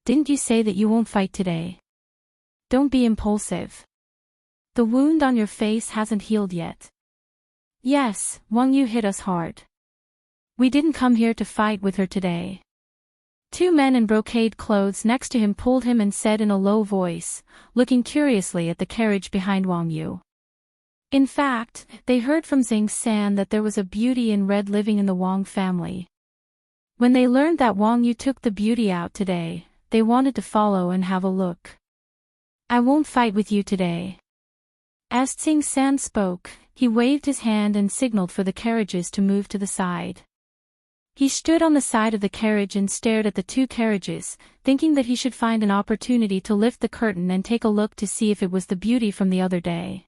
Didn't you say that you won't fight today? Don't be impulsive. The wound on your face hasn't healed yet. Yes, Wang Yu hit us hard. We didn't come here to fight with her today. 2 men in brocade clothes next to him pulled him and said in a low voice, looking curiously at the carriage behind Wang Yu. In fact, they heard from Xing-san that there was a beauty in red living in the Wang family. When they learned that Wang Yu took the beauty out today, they wanted to follow and have a look. I won't fight with you today. As Xing-san spoke, he waved his hand and signaled for the carriages to move to the side. He stood on the side of the carriage and stared at the 2 carriages, thinking that he should find an opportunity to lift the curtain and take a look to see if it was the beauty from the other day.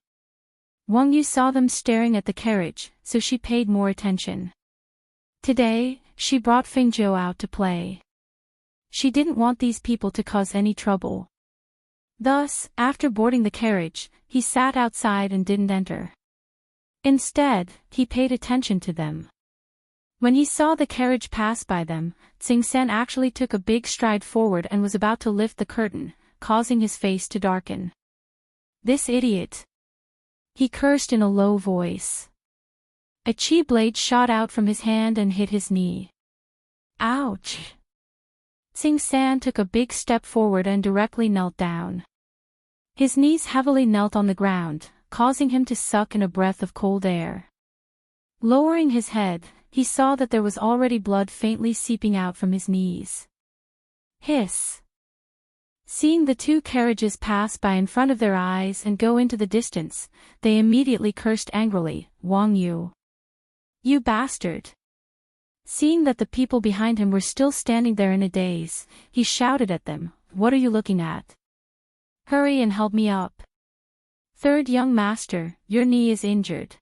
Wang Yu saw them staring at the carriage, so she paid more attention. Today, she brought Fengjiu out to play. She didn't want these people to cause any trouble. Thus, after boarding the carriage, he sat outside and didn't enter. Instead, he paid attention to them. When he saw the carriage pass by them, Xing-san actually took a big stride forward and was about to lift the curtain, causing his face to darken. This idiot! He cursed in a low voice. A chi blade shot out from his hand and hit his knee. Ouch! Xing-san took a big step forward and directly knelt down. His knees heavily knelt on the ground, causing him to suck in a breath of cold air. Lowering his head, he saw that there was already blood faintly seeping out from his knees. Hiss! Seeing the 2 carriages pass by in front of their eyes and go into the distance, they immediately cursed angrily, Wang Yu. You bastard! Seeing that the people behind him were still standing there in a daze, he shouted at them, What are you looking at? Hurry and help me up. 3rd young master, your knee is injured.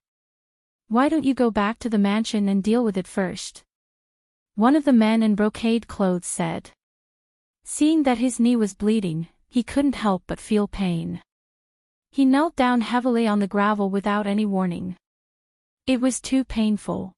Why don't you go back to the mansion and deal with it first? One of the men in brocade clothes said. Seeing that his knee was bleeding, he couldn't help but feel pain. He knelt down heavily on the gravel without any warning. It was too painful.